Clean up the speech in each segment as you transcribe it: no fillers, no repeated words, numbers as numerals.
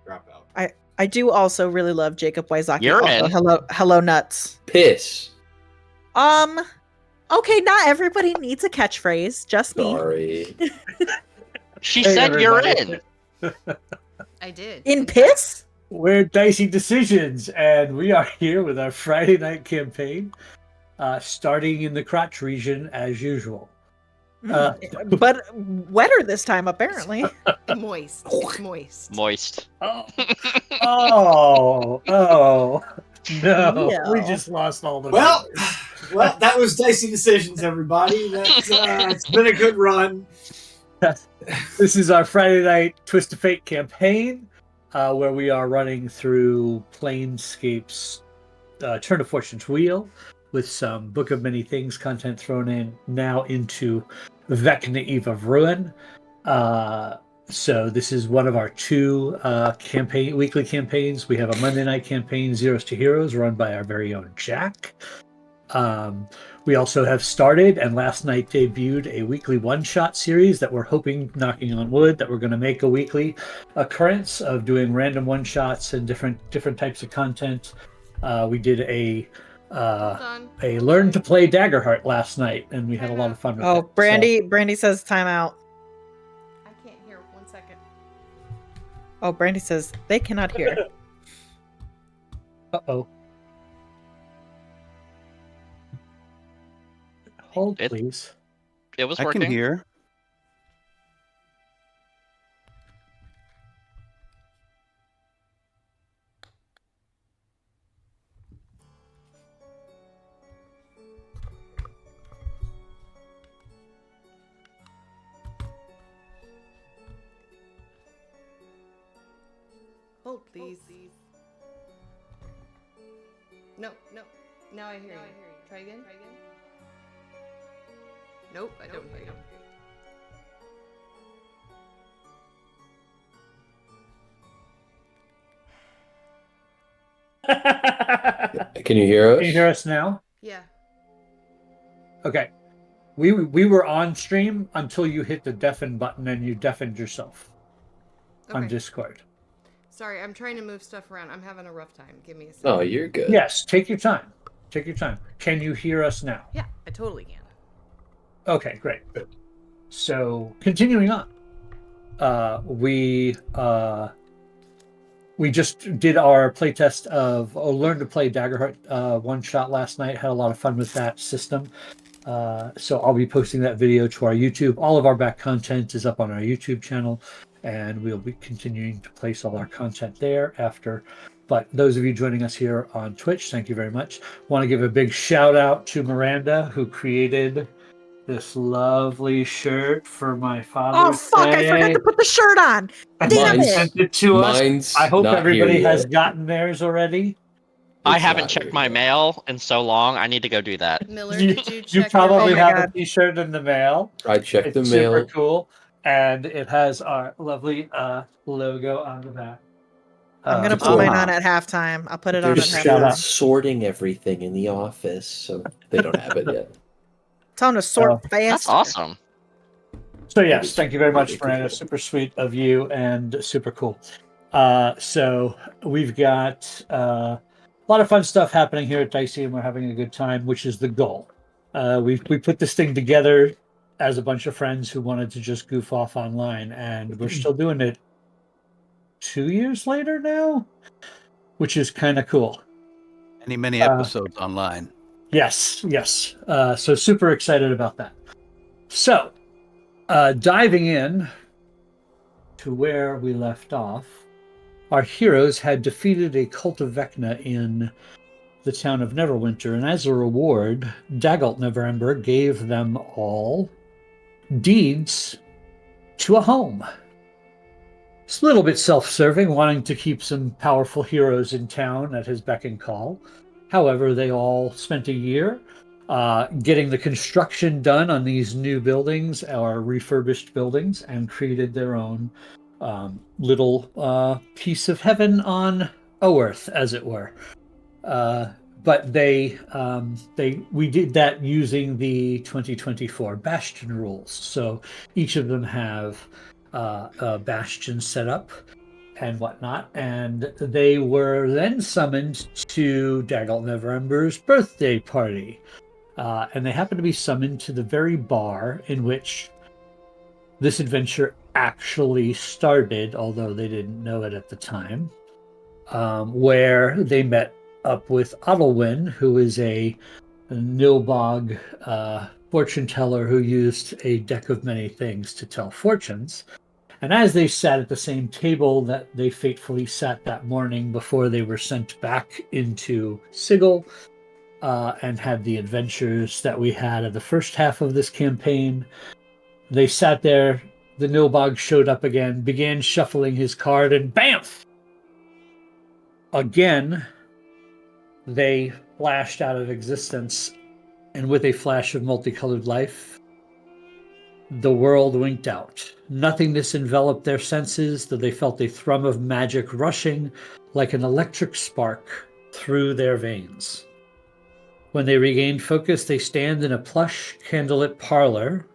crap out. I do also really love Jacob Wysocki. You're also, in. hello nuts. Piss. Okay, not everybody needs a catchphrase. Just me. Sorry. She Hey, said you're everybody. in. I did. In piss? We're Dicey Decisions, and we are here with our Friday night campaign, starting in the crotch region as usual. But wetter this time, apparently. Moist. It's moist. Moist. Oh, no. Yeah. We just lost all the Well, numbers. well, that was Dicey Decisions, everybody. That's, it's been a good run. This is our Friday night Twist of Fate campaign, where we are running through Planescape's Turn of Fortune's Wheel, with some Book of Many Things content thrown in now into Vecna Eve of Ruin. So this is one of our two weekly campaigns. We have a Monday night campaign, Zeros to Heroes, run by our very own Jack. We also have started and last night debuted a weekly one-shot series that we're hoping, knocking on wood, that we're going to make a weekly occurrence of doing random one-shots and different types of content. We did a Learn to Play Daggerheart last night, and we had a lot of fun with it. Oh, Brandy says timeout. I can't hear. 1 second. Oh, Brandy says they cannot hear. Uh-oh. Hold, please. It was I working. can hear. Hold, please. No. Now I hear you. Try again. Nope, I don't hear you. Can you hear us? Can you hear us now? Yeah. Okay. We were on stream until you hit the deafen button and you deafened yourself on Discord. Sorry, I'm trying to move stuff around. I'm having a rough time. Give me a second. Oh, you're good. Yes, take your time. Take your time. Can you hear us now? Yeah, I totally can. Okay, great. So, continuing on. We just did our playtest of Learn to Play Daggerheart one shot last night. Had a lot of fun with that system. So I'll be posting that video to our YouTube. All of our back content is up on our YouTube channel, and we'll be continuing to place all our content there after. But those of you joining us here on Twitch, thank you very much. Want to give a big shout out to Miranda, who created this lovely shirt for my Father's Oh, fuck, Day. I forgot to put the shirt on. Damn And it. sent it to us. Mine's I hope not everybody here has yet. gotten theirs already. I It's haven't not checked here my yet. mail in so long. I need to go do that. Miller, You, did you you check probably Oh my have God. a t-shirt in the mail. I checked the It's mail. super cool, and it has our lovely logo on the back. I'm gonna put mine on at halftime. I'll put it They're on at Shut still up. halftime. sorting everything in the office, so they don't have it yet. Tell them to sort Oh. fast. That's awesome. So yes, thank you very much, Miranda. Super sweet of you and super cool. So we've got a lot of fun stuff happening here at Dicey, and we're having a good time, which is the goal. We put this thing together as a bunch of friends who wanted to just goof off online, and we're still doing it 2 years later now, which is kind of cool. Many episodes online. Yes. So super excited about that. So, diving in to where we left off, our heroes had defeated a cult of Vecna in the town of Neverwinter, and as a reward, Daggalt Neverember gave them all deeds to a home. It's a little bit self-serving, wanting to keep some powerful heroes in town at his beck and call. However, they all spent a year getting the construction done on these new buildings, or refurbished buildings, and created their own little piece of heaven on Oerth, as it were. But we did that using the 2024 Bastion rules. So each of them have a bastion set up, and whatnot, and they were then summoned to Daggett Neverember's birthday party. And they happened to be summoned to the very bar in which this adventure actually started, although they didn't know it at the time, where they met up with Odelwyn, who is a Nilbog fortune teller who used a deck of many things to tell fortunes. And as they sat at the same table that they fatefully sat that morning before they were sent back into Sigil, and had the adventures that we had at the first half of this campaign, they sat there. The Nilbog showed up again, began shuffling his card, and bamf! Again, they flashed out of existence, and with a flash of multicolored life, the world winked out. Nothingness enveloped their senses, though they felt a thrum of magic rushing like an electric spark through their veins. When they regained focus, they stand in a plush, candlelit parlor.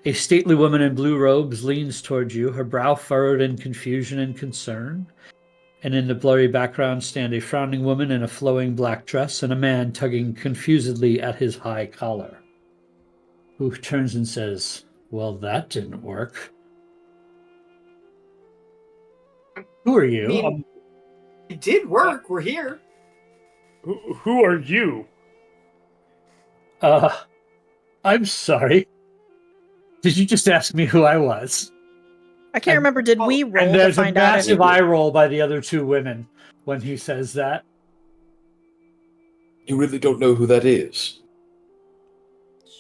A stately woman in blue robes leans towards you, her brow furrowed in confusion and concern. And in the blurry background stand a frowning woman in a flowing black dress and a man tugging confusedly at his high collar, who turns and says, "Well, that didn't work. Who are you?" I mean, it did work. We're here. Who are you? I'm sorry. Did you just ask me who I was? I can't remember. Did we roll And to there's a find out? massive eye roll by the other two women when he says that. You really don't know who that is?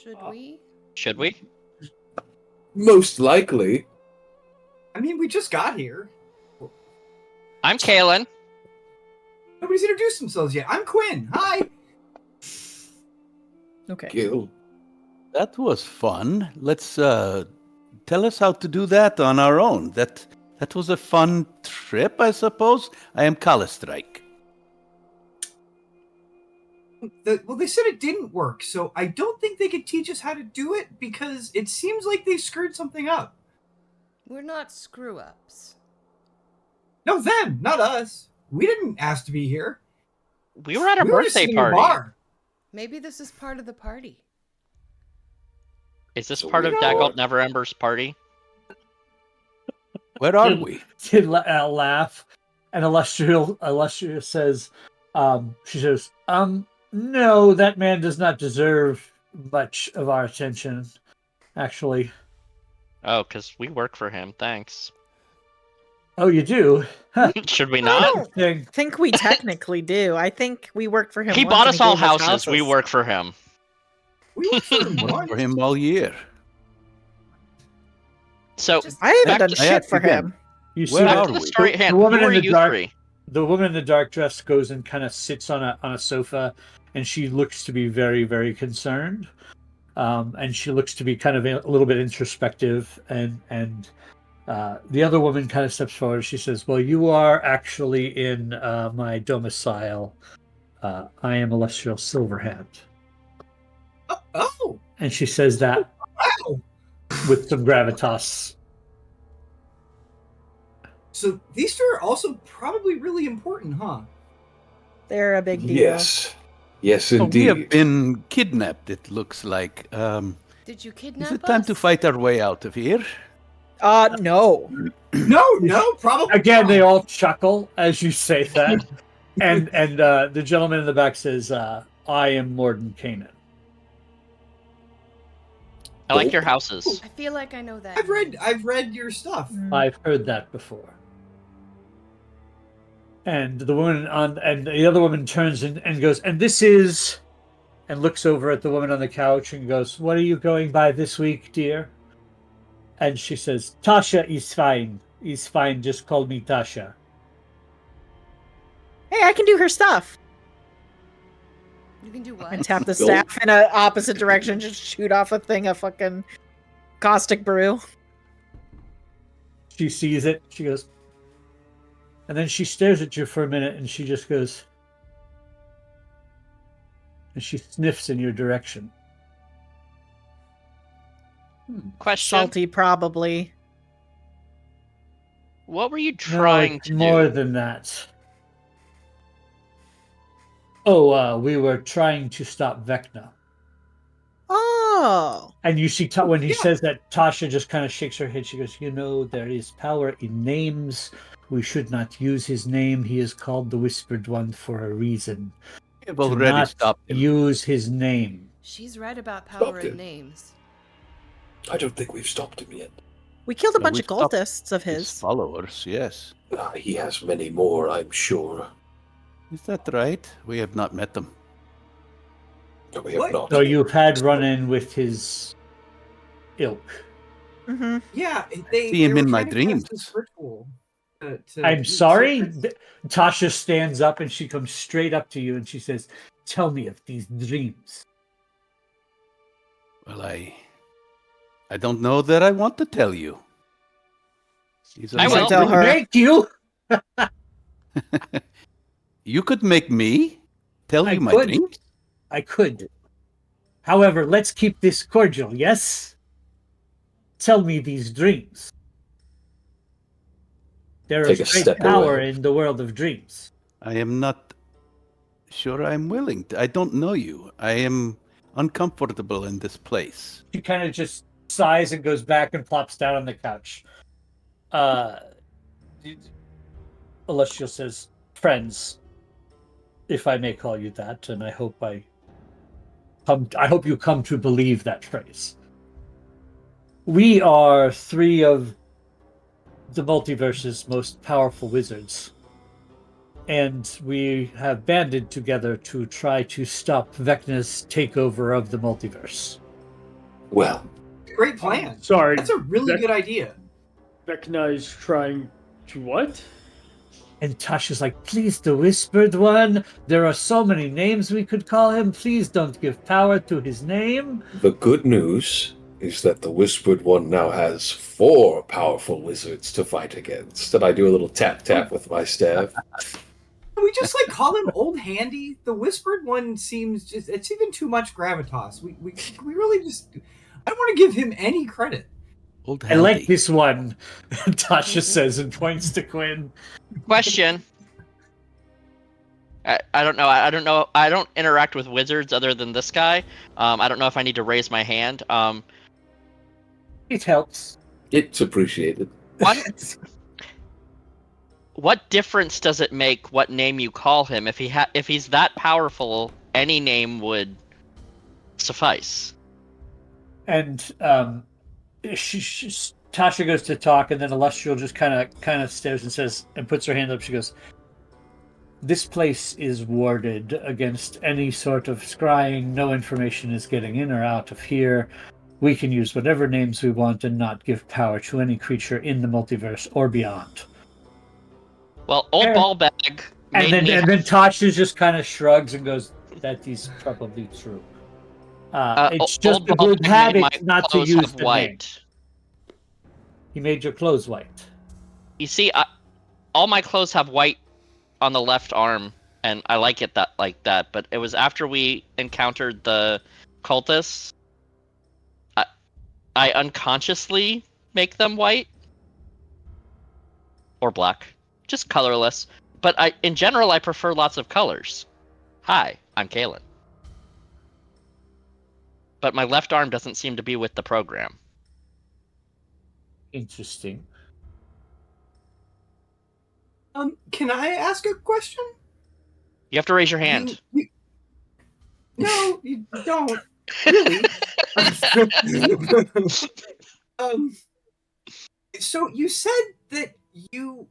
Should we? Should we? Most likely. I mean, we just got here. I'm Kalen. Nobody's introduced themselves yet. I'm Quinn. Hi. Okay. Gil. That was fun. Let's tell us how to do that on our own. That was a fun trip, I suppose. I am Calistrike. Well, they said it didn't work, so I don't think they could teach us how to do it because it seems like they screwed something up. We're not screw-ups. No, them, not us. We didn't ask to be here. We were at a We were just birthday sitting in a party. bar. Maybe this is part of the party. Is this So part we of know- Daggett Neverember's party? Where are we? Did laugh, and Illustria says, she says, no, that man does not deserve much of our attention, actually. Oh, because we work for him. Thanks. Oh, you do? Should we I not? don't Thing. think we technically do. I think we work for him. He once bought and us all gave us houses. We work for him. We worked for him Worked once. for him all year. So Just- I haven't Back done to- shit for again. him. You see Where back are to the we? story at hand. The woman Who in are the you dark- three? The woman in the dark dress goes and kind of sits on a sofa, and she looks to be very, very concerned. And she looks to be kind of a little bit introspective, and the other woman kind of steps forward. She says, "Well, you are actually in my domicile. I am Celestial Silverhand." Oh, And she says that wow. with some gravitas. So these two are also probably really important, huh? They're a big deal. Yes. Yes, So we have indeed. been kidnapped, it looks like. Did you Is kidnap it time us? to fight our way out of here? No. No, probably Again, not. they all chuckle as you say that. and the gentleman in the back says, "I am Morden Kanan." I like your houses. I feel like I know that. I've read your stuff. I've heard that before. And the woman and the other woman turns and goes, "And this is," and looks over at the woman on the couch and goes, "What are you going by this week, dear?" And she says, "Tasha is fine. Is fine. Just call me Tasha." Hey, I can do her stuff. You can do what? And tap the Go. staff in an opposite direction, just shoot off a thing of fucking caustic brew. She sees it. She goes, and then she stares at you for a minute, and she just goes, and she sniffs in your direction. Question. Salty, probably. What were you No, trying it's to more do? than that. Oh, we were trying to stop Vecna. Oh. And you see, when he Yeah. says that, Tasha just kind of shakes her head. She goes, there is power in names. We should not use his name. He is called the Whispered One for a reason. We've Do already not stopped him. use his name. She's right about power Stopped in him. names. I don't think we've stopped him yet. We killed a No, bunch we've of stopped cultists of His his. followers, yes. He has many more, I'm sure. Is that right? We have not met them. No, we have What? not. So you've had run-in with his ilk. Mm-hmm. Yeah, See him were in my trying to cast dreams. this ritual to I'm eat sorry. secrets. Tasha stands up and she comes straight up to you and she says, "Tell me of these dreams." Well, I don't know that I want to tell you. These are I my will. Tell "We'll her. make you. You could make me tell I you my could. dreams. I could. However, let's keep this cordial, yes? Tell me these dreams. There Take is a great step power away. in the world of dreams. I am not sure I'm willing to. I don't know you. I am uncomfortable in this place. She kind of just sighs and goes back and plops down on the couch. Celestial says, "Friends, if I may call you that, and I hope you come to believe that phrase. We are three of the multiverse's most powerful wizards, and we have banded together to try to stop Vecna's takeover of the multiverse." Well, Great plan. Sorry. That's a really good idea. Vecna is trying to what? And Tasha's like, "Please, the Whispered One. There are so many names we could call him. Please don't give power to his name." the good news is that the Whispered One now has 4 powerful wizards to fight against. And I do a little tap-tap with my staff. Can we just call him Old Handy? The Whispered One seems it's even too much gravitas. We really just I don't want to give him any credit. Old "I like Handy. this one," Tasha says and points to Quinn. Question. I don't know. I don't know. I don't interact with wizards other than this guy. I don't know if I need to raise my hand. It helps. It's appreciated. What difference does it make what name you call him? If he's that powerful, any name would suffice. And Tasha goes to talk, and then Celestial just kind of stares and says, and puts her hand up. She goes, "This place is warded against any sort of scrying. No information is getting in or out of here. We can use whatever names we want and not give power to any creature in the multiverse or beyond." Well, old Ballbag And made then me. Tasha just kind of shrugs and goes, "That is probably true. It's just Old a good Ballbag made habit my not to clothes use have the name." white. He made your clothes white. You see, all my clothes have white on the left arm, and I like it like that. But it was after we encountered the cultists, I unconsciously make them white or black, just colorless. But in general, I prefer lots of colors. Hi, I'm Kalen. But my left arm doesn't seem to be with the program. Interesting. Can I ask a question? You have to raise your hand. No, you don't. Really? So you said that you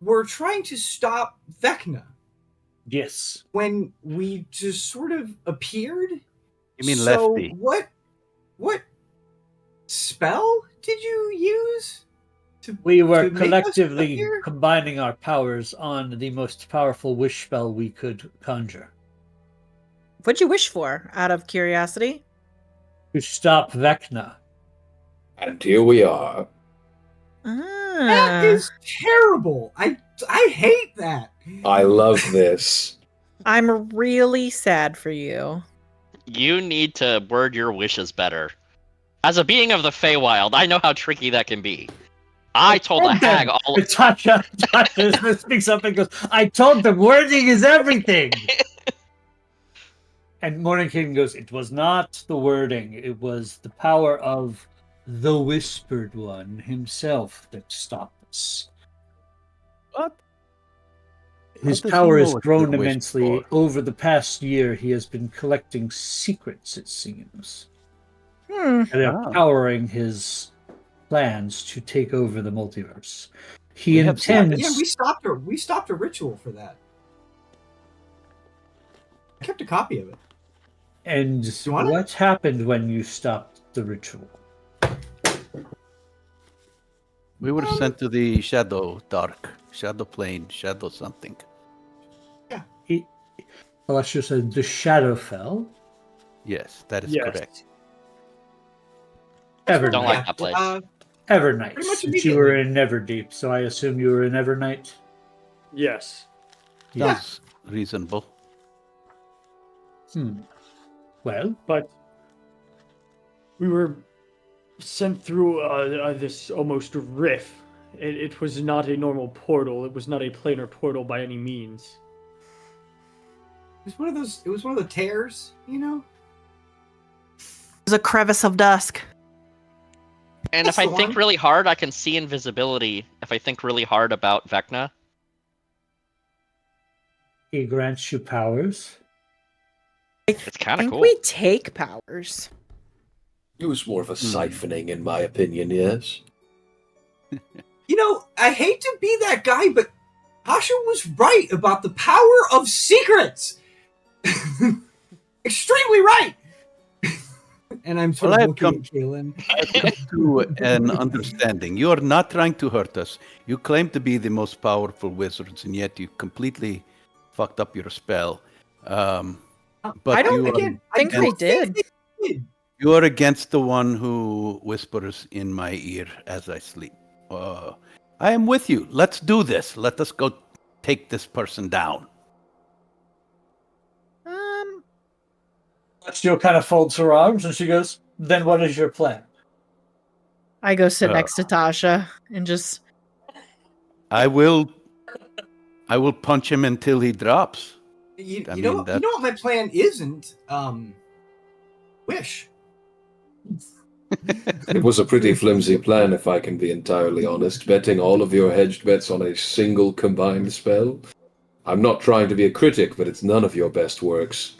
were trying to stop Vecna Yes. when we just sort of appeared? You mean so Lefty? What spell did you use? We were to make us collectively appear? combining our powers on the most powerful wish spell we could conjure. What'd you wish for, out of curiosity? To stop Vecna. And here we are. That Ah. is terrible. I hate that. I love this. I'm really sad for you. You need to word your wishes better. As a being of the Feywild, I know how tricky that can be. I told a hag all. Tasha is listening something goes, I told them wording is everything. And Morning King goes, it was not the wording, it was the power of the Whispered One himself that stopped us. What? His How does he power know has what grown you're immensely. whispered? Over the past year, he has been collecting secrets, it seems. And they're Ah. powering his plans to take over the multiverse. He We have intends. Yeah, we stopped a ritual for that. I kept a copy of it. And You want it? what happened when you stopped the ritual? We were sent to the shadow plane, shadow something. Celestial said the shadow fell. Yes, that is Yes. correct. Evernight. Don't like that place. Evernight. Pretty much Since you were immediately. in Neverdeep, so I assume you were in Evernight. Yes. Sounds reasonable. Well, But we were sent through this almost rift. It was not a normal portal. It was not a planar portal by any means. It was one of the tears, you know? It was a crevice of dusk. And if That's I the think one. really hard, I can see invisibility. If I think really hard about Vecna. he grants you powers. It's kind I of think cool. we take powers. It was more of a siphoning, in my opinion, yes. You know, I hate to be that guy, but Tasha was right about the power of secrets. Extremely right. And I'm sort Well, I of have looking come- at Kaylin. I've come to an understanding. You are not trying to hurt us. You claim to be the most powerful wizards, and yet you completely fucked up your spell. But I don't you are, Again, I think don't they did. think they did. you are against the one who whispers in my ear as I sleep. I am with you. Let's do this. Let us go take this person down. Celestial kind of folds her arms and she goes, then what is your plan? I go sit Uh. next to Tasha and just I will punch him until he drops. You I know mean, what my plan isn't? Wish. It was a pretty flimsy plan, if I can be entirely honest, betting all of your hedged bets on a single combined spell. I'm not trying to be a critic, but it's none of your best works.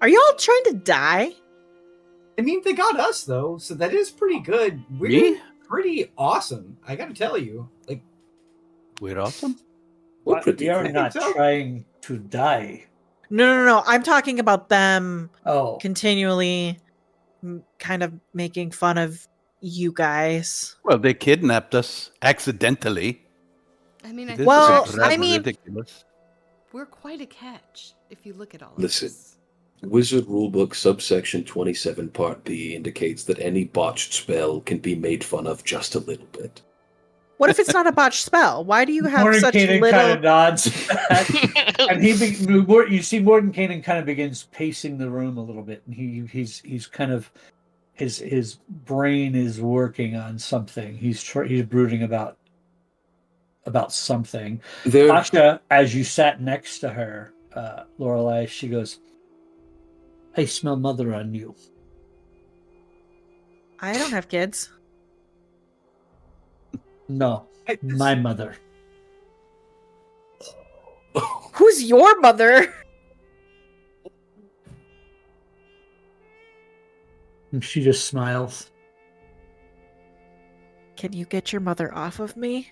Are y'all trying to die? I mean, they got us though, so that is pretty good. We're Me? pretty awesome. I gotta tell you, like, We're awesome. We're But pretty we are think not so. trying to die. No. I'm talking about them Oh, continually kind of making fun of you guys. Well, they kidnapped us accidentally. I mean, I This think is Well, actually I rather mean- ridiculous. we're quite a catch if you look at all of Listen. this. Wizard Rulebook subsection 27 Part B indicates that any botched spell can be made fun of just a little bit. What if it's not a botched spell? Why do you have such Mordenkainen little? kind of nods back, and you see Mordenkainen kind of begins pacing the room a little bit, and he's kind of his brain is working on something. He's brooding about something. There, Asha, as you sat next to her, Lorelei, she goes, "I smell mother on you." I don't have kids. No, my mother. Who's your mother? And she just smiles. Can you get your mother off of me?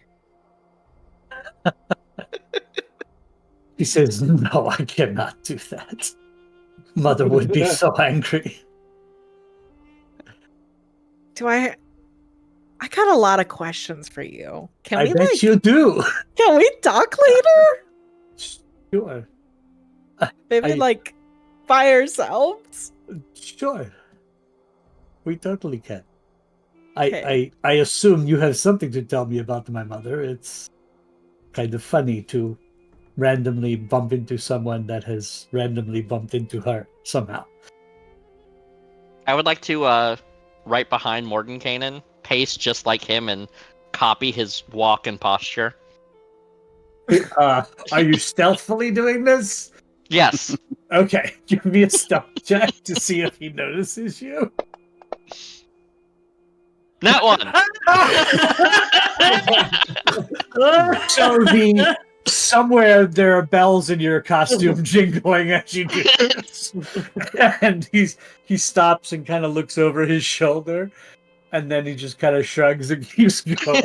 He says, "No, I cannot do that. Mother would be so angry." I got a lot of questions for you. Can I we bet you do. can we talk later? Sure. Maybe like by ourselves? Sure. We totally can. Okay. I assume you have something to tell me about my mother. It's kind of funny to randomly bump into someone that has randomly bumped into her somehow. I would like to, right behind Mordenkainen, pace just like him and copy his walk and posture. Are you stealthily doing this? Yes. Okay, give me a stealth check to see if he notices you. That one. So somewhere there are bells in your costume jingling as you do this. And he stops and kind of looks over his shoulder, and then he just kind of shrugs and keeps going.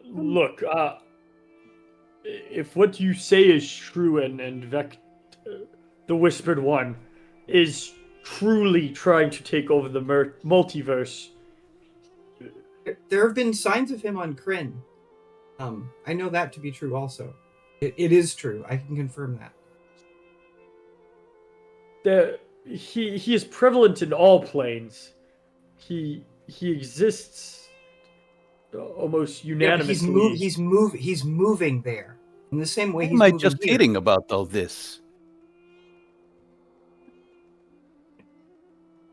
Look, if what you say is true and the Whispered One is truly trying to take over the multiverse, There have been signs of him on Kryn. I know that to be true also. It is true. I can confirm that. he is prevalent in all planes. He exists almost unanimously. He's moving there in the same way. Why He's am I moving just here. kidding about all this?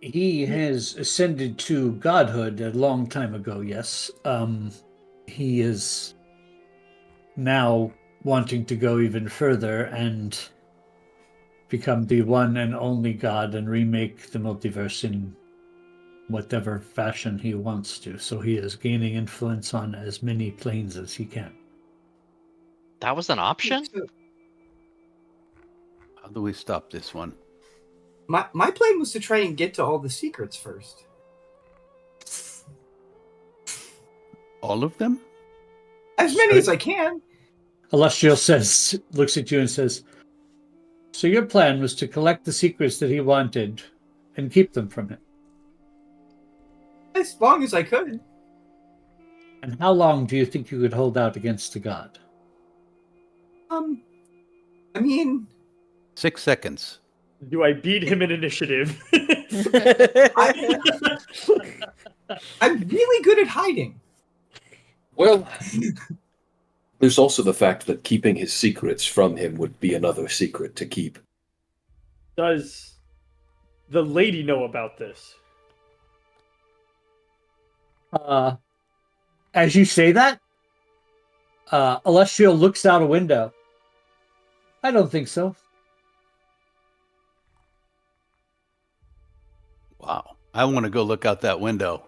He has ascended to godhood a long time ago, yes. He is now wanting to go even further and become the one and only god and remake the multiverse in whatever fashion he wants to. So he is gaining influence on as many planes as he can. That was an option? How do we stop this one? My plan was to try and get to all the secrets first. All of them? As many as I can. Celestial looks at you and says, so your plan was to collect the secrets that he wanted and keep them from him. As long as I could. And how long do you think you could hold out against the god? I mean, 6 seconds. Do I beat him in initiative? I'm really good at hiding. Well, there's also the fact that keeping his secrets from him would be another secret to keep. Does the lady know about this? As you say that, Alessio looks out a window. I don't think so. Wow. I want to go look out that window.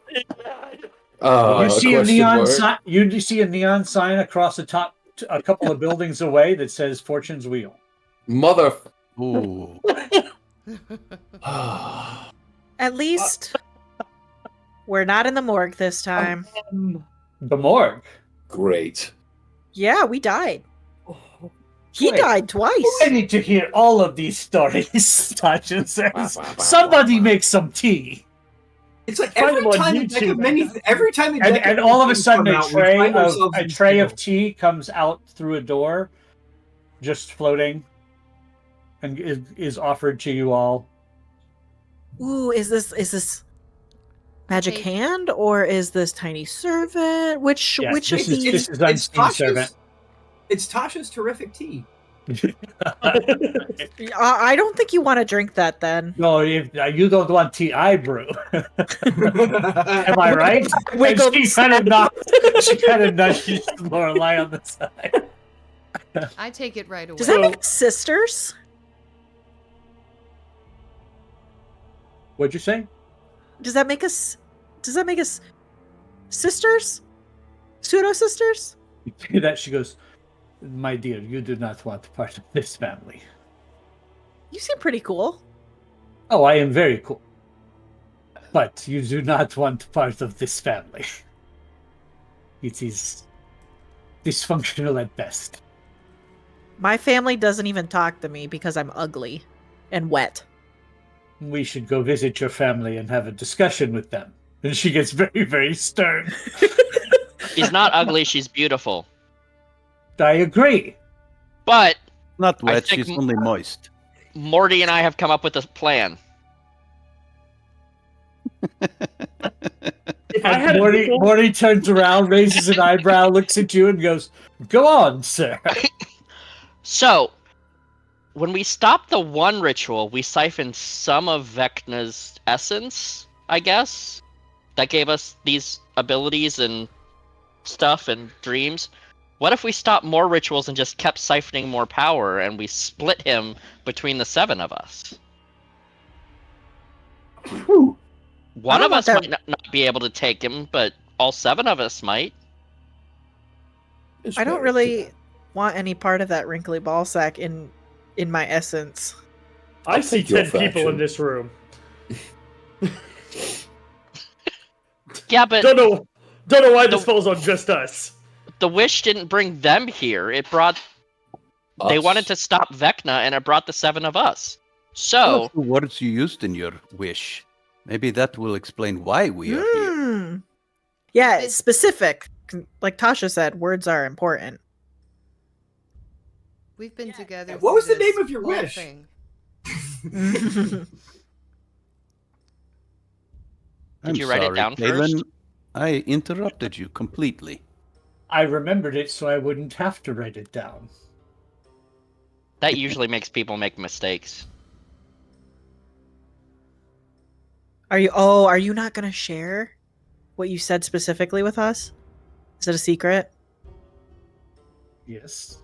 You see a neon mark? sign. You see a neon sign across the top, a couple of buildings away, that says "Fortune's Wheel." Mother. Ooh. At least we're not in the morgue this time. The morgue. Great. Yeah, we died. He Wait. died twice. I need to hear all of these stories. Tasha says, "Somebody make some tea." It's like Find every them on time a deck of YouTube. many, every time a deck And of all of a things sudden, come a out, we find ourselves in tray of jail. tea comes out through a door, just floating, and is offered to you all. Ooh, is this magic Hey. hand or is this tiny servant? Which Yes, which of this is these? this is unseen servant. It's Tasha's terrific tea. I don't think you want to drink that then. No, if you don't want tea, I brew. Am I right? Wiggle And she kind of nudges Lorelai on the side. I take it right away. Does that make us sisters? What'd you say? Does that make us sisters? Pseudo sisters? You say that, she goes, "My dear, you do not want part of this family." You seem pretty cool. Oh, I am very cool. But you do not want part of this family. It is dysfunctional at best. My family doesn't even talk to me because I'm ugly and wet. We should go visit your family and have a discussion with them. And she gets very, very stern. She's not ugly, she's beautiful. I agree. But Not I wet, think she's only moist. Morty and I have come up with a plan. If I had And a nickel- Morty turns around, raises an eyebrow, looks at you, and goes, "Go on, sir." So, when we stopped the one ritual, we siphoned some of Vecna's essence, I guess. That gave us these abilities and stuff and dreams. What if we stopped more rituals and just kept siphoning more power and we split him between the 7 of us? Whew. One don't of want us that- might not be able to take him, but all 7 of us might. It's I don't very really true. want any part of that wrinkly ball sack in my essence. I I'll see take your 10 people in fraction. this room. Yeah, but Don't know why this The- falls on just us. the wish didn't bring them here. It brought. They Us. wanted to stop Vecna, and it brought the 7 of us. Tell us So, the words you used in your wish. Maybe that will explain why we are here. Hmm. Yeah, it's specific. Like Tasha said, words are important. We've been together. What was through the name this of your whole wish? thing. I'm you write it sorry, down Galen. first? I interrupted you completely. I remembered it so I wouldn't have to write it down. that usually makes people make mistakes. Are you not gonna share what you said specifically with us? Is it a secret? Yes.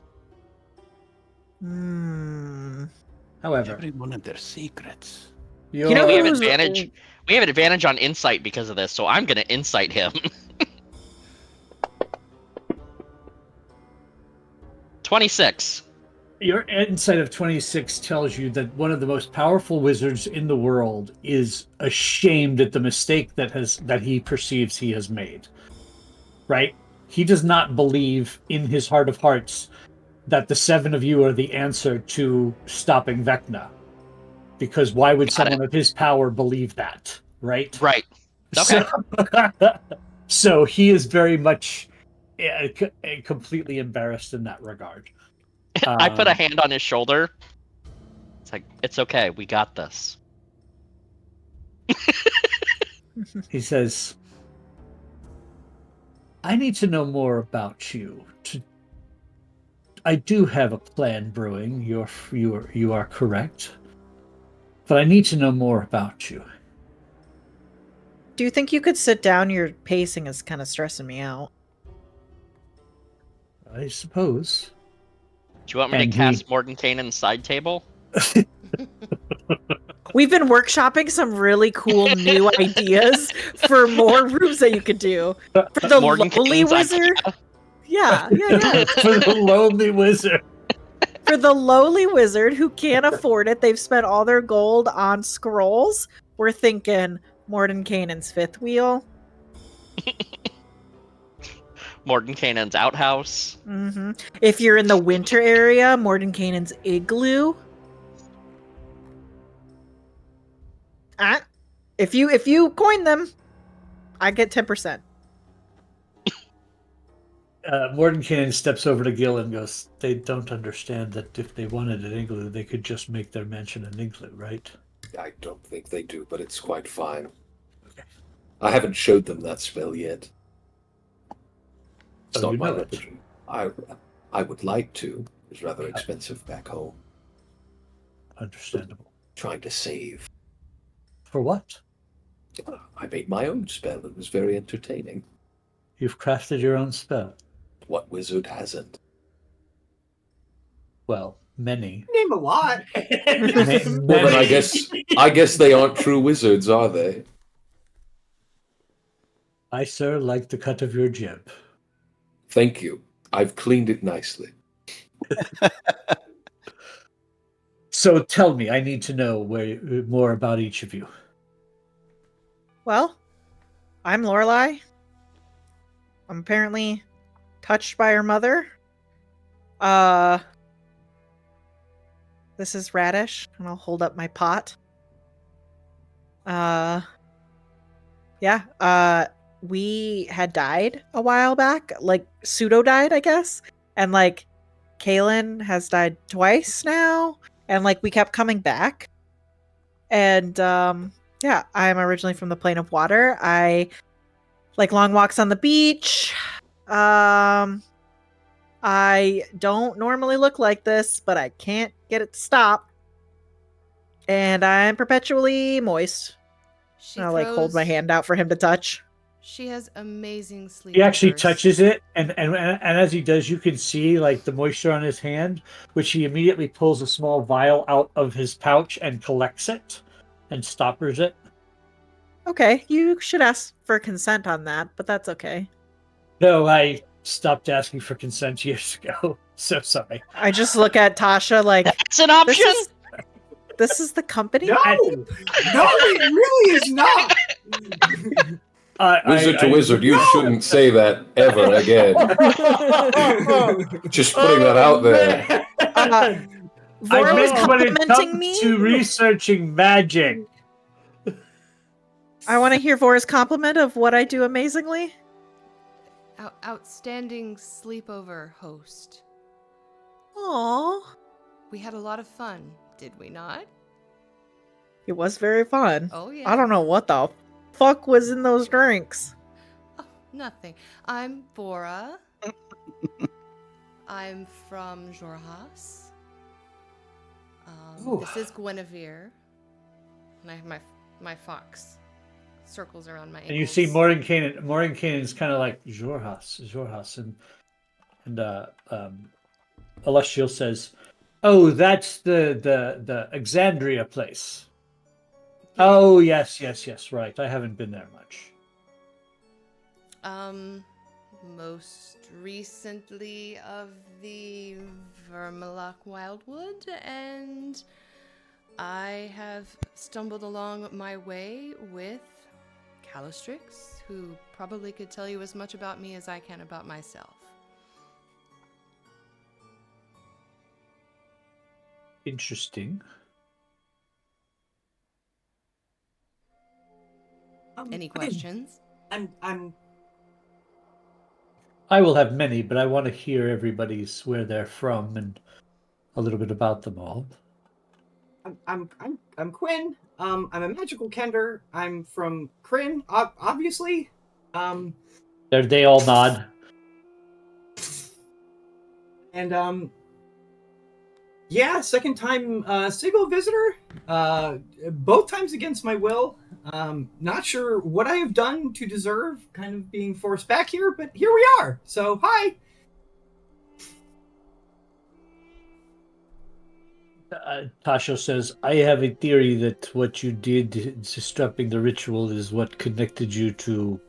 Hmm. However, Everyone and their secrets. You know We have who's- advantage. We have an advantage on insight because of this, so I'm gonna insight him. 26. your insight of 26 tells you that one of the most powerful wizards in the world is ashamed at the mistake that he perceives he has made. Right? He does not believe in his heart of hearts that the 7 of you are the answer to stopping Vecna. Because why would someone of his power believe that? Right? Right. Okay. So he is very much completely embarrassed in that regard. I put a hand on his shoulder. It's like, it's okay. We got this. He says, I need to know more about you. I do have a plan brewing. You are correct. But I need to know more about you. Do you think you could sit down? Your pacing is kind of stressing me out. I suppose. Do you want me And to cast Mordenkainen's side table? We've been workshopping some really cool new ideas for more rooms that you could do. For the lowly Mordenkainen's wizard. IKEA? Yeah. For the lonely wizard. For the lowly wizard who can't afford it, they've spent all their gold on scrolls. We're thinking Mordenkainen's fifth wheel. Mordenkainen's outhouse. Mm-hmm. If you're in the winter area, Mordenkainen's igloo. If you coin them, I get 10%. Mordenkainen steps over to Gil and goes, they don't understand that if they wanted an igloo, they could just make their mansion an igloo, right? I don't think they do, but it's quite fine. I haven't showed them that spell yet. It's Oh, not you my know it. repertoire. I would like to. It's rather expensive back home. Understandable. Trying to save. For what? I made my own spell. It was very entertaining. You've crafted your own spell. What wizard hasn't? Well, many. Name a lot. Well, then I guess they aren't true wizards, are they? I, sir, like the cut of your jib. Thank you. I've cleaned it nicely. So tell me, I need to know more about each of you. Well, I'm Lorelai. I'm apparently touched by her mother. This is Radish, and I'll hold up my pot. We had died a while back, like pseudo died, I guess. And like Kaylin has died twice now, and like we kept coming back. And yeah, I'm originally from the Plane of Water. I like long walks on the beach. I I don't normally look like this, but I can't get it to stop. And I'm perpetually moist. She I'll like hold my throws- hand out for him to touch. She has amazing sleep. He actually touches it, and as he does, you can see like the moisture on his hand, which he immediately pulls a small vial out of his pouch and collects it and stoppers it. Okay, you should ask for consent on that, but that's okay. No, I stopped asking for consent years ago. So sorry. I just look at Tasha like, That's an option. this is the company? No, no, it really is not. Wizard to wizard, you shouldn't say that ever again. Just putting that out there. Vora was I meant when it complimenting comes me. to researching magic. I want to hear Vora's compliment of what I do amazingly. Outstanding sleepover host. Aww. We had a lot of fun, did we not? It was very fun. Oh, yeah. I don't know what the fuck was in those drinks. Oh, nothing. I'm Bora. I'm from Jorhas. This is Guinevere. And I have my fox circles around my ankles. And you see Mordenkainen. Mordenkainen's kind of like Jorhas, and Alestial says, "Oh, that's the Exandria place." Oh, yes, right. I haven't been there much. Most recently of the Vermalock Wildwood, and I have stumbled along my way with Calistrix, who probably could tell you as much about me as I can about myself. Interesting. Any questions? I will have many, but I want to hear everybody's where they're from and a little bit about them all. I'm Quinn. I'm a magical kender. I'm from Kryn, obviously. They all nod. And yeah, second time Sigil visitor. Both times against my will. Not sure what I have done to deserve kind of being forced back here, but here we are. So hi. Tasha says, I have a theory that what you did disrupting the ritual is what connected you to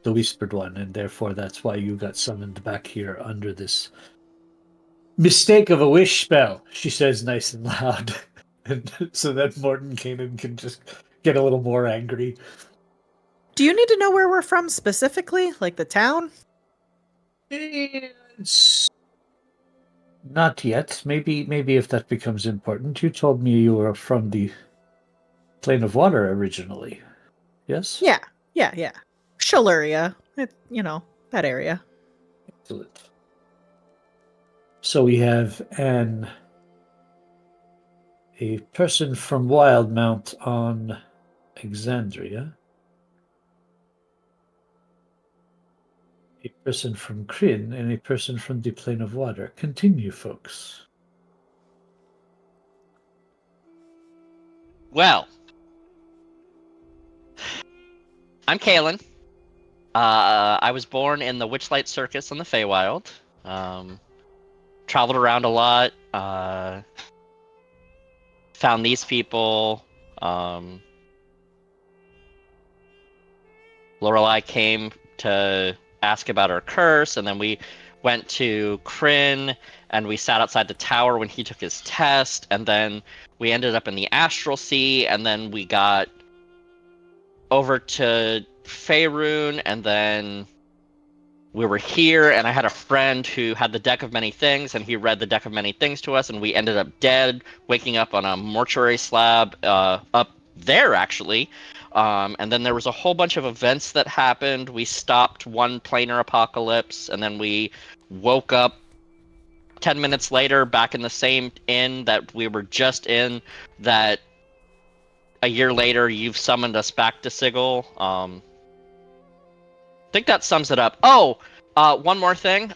the Whispered One, and therefore that's why you got summoned back here under this mistake of a wish spell, she says nice and loud. And so that Mordenkainen can just get a little more angry. Do you need to know where we're from specifically? Like the town? It's not yet. Maybe if that becomes important. You told me you were from the Plane of Water originally. Yes? Yeah. Shaluria. That area. Excellent. So we have a person from Wildmount on Exandria. A person from Kryn and a person from the Plane of Water. Continue, folks. Well, I'm Kalen. I was born in the Witchlight Circus in the Feywild. Traveled around a lot. Found these people. Lorelei came to ask about her curse, and then we went to Kryn, and we sat outside the tower when he took his test, and then we ended up in the Astral Sea, and then we got over to Faerun, and then we were here, and I had a friend who had the Deck of Many Things, and he read the Deck of Many Things to us, and we ended up dead, waking up on a mortuary slab up there, actually. And then there was a whole bunch of events that happened. We stopped one planar apocalypse, and then we woke up 10 minutes later back in the same inn that we were just in, that a year later you've summoned us back to Sigil. I think that sums it up. Oh, one more thing.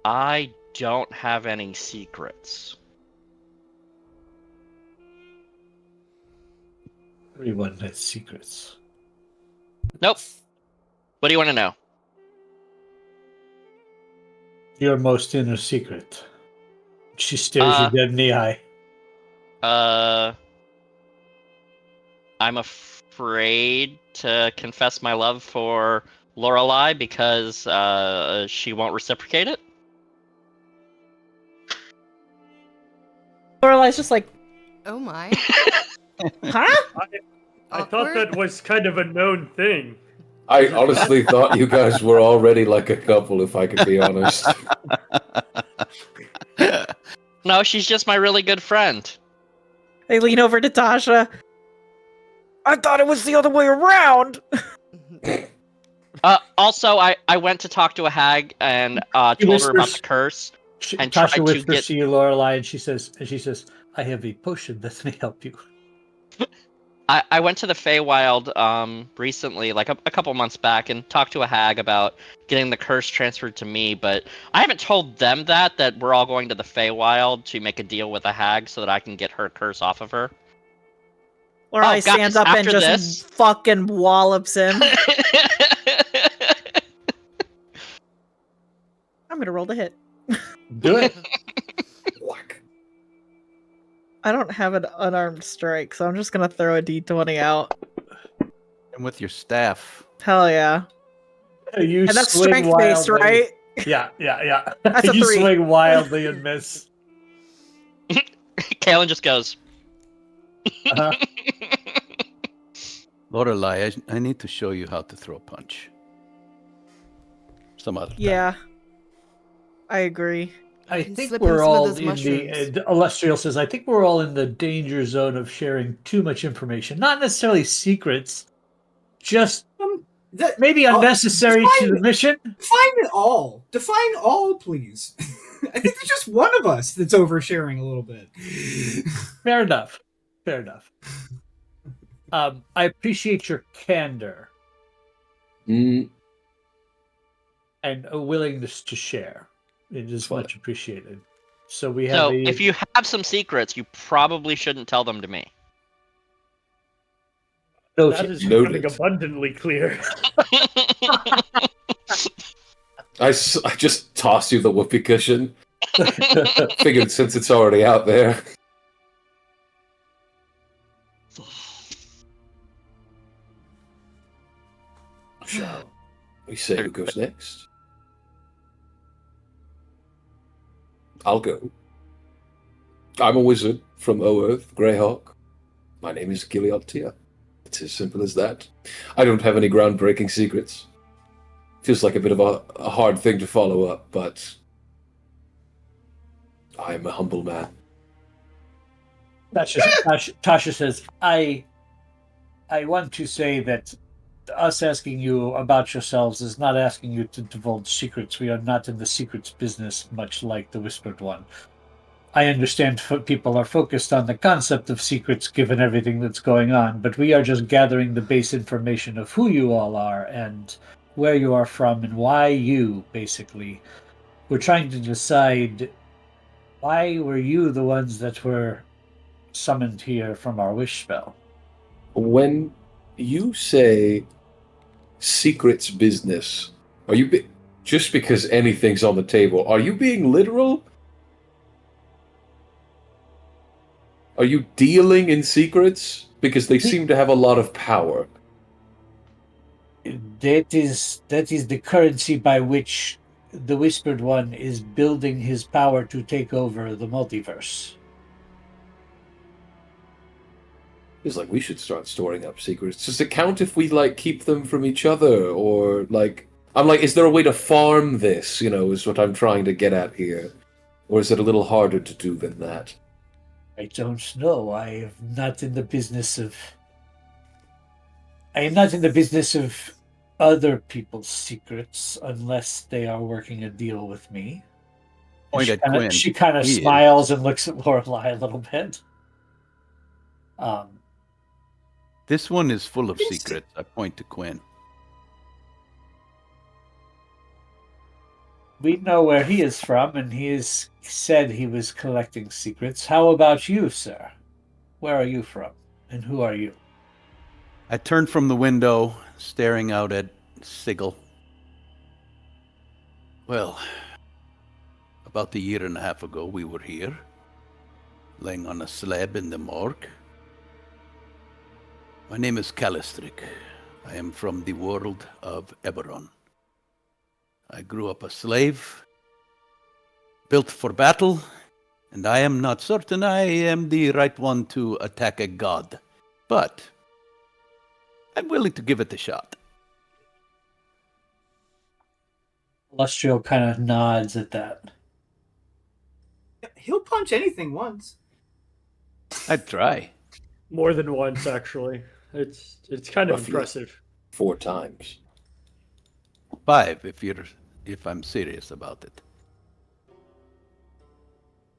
I don't have any secrets. Everyone has secrets. Nope. What do you want to know? Your most inner secret. She stares you dead in the eye. I'm afraid to confess my love for Lorelei because she won't reciprocate it. Lorelei's just like, Oh my. huh? I thought that was kind of a known thing. I honestly thought you guys were already like a couple, if I could be honest. No, she's just my really good friend. They lean over to Tasha. I thought it was the other way around. Also, I went to talk to a hag and told her about the curse. And tried Tasha to whispers get- to you, Lorelei, and she says, "I have a potion that may help you." I went to the Feywild recently, like a couple months back, and talked to a hag about getting the curse transferred to me, but I haven't told them that we're all going to the Feywild to make a deal with a hag so that I can get her curse off of her. Lorelei guys, stands up and after just this- fucking wallops him. I'm gonna roll to hit. Do it. Whack. I don't have an unarmed strike, so I'm just gonna throw a d20 out. And with your staff. Hell yeah. You And that's swing strength based, wildly. right? Yeah. That's a you 3. swing wildly and miss. Kaelin just goes. Uh-huh. Lorelei, I need to show you how to throw a punch. Some other time. Yeah. I agree. I can think slip we're him some of all those in mushrooms. the Illustrial says, I think we're all in the danger zone of sharing too much information. Not necessarily secrets, just That, maybe unnecessary to the mission. define it all. Define all, please. I think there's just one of us that's oversharing a little bit. Fair enough. I appreciate your candor Mm, and a willingness to share. It is Fine. much appreciated. So we have So, a if you have some secrets, you probably shouldn't tell them to me. That is Noted. becoming abundantly clear. I just toss you the whoopee cushion. Figured since it's already out there. Shall we say who goes next? I'll go. I'm a wizard from Oearth, Greyhawk. My name is Gilead Tia. It's as simple as that. I don't have any groundbreaking secrets. Feels like a bit of a hard thing to follow up, but I'm a humble man. Tasha says, I want to say that us asking you about yourselves is not asking you to divulge secrets. We are not in the secrets business, much like the Whispered One. I understand people are focused on the concept of secrets given everything that's going on, but we are just gathering the base information of who you all are and where you are from and why you, basically. We're trying to decide, why were you the ones that were summoned here from our wish spell? When you say secrets business, are you just because anything's on the table? Are you being literal? Are you dealing in secrets? Because they seem to have a lot of power. That is the currency by which the Whispered One is building his power to take over the multiverse. It's like we should start storing up secrets. Does it count if we keep them from each other, or I'm like, is there a way to farm this? Is what I'm trying to get at here, or is it a little harder to do than that? I don't know. I am not in the business of other people's secrets unless they are working a deal with me. Point at Quinn. She kind of He is. smiles and looks at Lorelei a little bit. This one is full of secrets. I point to Quinn. We know where he is from, and he has said he was collecting secrets. How about you, sir? Where are you from, and who are you? I turned from the window, staring out at Sigil. Well, about a year and a half ago, we were here, laying on a slab in the morgue. My name is Calistric. I am from the world of Eberron. I grew up a slave, built for battle, and I am not certain I am the right one to attack a god. But I'm willing to give it a shot. Lustrio kind of nods at that. He'll punch anything once. I'd try. More than once, actually. It's kind of Roughly. impressive. 4 times. 5 if I'm serious about it.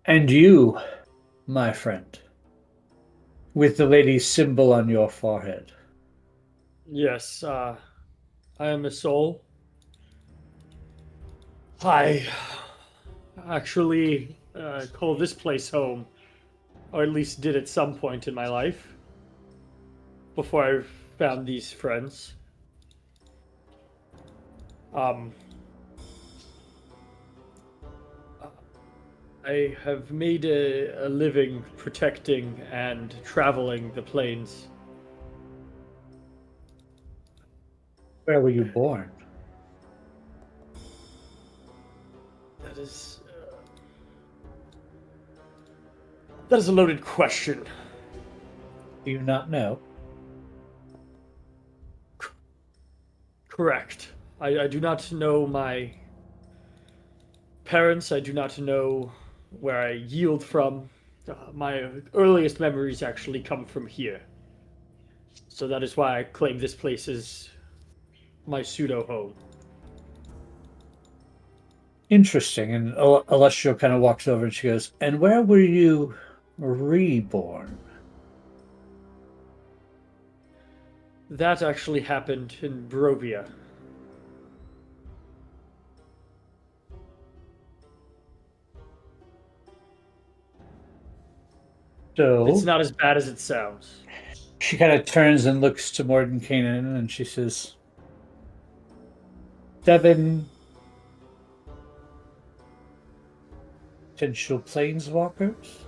And you, my friend, with the lady's symbol on your forehead. Yes, I am a soul. I actually call this place home, or at least did at some point in my life, before I found these friends. I have made a living protecting and traveling the plains. Where were you born? That is a loaded question. Do you not know? Correct. I do not know my parents. I do not know where I yield from. My earliest memories actually come from here. So that is why I claim this place as my pseudo home. Interesting. And Alessio kind of walks over and she goes, and where were you reborn? That actually happened in Barovia. So It's not as bad as it sounds. she kind of turns and looks to Mordenkainen and she says, 7 potential planeswalkers?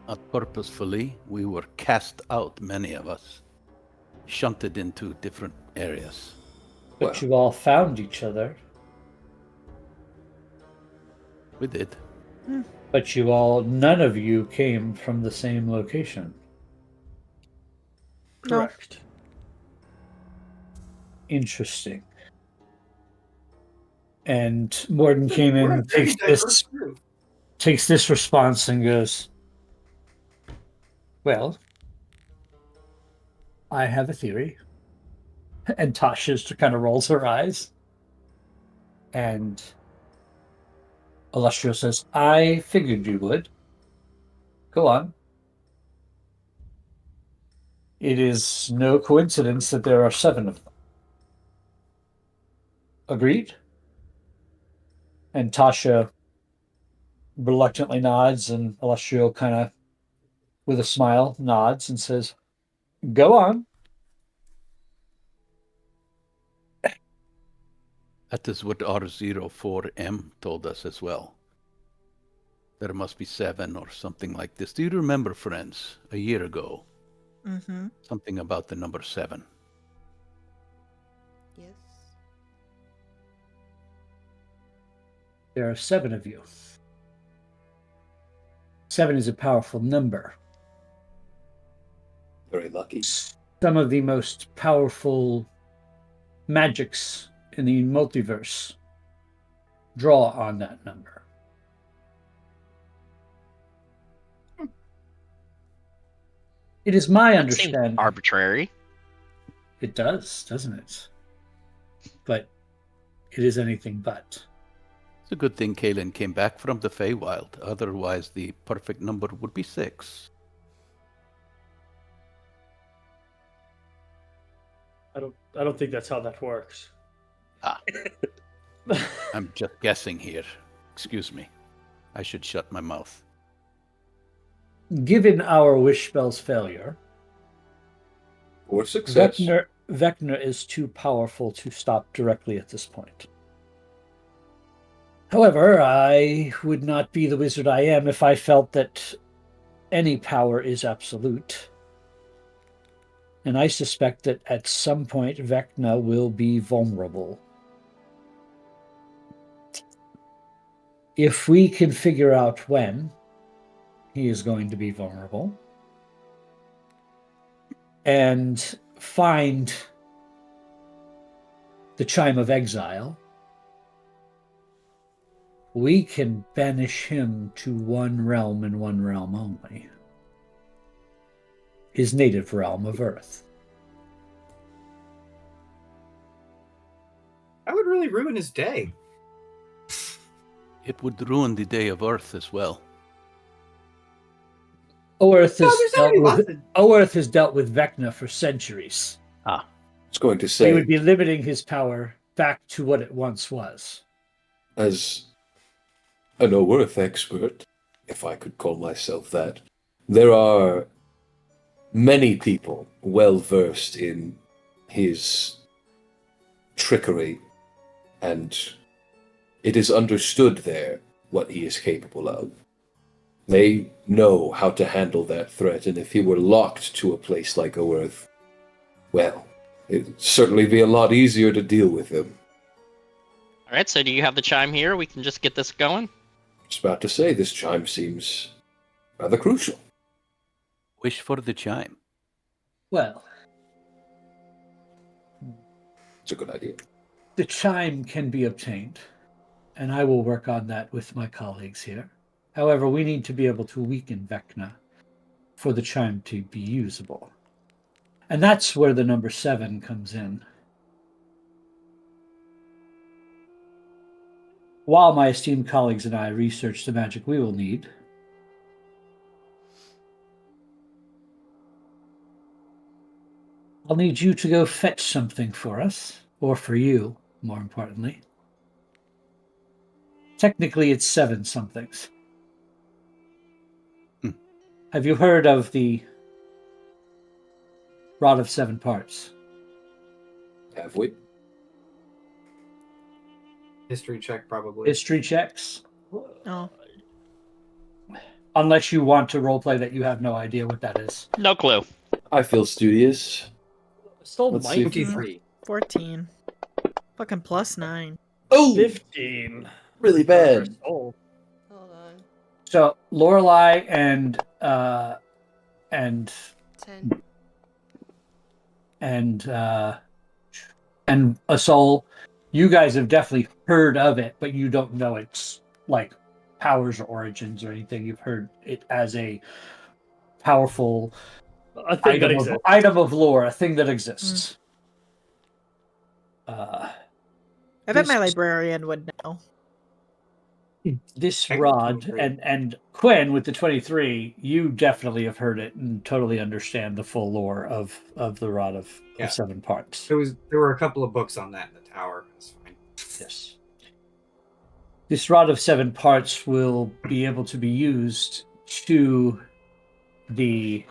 Not purposefully, we were cast out, many of us, shunted into different areas. But Well. you all found each other. We did. But none of you came from the same location. No. Correct. Interesting. And We're a Mordenkainen very diverse group. takes this response and goes, well, I have a theory. And Tasha just kind of rolls her eyes. And Illustrio says, I figured you would. Go on. It is no coincidence that there are 7 of them. Agreed? And Tasha reluctantly nods, and Illustrio kind of, with a smile, nods and says, go on. That is what R04M told us as well. There must be 7 or something like this. Do you remember, friends, a year ago? Mm-hmm. Something about the number 7. Yes. There are 7 of you. 7 is a powerful number. Very lucky. Some of the most powerful magics in the multiverse draw on that number. It is my That seems understanding. arbitrary. It does, doesn't it? But it is anything but. It's a good thing Kaelin came back from the Feywild. Otherwise, the perfect number would be 6. I don't think that's how that works. I'm just guessing here. Excuse me. I should shut my mouth. Given our wish spell's failure, Or success. Vecna is too powerful to stop directly at this point. However, I would not be the wizard I am if I felt that any power is absolute. And I suspect that at some point Vecna will be vulnerable. If we can figure out when he is going to be vulnerable and find the Chime of Exile, we can banish him to one realm and one realm only. His native realm of Earth. That would really ruin his day. It would ruin the day of Earth as well. Oerth No, there's already lots of... Oerth has dealt with Vecna for centuries. I was going to He say, would be limiting his power back to what it once was. as an Oerth expert, if I could call myself that, there are many people well versed in his trickery, and it is understood there what he is capable of. They know how to handle that threat, and if he were locked to a place like Oerth, well, it'd certainly be a lot easier to deal with him. All right, so do you have the chime here? We can just get this going. Just about to say, this chime seems rather crucial. Wish for the chime. Well, It's a good idea. the chime can be obtained, and I will work on that with my colleagues here. However, we need to be able to weaken Vecna for the chime to be usable. And that's where the number 7 comes in. While my esteemed colleagues and I research the magic we will need, I'll need you to go fetch something for us, or for you, more importantly. Technically, it's 7 somethings. Have you heard of the Rod of 7 Parts? Have we? History check, probably. History checks? Oh, Unless you want to roleplay that you have no idea what that is. No clue. I feel studious. Still Let's might see. be 23. 14. Fucking +9. Oh, 15. really bad. Oh, Hold on. So Lorelei and 10. Asol, you guys have definitely heard of it, but you don't know its like powers or origins or anything. You've heard it as a powerful I think that exists. item of lore, a thing that exists. I bet my librarian would know. This I rod agree. and Quinn with the 23, you definitely have heard it and totally understand the full lore of the Rod of Yeah. 7 Parts. There were a couple of books on that in the tower. That's fine. Yes. This Rod of 7 Parts will be able to be used to the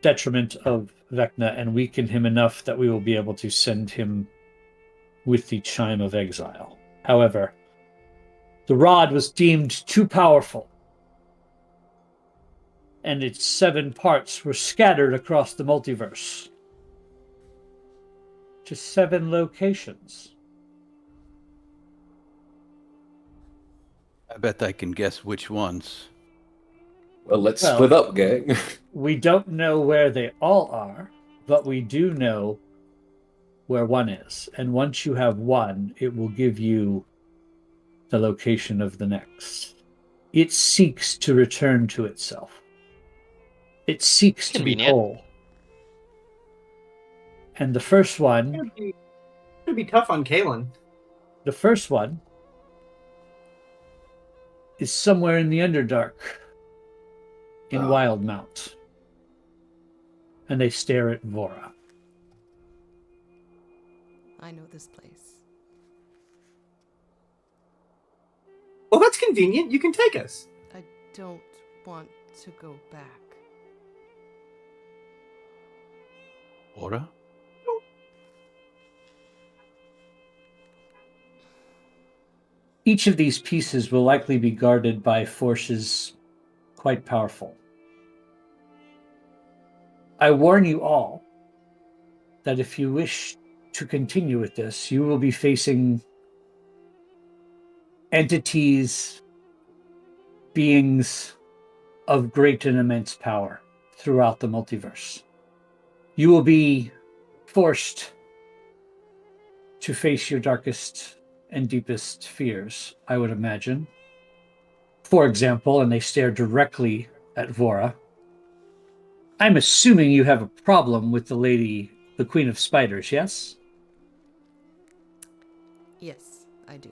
detriment of Vecna and weaken him enough that we will be able to send him with the Chime of Exile. However, the rod was deemed too powerful, and its 7 parts were scattered across the multiverse to 7 locations. I bet I can guess which ones. Well, let's Well- split up, gang. We don't know where they all are, but we do know where one is. And once you have one, it will give you the location of the next. It seeks to return to itself. It seeks to be Convenient. whole. And the first one, It'd be tough on Kalen. the first one is somewhere in the Underdark in Ah. Wildmount. And they stare at Vora. I know this place. convenient. You can take us. I don't want to go back. Aura? Each of these pieces will likely be guarded by forces quite powerful. I warn you all that if you wish to continue with this, you will be facing entities, beings of great and immense power throughout the multiverse. You will be forced to face your darkest and deepest fears, I would imagine. For example, and they stare directly at Vora, I'm assuming you have a problem with the Queen of Spiders, yes? Yes, I do.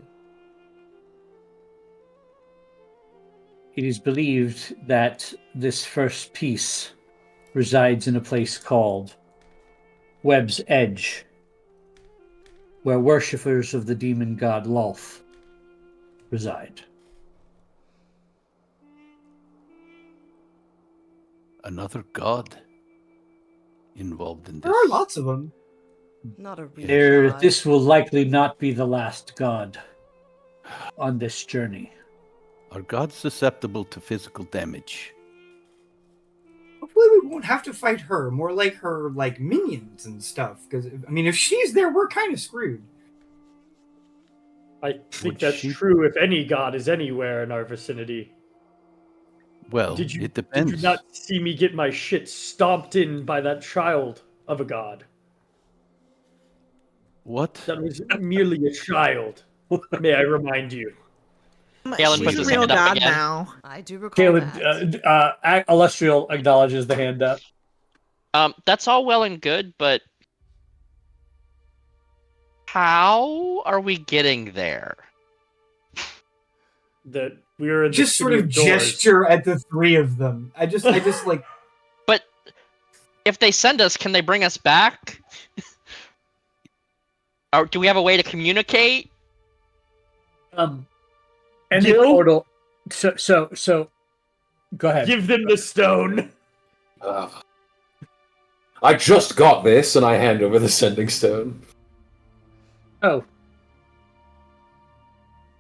It is believed that this first piece resides in a place called Web's Edge, where worshippers of the demon god Lolth reside. Another god involved in this? There are lots of them. Not a real god. This will likely not be the last god on this journey. Are gods susceptible to physical damage? Hopefully we won't have to fight her. More like her minions and stuff. Because, I mean, if she's there, we're kind of screwed. I think Would that's she- true if any god is anywhere in our vicinity. Well, Did you it depends. Did you not see me get my shit stomped in by that child of a god? What? That was merely a child. May I remind you? Galen She's puts a his real hand up god again. now. I do recall Caleb, that. Illustrial acknowledges the hand up. That's all well and good, but how are we getting there? That we were in the Just sort city of doors. gesture at the three of them. I just like... But if they send us, can they bring us back? Or do we have a way to communicate? And the Gil? portal. So. Go ahead. Give them the stone. I just got this, and I hand over the sending stone. Oh.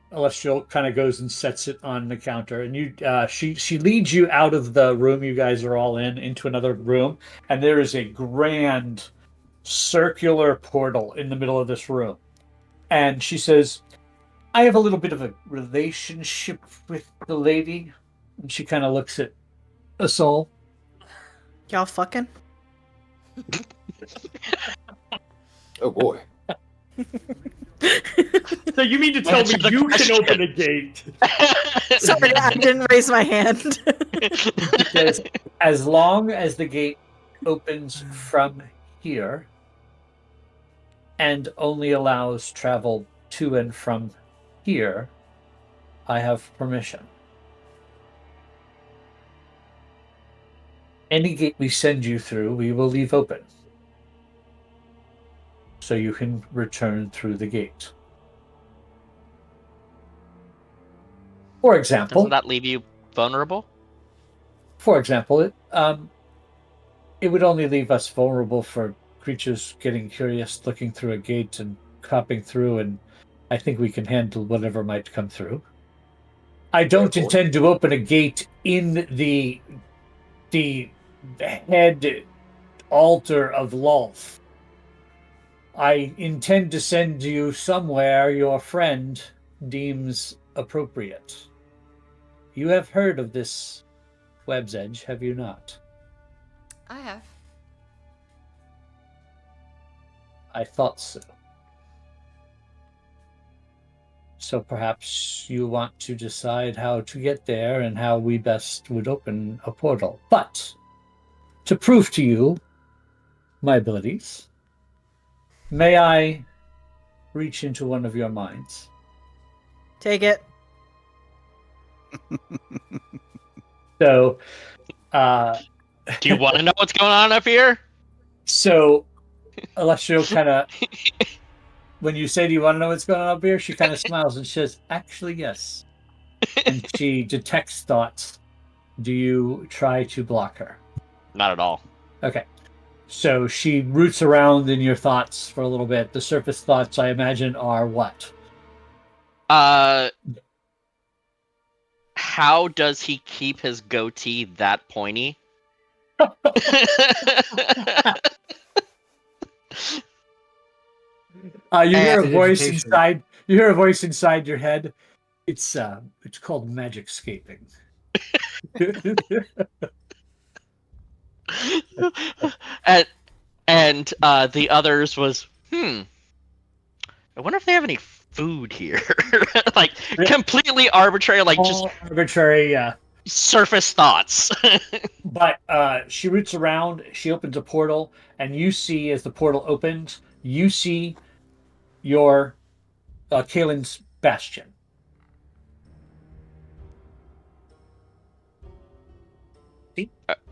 Celestial kind of goes and sets it on the counter, and she leads you out of the room you guys are all in into another room, and there is a grand circular portal in the middle of this room. And she says, I have a little bit of a relationship with the lady. And she kind of looks at Asol. Y'all fucking? Oh boy. So you mean to tell me Answer the you question. can open a gate? Sorry, I didn't raise my hand. Says, as long as the gate opens from here and only allows travel to and from here, I have permission. Any gate we send you through, we will leave open. So you can return through the gate. For example, Doesn't that leave you vulnerable? It would only leave us vulnerable for creatures getting curious, looking through a gate and hopping through, and I think we can handle whatever might come through. I don't intend to open a gate in the head altar of Lolth. I intend to send you somewhere your friend deems appropriate. You have heard of this Web's Edge, have you not? I have. I thought so. So perhaps you want to decide how to get there and how we best would open a portal. But to prove to you my abilities, may I reach into one of your minds? Take it. So, Do you want to know what's going on up here? so Alessio kind of, when you say, do you want to know what's going on up here? She kind of smiles and says, actually, yes. and she detects thoughts. Do you try to block her? Not at all. Okay. So she roots around in your thoughts for a little bit. The surface thoughts, I imagine, are what? How does he keep his goatee that pointy? You hear a And voice education. inside. You hear a voice inside your head. It's called magic scaping. and the others was, I wonder if they have any food here. Like completely arbitrary, like just All arbitrary, yeah. surface thoughts. But she roots around. She opens a portal, and you see as the portal opens, you see your Kalen's bastion.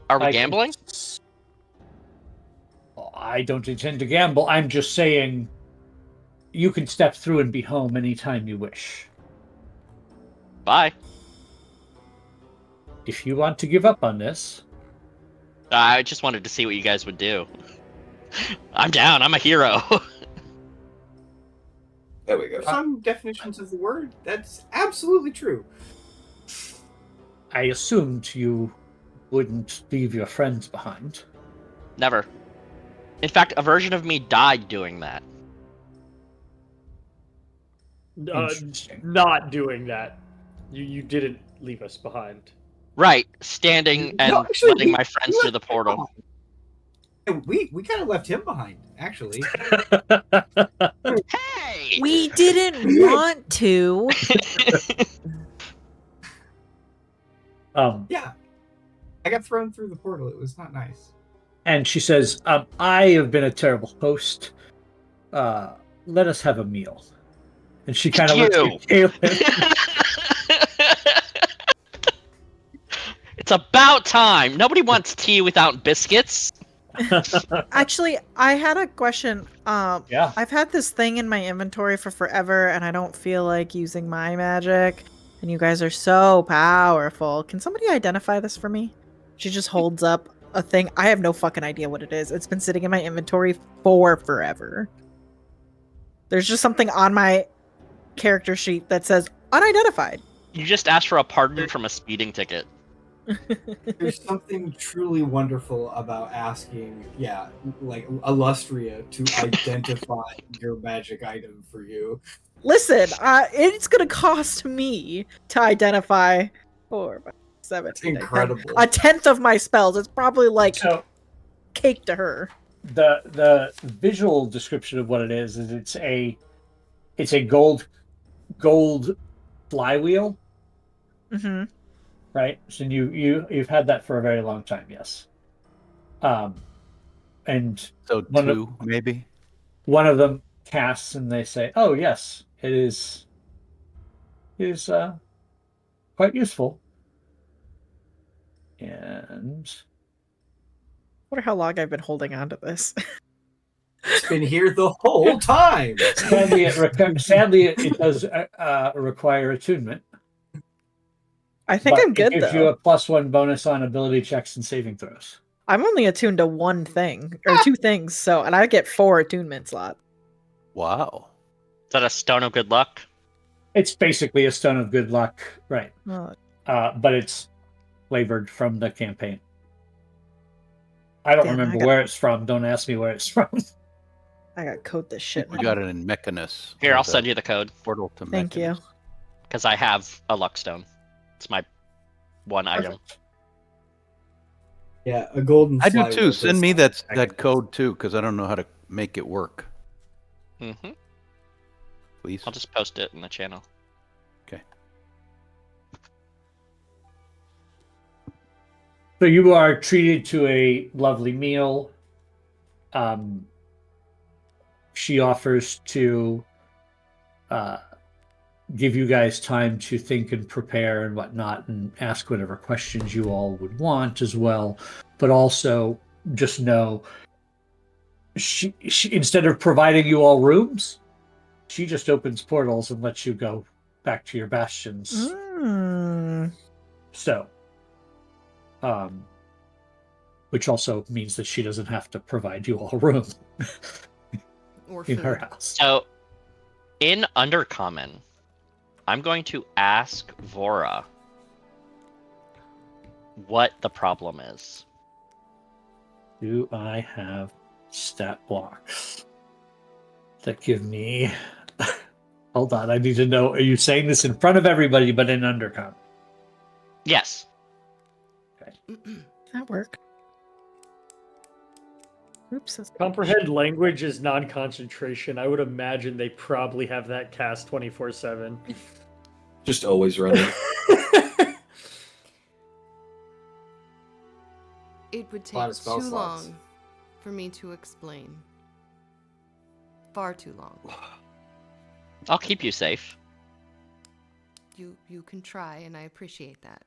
Are we I- gambling? I don't intend to gamble. I'm just saying you can step through and be home anytime you wish. Bye. If you want to give up on this, I just wanted to see what you guys would do. I'm down. I'm a hero. There we go. Some definitions of the word, that's absolutely true. I assumed you wouldn't leave your friends behind. Never. In fact, a version of me died doing that. Interesting. Not doing that. You didn't leave us behind. Right, standing and No, actually, letting we- my friends we through the left him portal. behind. And we kind of left him behind, actually. Hey! We didn't want to. Yeah. I got thrown through the portal. It was not nice. And she says, I have been a terrible host. Let us have a meal. And she kind of looks at Kalen. It's about time. Nobody wants tea without biscuits. Actually, I had a question. Yeah. I've had this thing in my inventory for forever, and I don't feel like using my magic. And you guys are so powerful. Can somebody identify this for me? She just holds up a thing. I have no fucking idea what it is. It's been sitting in my inventory for forever. There's just something on my character sheet that says unidentified. You just asked for a pardon from a speeding ticket. There's something truly wonderful about asking, like Illustria to identify your magic item for you. Listen, it's gonna cost me to identify 4, 5, 7, That's 8, 9, 10. incredible. A tenth of my spells. It's probably like So cake to her. the visual description of what it is it's a gold flywheel, Mm-hmm. right? So you've had that for a very long time, yes. And So One of- two, maybe. one of them casts, and they say, "Oh yes, it is quite useful." And Wonder how long I've been holding on to this. It's been here the whole time. sadly, it does require attunement. I think but I'm good it gives you though. a +1 bonus on ability checks and saving throws. I'm only attuned to one thing or two things, and I get 4 attunement slots. Wow. Is that a stone of good luck? It's basically a stone of good luck, right? Oh, But it's flavored from the campaign. I don't Damn, I remember got- where it's from. Don't ask me where it's from. I gotta code this shit. We now. got it in Mechanus. Here, I'll as a send you the code portal to Thank you. Mechanus. because I have a luck stone. It's my one item. Yeah, a golden. I do flywheel too. does Send me sound that code too, because I don't know how to make it work. Mm-hmm. Please. I'll just post it in the channel. So you are treated to a lovely meal. She offers to give you guys time to think and prepare and whatnot, and ask whatever questions you all would want as well. But also, just know, she instead of providing you all rooms, she just opens portals and lets you go back to your bastions. Mm. So, which also means that she doesn't have to provide you all room Or in food. her house. So, in Undercommon, I'm going to ask Vora what the problem is. Do I have stat blocks that give me? Hold on, I need to know. Are you saying this in front of everybody, but in undercom? Yes. That work. Oops. That's Comprehend language is non-concentration. I would imagine they probably have that cast 24/7. Just always running. It would take lot of spell too slots. long for me to explain. Far too long. I'll keep you safe. You can try, and I appreciate that.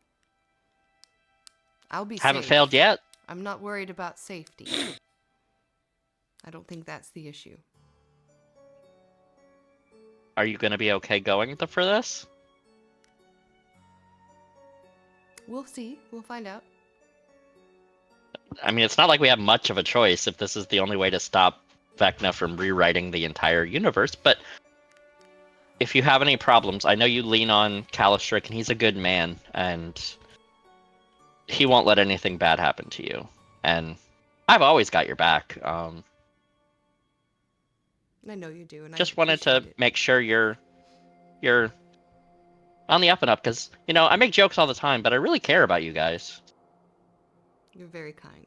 I'll be Haven't safe. failed yet. I'm not worried about safety. I don't think that's the issue. Are you going to be okay going for this? We'll see. We'll find out. I mean, it's not like we have much of a choice if this is the only way to stop Vecna from rewriting the entire universe, but if you have any problems, I know you lean on Calistrick, and he's a good man, and he won't let anything bad happen to you. And I've always got your back. I know you do, and Just I wanted to appreciate it. make sure you're on the up and up, because, you know, I make jokes all the time, but I really care about you guys. You're very kind.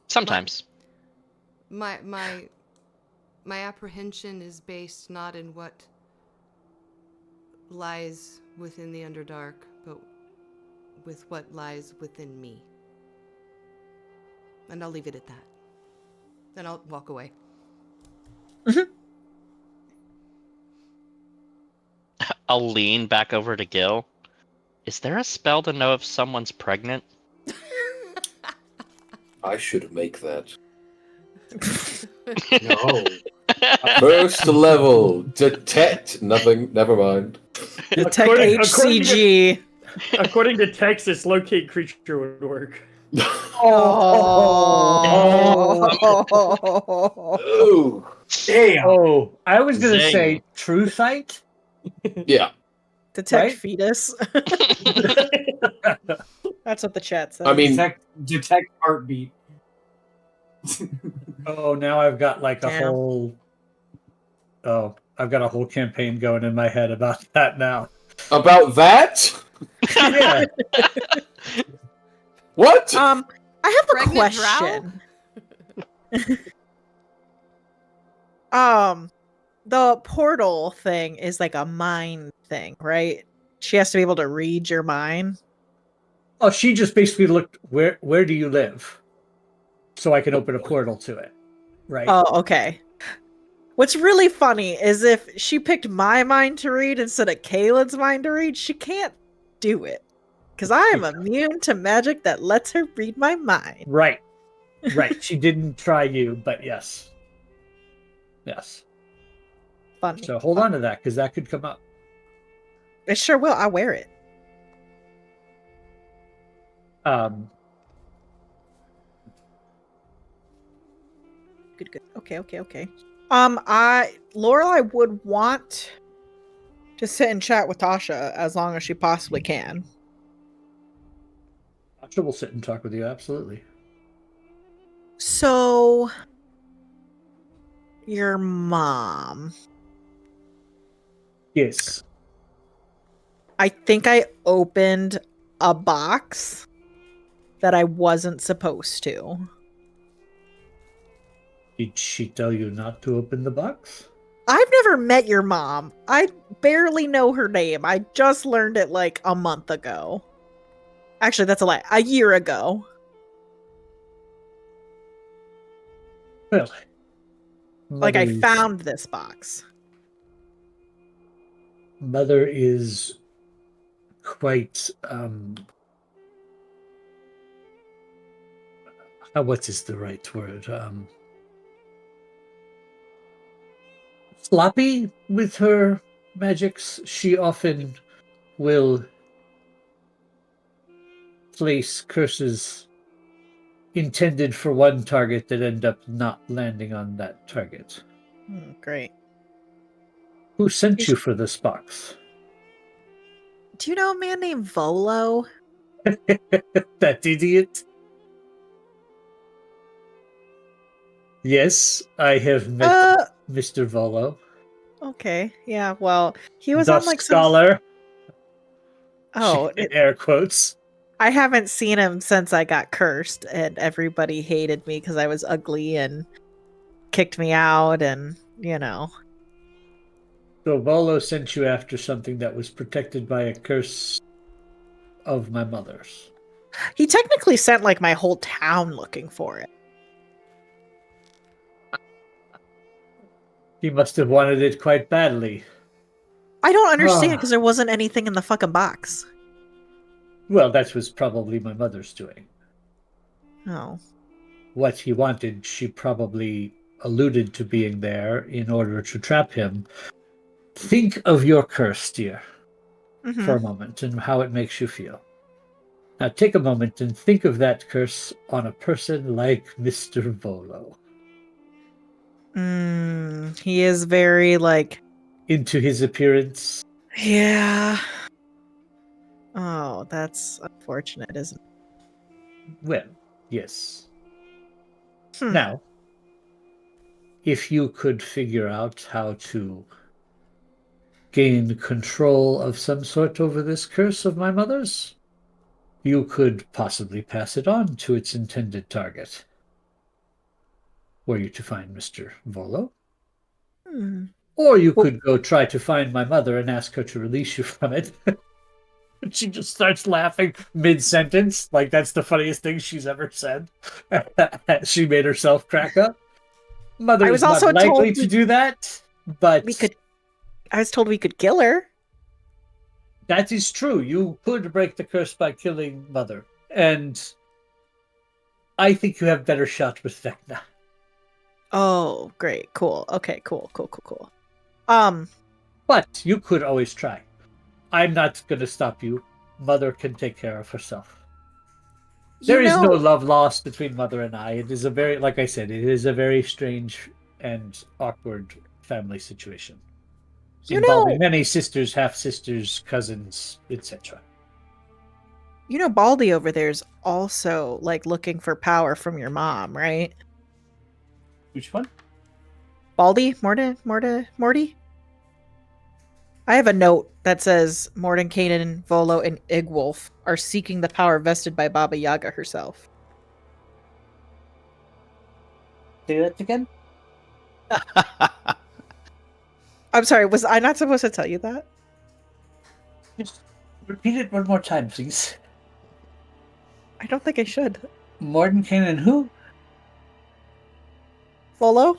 Sometimes. My apprehension is based not in what lies within the Underdark, but with what lies within me. And I'll leave it at that. Then I'll walk away. I'll lean back over to Gil. Is there a spell to know if someone's pregnant? I should make that. No. First level, detect nothing. Never mind. Detect According to- HCG. According to Texas, locate creature would work. Oh, Damn. Oh, I was gonna Zing. say True Sight. yeah. Detect Right? fetus. That's what the chat said. I mean, Detect heartbeat. Oh, now I've got like a Damn. whole. Oh, I've got a whole campaign going in my head about that now. about that? Yeah. What? I have a Pregnant drow? question. The portal thing is like a mind thing, right? She has to be able to read your mind. Oh, she just basically looked. Where do you live? So I can open a portal to it. Right. Oh, okay. What's really funny is if she picked my mind to read instead of Kaylin's mind to read, she can't do it. Because I am immune to magic that lets her read my mind. Right. Right. She didn't try you, but yes. Yes. Funny. So hold on to that because that could come up. It sure will. I wear it. Good. Okay. Lorelai would want to sit and chat with Tasha as long as she possibly can. Tasha will sit and talk with you. Absolutely. So, your mom. Yes. I think I opened a box that I wasn't supposed to. Did she tell you not to open the box? I've never met your mom. I barely know her name. I just learned it like a month ago. Actually, that's a lie. A year ago. Well, Like, I Mother is- found this box. Mother is quite what is the right word? Sloppy with her magics, she often will place curses intended for one target that end up not landing on that target. Great. Who sent you for this box? Do you know a man named Volo? That idiot? Yes, I have met Mr. Volo. Okay. Yeah, well, he was The on like some... scholar. Oh, In air quotes. I haven't seen him since I got cursed and everybody hated me because I was ugly and kicked me out and, you know. So Volo sent you after something that was protected by a curse of my mother's. He technically sent like my whole town looking for it. He must have wanted it quite badly. I don't understand because there wasn't anything in the fucking box. Well, that was probably my mother's doing. Oh. What he wanted, she probably alluded to being there in order to trap him. Think of your curse, dear, for a moment and how it makes you feel. Now take a moment and think of that curse on a person like Mr. Volo. He is very like... Into his appearance. Yeah. Oh, that's unfortunate, isn't it? Well, yes. Now, if you could figure out how to gain control of some sort over this curse of my mother's, you could possibly pass it on to its intended target. Were you to find Mr. Volo? Or you could go try to find my mother and ask her to release you from it. She just starts laughing mid-sentence, like that's the funniest thing she's ever said. She made herself crack up. Mother I was is not also likely told to do that, but I was told we could kill her. that is true. You could break the curse by killing Mother, and I think you have better shot with Vecna. Oh, great, cool. Okay, cool. But you could always try. I'm not going to stop you. Mother can take care of herself. There is no love lost between Mother and I. It is a very, like I said, it is a very strange and awkward family situation. Involving many sisters, half-sisters, cousins, etc. You know, Baldy over there is also, like, looking for power from your mom, right? Which one? Baldy? Morty? I have a note that says Mordenkainen, Volo, and Igwolf are seeking the power vested by Baba Yaga herself. Say that again? I'm sorry, was I not supposed to tell you that? Just repeat it one more time, please. I don't think I should. Mordenkainen and who? Volo?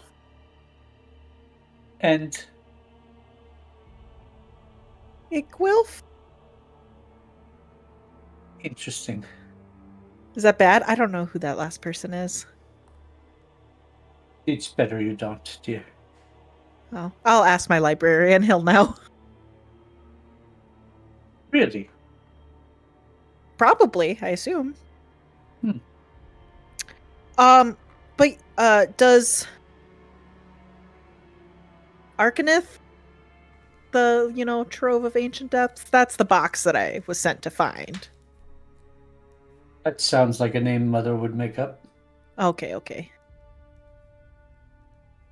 And Igwolf? interesting. Is that bad? I don't know who that last person is. It's better you don't, dear. Oh, I'll ask my librarian. He'll know. Really? Probably, I assume. But does Arcanith, the, Trove of Ancient Depths, that's the box that I was sent to find. That sounds like a name Mother would make up. Okay.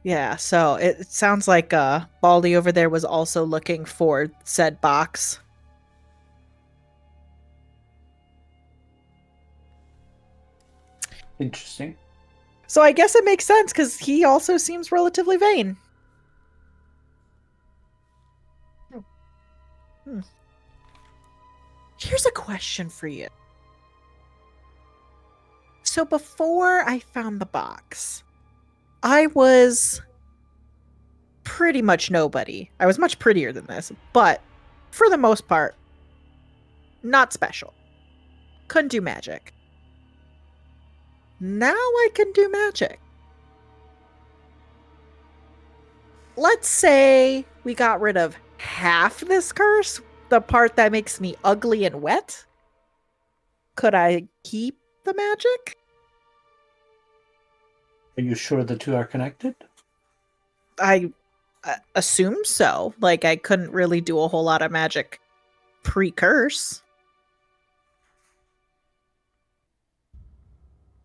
Yeah, so it sounds like Baldy over there was also looking for said box. Interesting. So I guess it makes sense because he also seems relatively vain. Here's a question for you. So before I found the box, I was pretty much nobody. I was much prettier than this, but for the most part, not special. Couldn't do magic. Now I can do magic. Let's say we got rid of half this curse, the part that makes me ugly and wet, could I keep the magic? Are you sure the two are connected? I assume so. Like, I couldn't really do a whole lot of magic pre-curse.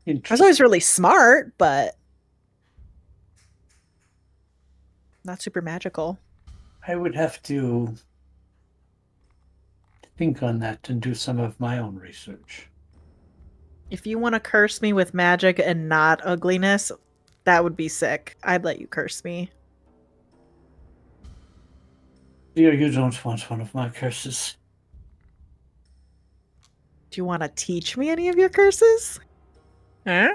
I was always really smart, but not super magical. I would have to think on that and do some of my own research. If you want to curse me with magic and not ugliness, that would be sick. I'd let you curse me. Dear, you don't want one of my curses. Do you want to teach me any of your curses? Huh?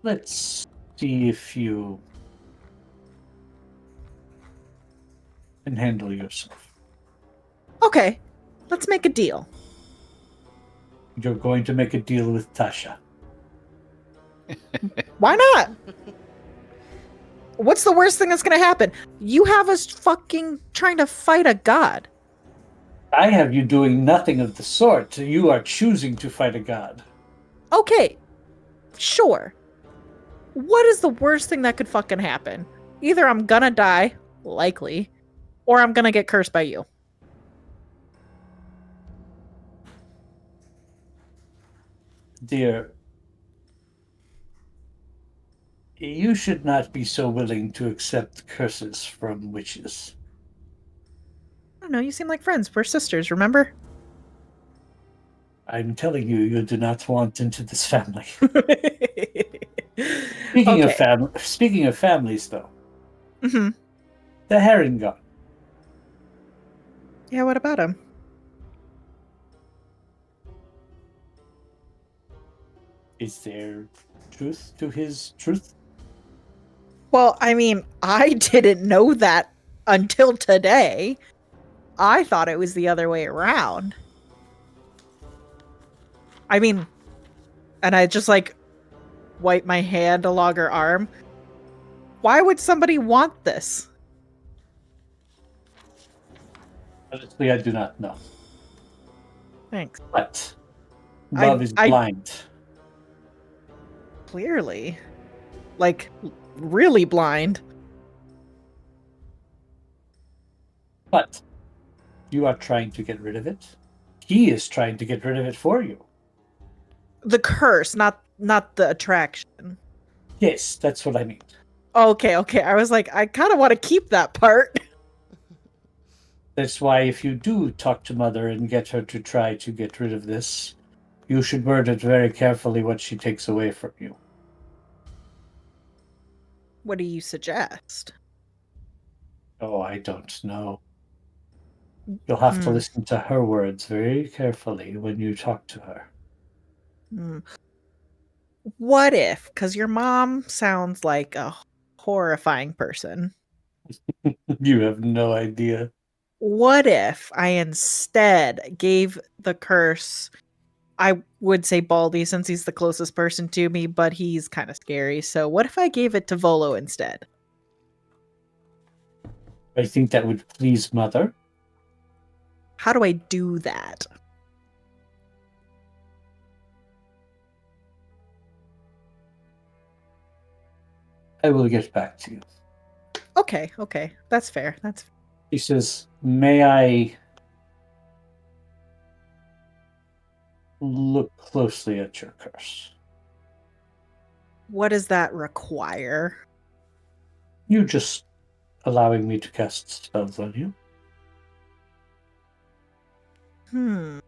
Let's see if you can handle yourself. Okay, let's make a deal. You're going to make a deal with Tasha. Why not? What's the worst thing that's going to happen? You have us fucking trying to fight a god. I have you doing nothing of the sort. You are choosing to fight a god. Okay, sure. What is the worst thing that could fucking happen? Either I'm gonna die, likely, or I'm gonna get cursed by you. Dear, you should not be so willing to accept curses from witches. I don't know, you seem like friends. We're sisters, remember? I'm telling you, you do not want into this family. Okay. Speaking of families, though, Mm-hmm. the herring god. Yeah, what about him? Is there truth to his truth? Well, I mean, I didn't know that until today. I thought it was the other way around. I mean, and I just like wipe my hand along her arm. Why would somebody want this? Honestly, I do not know. Thanks. But love is blind. Clearly. Like, really blind. But you are trying to get rid of it. He is trying to get rid of it for you. The curse, not the attraction. Yes, that's what I mean. Okay. I was like, I kind of want to keep that part. That's why if you do talk to Mother and get her to try to get rid of this, you should word it very carefully what she takes away from you. What do you suggest? Oh, I don't know. You'll have to listen to her words very carefully when you talk to her. What if, because your mom sounds like a horrifying person. You have no idea. What if I instead gave the curse, I would say Baldy since he's the closest person to me, but he's kind of scary. So what if I gave it to Volo instead? I think that would please Mother. How do I do that? I will get back to you. Okay. That's fair. He says, may I look closely at your curse? What does that require? You just allowing me to cast spells on you. And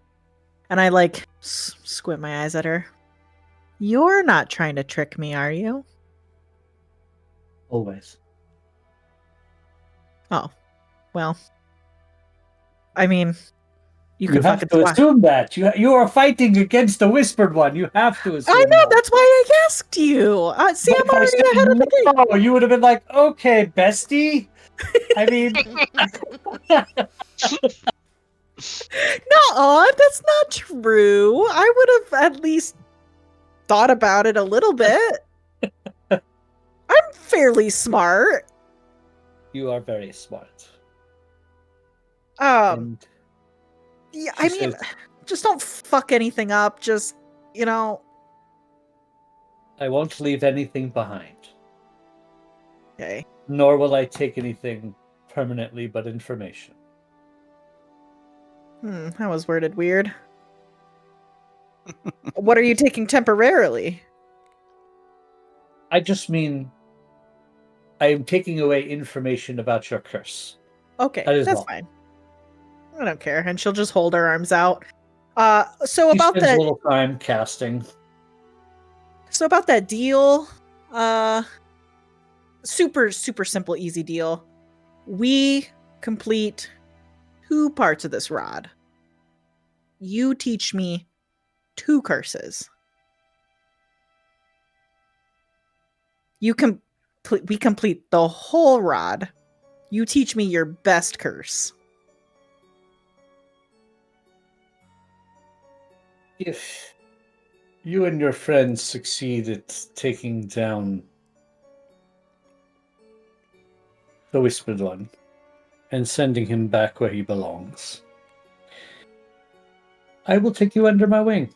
I like squint my eyes at her. You're not trying to trick me, are you? Always. Oh, well. I mean, you You have to assume that. You are fighting against the Whispered One. You have to assume I know, that. that's why I asked you. See, I'm already ahead of the game. No, you would have been like, okay, bestie. I mean... No, that's not true. I would have at least thought about it a little bit. I'm fairly smart. You are very smart. Yeah, She I mean, says, just don't fuck anything up. Just, you know. I won't leave anything behind. Okay. Nor will I take anything permanently but information. That was worded weird. What are you taking temporarily? I just mean I am taking away information about your curse. Okay, That is that's all. fine. I don't care. And she'll just hold her arms out. She spends a little time casting. So about that deal, super simple, easy deal. We complete 2 parts of this rod. You teach me 2 curses. We complete the whole rod. You teach me your best curse. If you and your friends succeed at taking down the Whispered One and sending him back where he belongs, I will take you under my wing.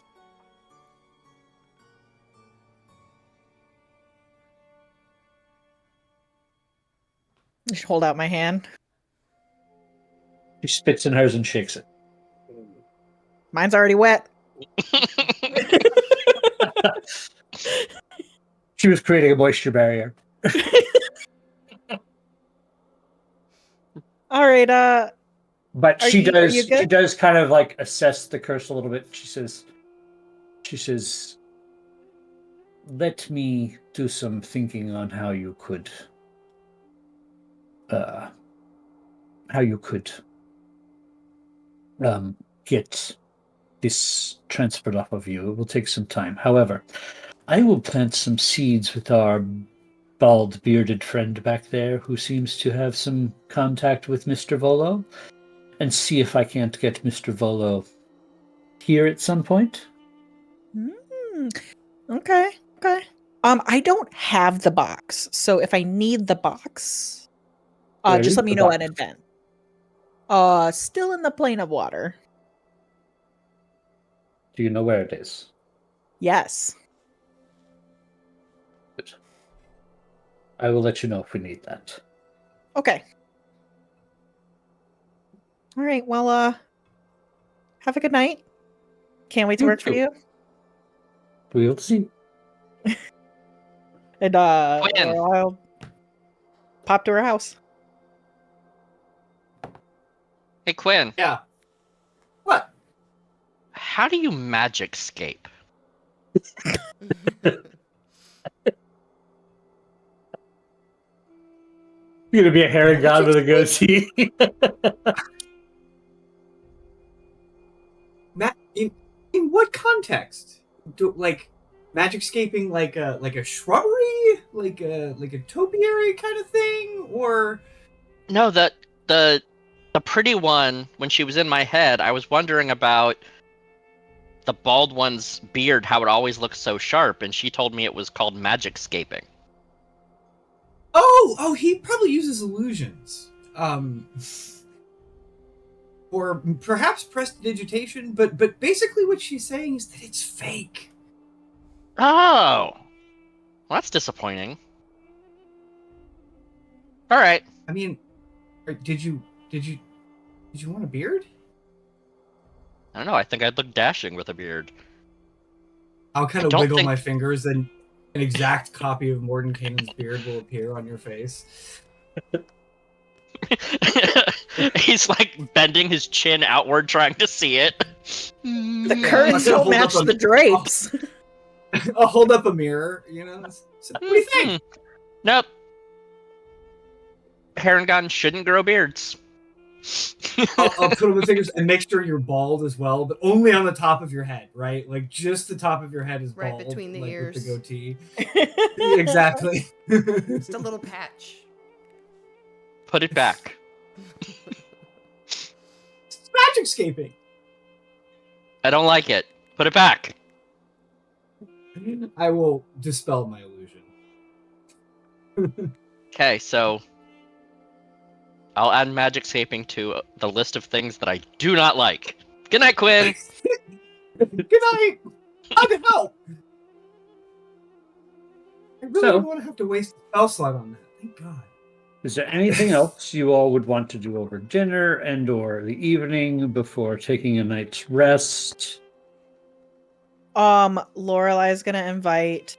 Just hold out my hand. She spits in hers and shakes it. Mine's already wet. She was creating a moisture barrier. All right, But Are she you does good? she does kind of like assess the curse a little bit. She says, let me do some thinking on how you could get this transferred off of you. It will take some time. However, I will plant some seeds with our bald bearded friend back there who seems to have some contact with Mr. Volo, and see if I can't get Mr. Volo here at some point. Okay. I don't have the box, so if I need the box, Where just is let me the know box? in advance. Still in the plane of water. Do you know where it is? Yes. Good. I will let you know if we need that. Okay. All right. Well, have a good night. Can't wait to You work for too. you. We'll see. And Quinn. I'll pop to her house. Hey, Quinn. Yeah. What? How do you magic scape? You're gonna be a hairy god with a goatee. In what context? Like magic scaping, like a shrubbery, like a topiary kind of thing, or No, the pretty one, when she was in my head, I was wondering about the bald one's beard, how it always looks so sharp, and she told me it was called magic scaping. oh, he probably uses illusions, or perhaps prestidigitation. But basically, what she's saying is that it's fake. Oh, well, that's disappointing. All right. I mean, did you want a beard? I don't know. I think I'd look dashing with a beard. I'll kind I of don't wiggle think- my fingers, and an exact copy of Mordenkainen's beard will appear on your face. He's like bending his chin outward, trying to see it. The Yeah, curtains I'll don't hold match up the drapes. I'll hold up a mirror, So, what do you think? Nope. Harengon shouldn't grow beards. I'll put up my fingers and make sure you're bald as well, but only on the top of your head, right? Like just the top of your head is Right bald, between the like ears. with the goatee. Exactly. Just a little patch. Put it back. It's magic scaping. I don't like it. Put it back. I will dispel my illusion. Okay, so I'll add magicscaping to the list of things that I do not like. Good night, Quinn. Good night. How the hell? I really So- didn't want to have to waste a spell slot on that. Thank God. Is there anything else you all would want to do over dinner and or the evening before taking a night's rest? Lorelai's gonna invite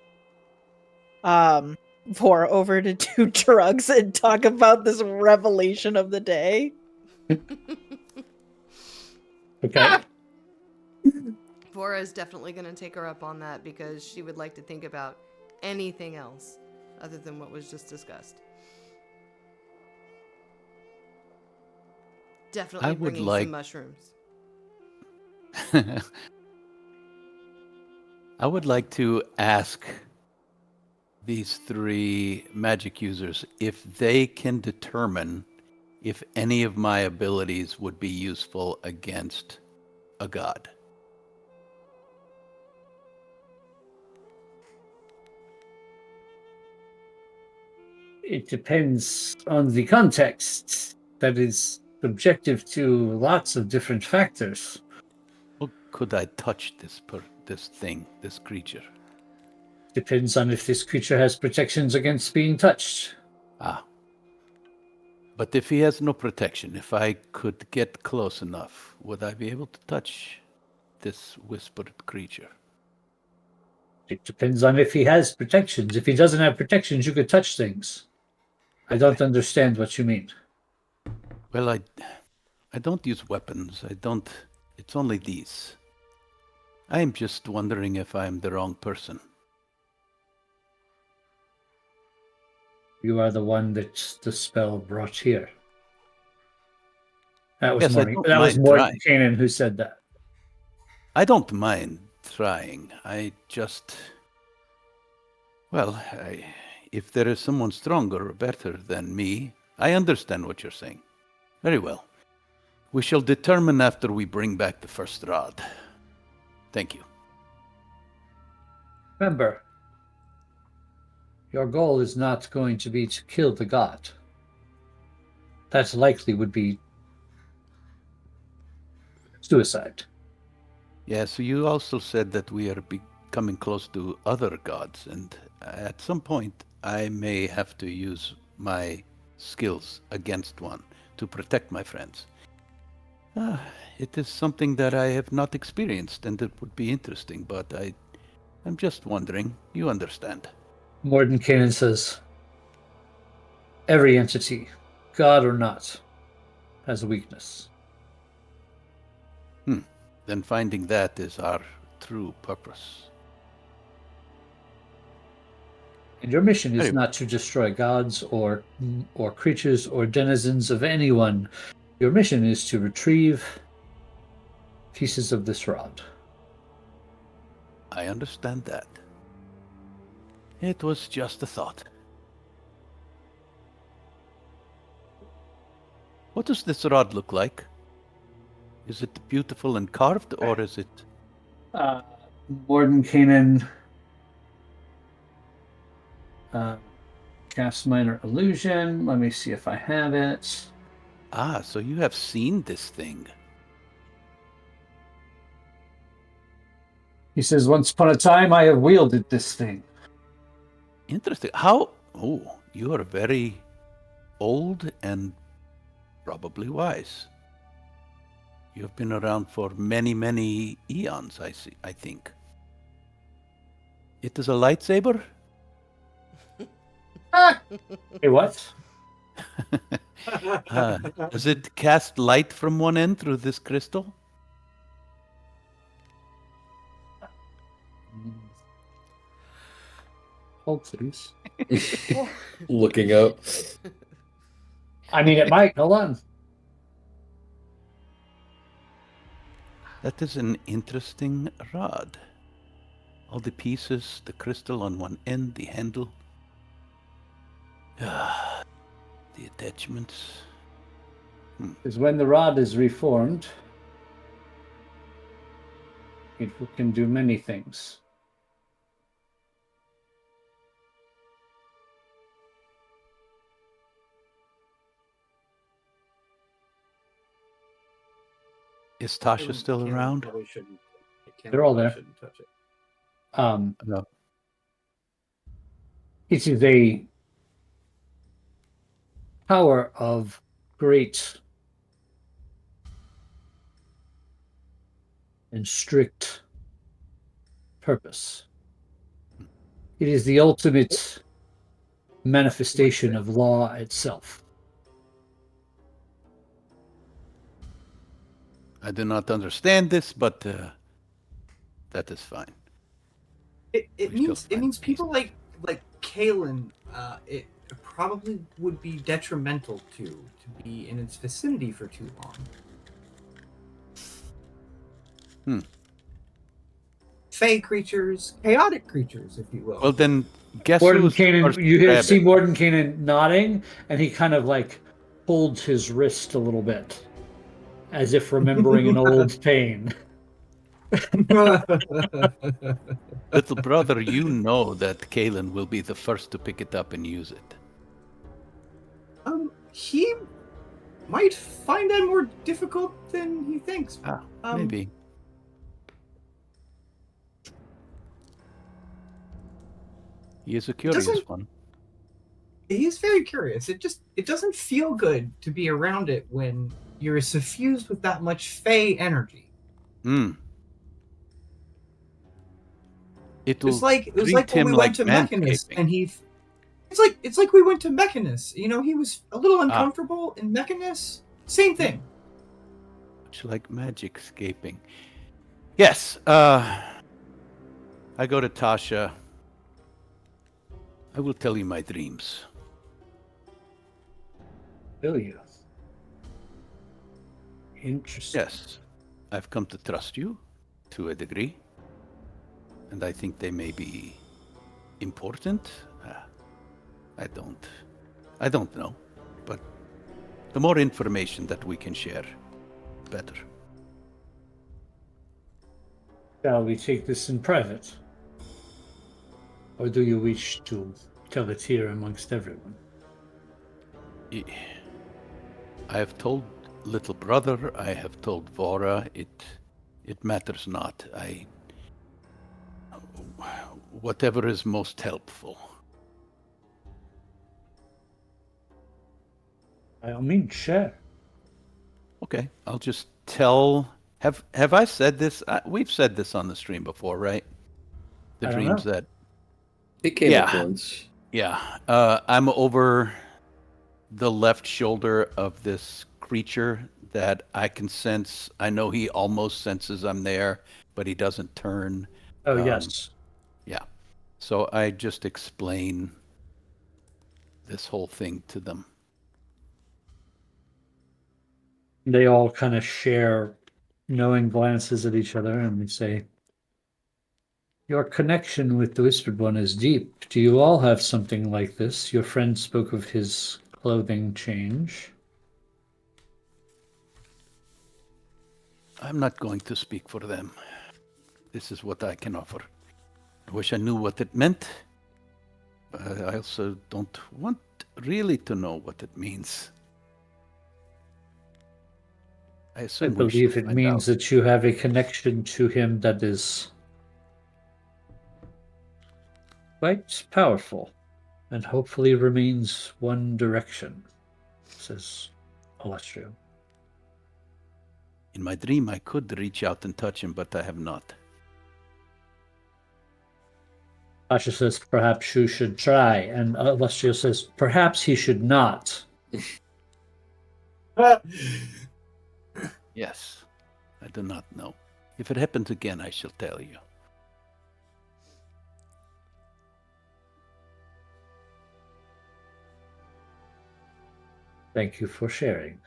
Vor over to do drugs and talk about this revelation of the day. Okay. Vora is definitely going to take her up on that because she would like to think about anything else other than what was just discussed. Definitely I would bringing like- some mushrooms. I would like to ask these 3 magic users if they can determine if any of my abilities would be useful against a god. It depends on the context. That is subjective to lots of different factors. Well, could I touch this thing, this creature? Depends on if this creature has protections against being touched. Ah. But if he has no protection, if I could get close enough, would I be able to touch this whispered creature? It depends on if he has protections. If he doesn't have protections, you could touch things. I don't understand what you mean. Well, I don't use weapons. It's only these. I am just wondering if I am the wrong person. You are the one that the spell brought here. That was Yes, I Morgan. don't That was mind Morgan trying. Kanan who said that. I don't mind trying. If there is someone stronger or better than me, I understand what you're saying. Very well. We shall determine after we bring back the first rod. Thank you. Remember, your goal is not going to be to kill the god. That likely would be suicide. Yeah, so you also said that we are becoming close to other gods, and at some point I may have to use my skills against one to protect my friends. It is something that I have not experienced, and it would be interesting, but I'm just wondering. You understand. Morgan Kanan says, every entity, god or not, has a weakness. Then finding that is our true purpose. And your mission is Anyway. not to destroy gods or creatures or denizens of anyone. Your mission is to retrieve pieces of this rod. I understand that. It was just a thought. What does this rod look like? Is it beautiful and carved, or is it... Morgan Kanan cast minor illusion. Let me see if I have it. Ah, so you have seen this thing. He says, once upon a time, I have wielded this thing. Interesting. How? Oh, you are very old and probably wise. You have been around for many, many eons, I think. It is a lightsaber? Hey, what? Does it cast light from one end through this crystal? Hold, please. Looking up. I mean, it might. Hold on. That is an interesting rod. All the pieces, the crystal on one end, the handle. The attachments. Is when the rod is reformed, it can do many things. Is Tasha Caleb- still Caleb around? probably shouldn't- Caleb They're all probably there. shouldn't touch it. No. It is a power of great and strict purpose. It is the ultimate manifestation of law itself. I do not understand this, but that is fine. It We means still find people like Kalen. It probably would be detrimental to be in its vicinity for too long. Fey creatures, chaotic creatures, if you will. Well, then guess Morden who's the Kanan, first to you grab see it? Morden Kanan nodding, and he kind of like holds his wrist a little bit, as if remembering an old pain. Little brother, you know that Kalen will be the first to pick it up and use it. He might find that more difficult than he thinks. Maybe. He is a curious doesn't- one. He's very curious. It doesn't feel good to be around it when you're suffused with that much Fey energy. Hmm. It was like treat when him we like went to Mechanist, manscaping. and it's like we went to Mechanist. You know, he was a little Ah. uncomfortable in Mechanist. Same thing. Much like magic scaping. Yes. I go to Tasha. I will tell you my dreams. Will you? Interesting. Yes. I've come to trust you to a degree. And I think they may be important. I don't know. But the more information that we can share, better. Shall we take this in private? Or do you wish to tell it here amongst everyone? I have told little brother, I have told Vora, it matters not. Whatever is most helpful. By all means, share. Okay, I'll just tell. Have I said this? We've said this on the stream before, right? The I don't dreams know. that. It came up Yeah. once. Yeah, I'm over the left shoulder of this creature that I can sense. I know he almost senses I'm there, but he doesn't turn. Oh, yes. Yeah. So I just explain this whole thing to them. They all kind of share knowing glances at each other, and they say, your connection with the Whispered One is deep. Do you all have something like this? Your friend spoke of his clothing change. I'm not going to speak for them. This is what I can offer. I wish I knew what it meant, but I also don't want really to know what it means. I I assume we believe should it find means out. that you have a connection to him that is quite powerful and hopefully remains one direction, says Alestrio. In my dream, I could reach out and touch him, but I have not. Tasha says, perhaps you should try, and Alestrio says, perhaps he should not. Yes, I do not know. If it happens again, I shall tell you. Thank you for sharing.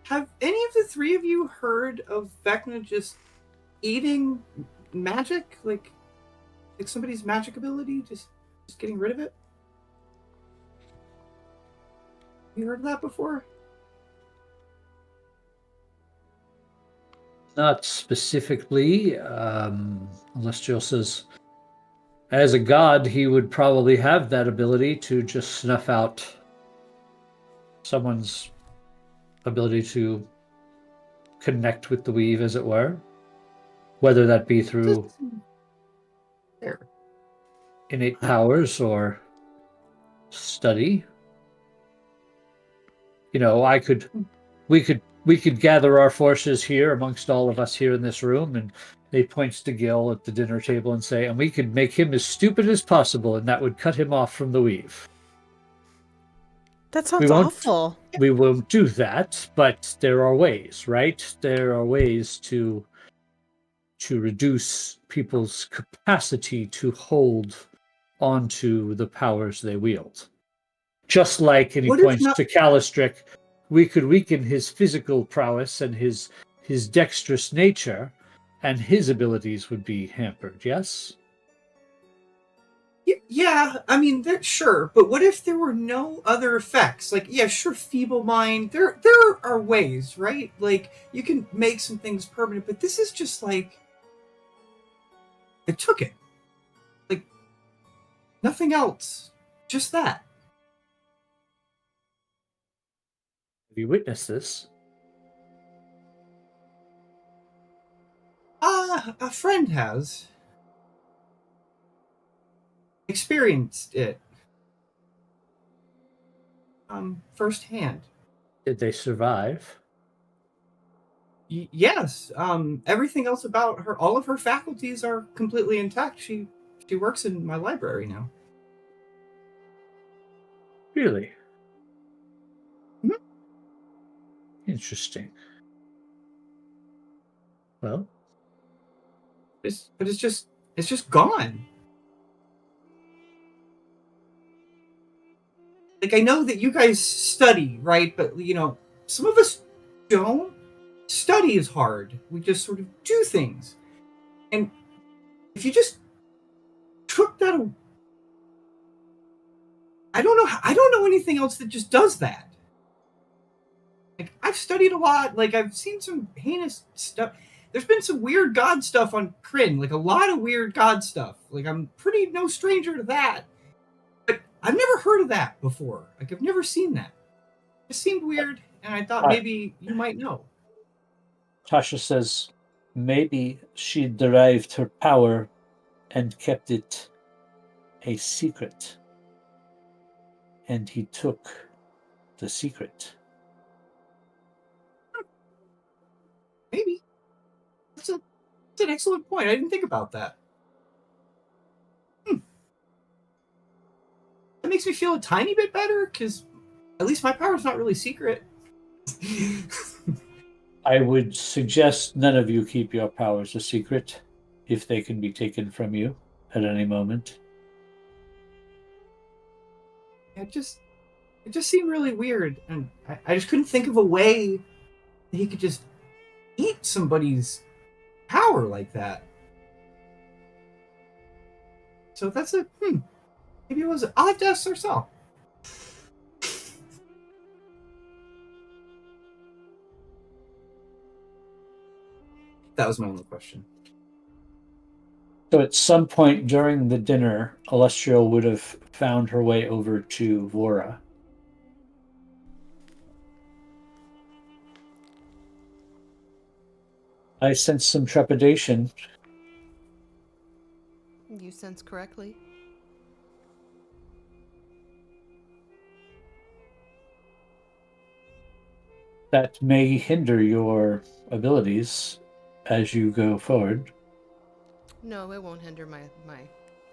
Have any of the three of you heard of Vecna just eating magic? Like somebody's magic ability? Just getting rid of it? You heard of that before? Not specifically, unless Jill says, as a god, he would probably have that ability to just snuff out someone's ability to connect with the weave, as it were, whether that be through There. innate powers or study. You know, we could gather our forces here amongst all of us here in this room, and he points to Gil at the dinner table and say, and we could make him as stupid as possible, and that would cut him off from the weave. That We sounds won't- awful. We won't do that, but there are ways, right? There are ways to reduce people's capacity to hold onto the powers they wield. Just like, and he What if points not- to Calistric, we could weaken his physical prowess and his dexterous nature, and his abilities would be hampered, yes? Yeah, I mean, sure, but what if there were no other effects? Like, yeah, sure, feeble mind. There are ways, right? Like, you can make some things permanent, but this is just like, I took it. Like, nothing else. Just that. Have you witnessed this? A friend has experienced it. Firsthand. Did they survive? Yes. Everything else about her, all of her faculties are completely intact. She works in my library now. Really? Mhm. Interesting. Well, But it's just gone. Like, I know that you guys study, right? But some of us don't. Study is hard. We just sort of do things. And if you just took that, I don't know anything else that just does that. Like, I've studied a lot. Like, I've seen some heinous stuff. There's been some weird god stuff on Kryn. Like, a lot of weird god stuff. Like, I'm pretty no stranger to that. But I've never heard of that before. Like, I've never seen that. It seemed weird, and I thought maybe you might know. Tasha says maybe she derived her power and kept it a secret. And he took the secret. Maybe. That's an excellent point. I didn't think about that. That makes me feel a tiny bit better, because at least my power's not really secret. I would suggest none of you keep your powers a secret if they can be taken from you at any moment. It just seemed really weird, and I just couldn't think of a way that he could just eat somebody's power like that. So that's maybe it was. I'll have to ask Sarcelle. That was my only question. So at some point during the dinner, Alestial would have found her way over to Vora. I sense some trepidation. You sense correctly. That may hinder your abilities as you go forward. No, it won't hinder my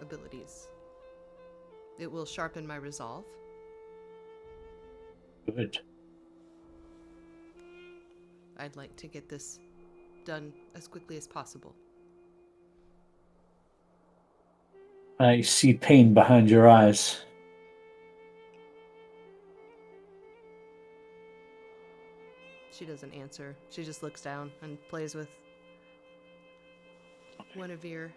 abilities. It will sharpen my resolve. Good. I'd like to get this done as quickly as possible. I see pain behind your eyes. She doesn't answer. She just looks down and plays with one of your...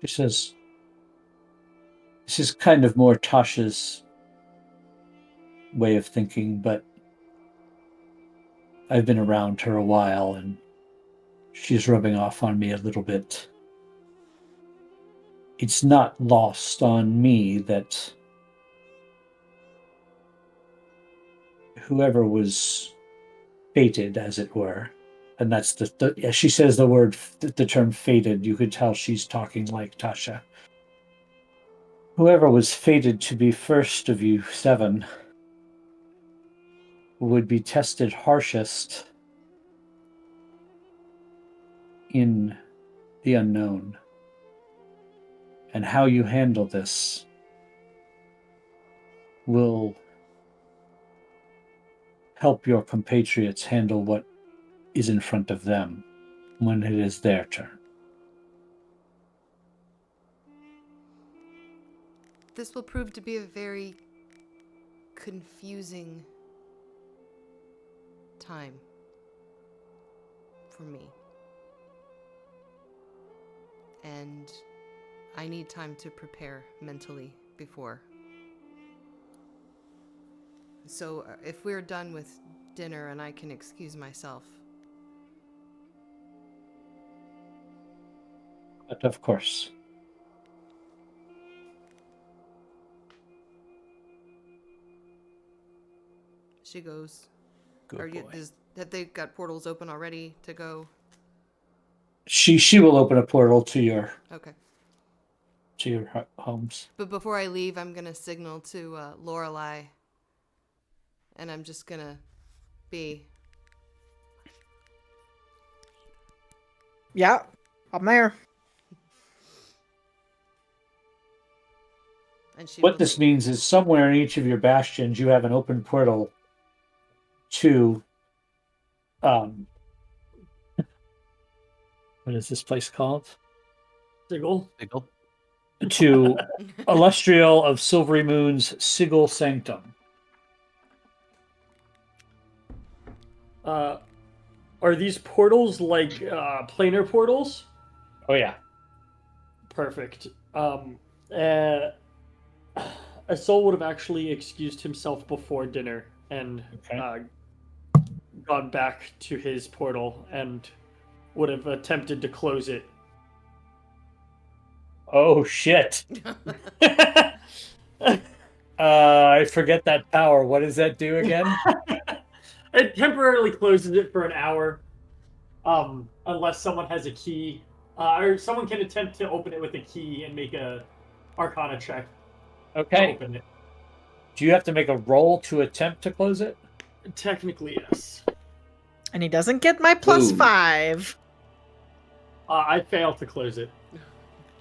She says, this is kind of more Tasha's way of thinking, but I've been around her a while and she's rubbing off on me a little bit. It's not lost on me that whoever was fated, as it were, and that's as she says the term fated, you could tell she's talking like Tasha. Whoever was fated to be first of you 7 would be tested harshest in the unknown. And how you handle this will help your compatriots handle what is in front of them when it is their turn. This will prove to be a very confusing time for me. And I need time to prepare mentally before. So if we're done with dinner and I can excuse myself. But of course. She goes. Good boy. Have they got portals open already to go? She will open a portal to your Okay. homes. But before I leave, I'm gonna signal to Lorelei, and I'm just gonna be. Yeah, I'm there. And she. What this means is somewhere in each of your bastions, you have an open portal to what is this place called? Sigil. To Illustrial of Silvery Moon's Sigil Sanctum. Are these portals like planar portals? Oh yeah. Perfect. A soul would have actually excused himself before dinner and gone back to his portal and would have attempted to close it. Oh shit. I forget that power. What does that do again? It temporarily closes it for an hour, unless someone has a key, or someone can attempt to open it with a key and make a Arcana check. Okay. Open it. Do you have to make a roll to attempt to close it? Technically, yes. And he doesn't get my +5. I fail to close it.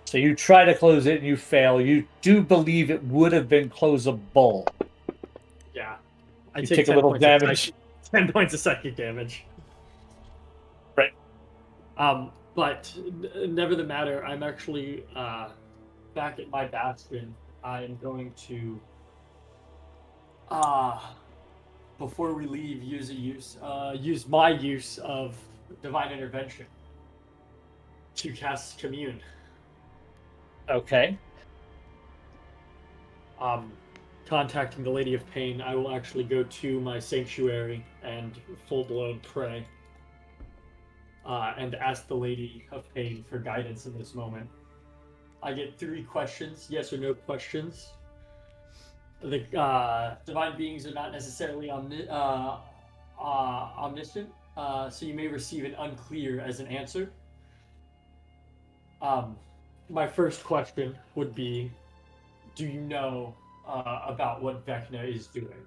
So you try to close it and you fail. You do believe it would have been closable. Yeah. You take a little damage. 10 points of psychic damage. Right. But never the matter, I'm actually back at my bastion. I am going to before we leave use my use of divine intervention to cast commune. Okay. Contacting the Lady of Pain, I will actually go to my sanctuary and full-blown pray and ask the Lady of Pain for guidance in this moment. I get 3 questions, yes or no questions. The divine beings are not necessarily omniscient, so you may receive an unclear as an answer. My first question would be, do you know about what Vecna is doing?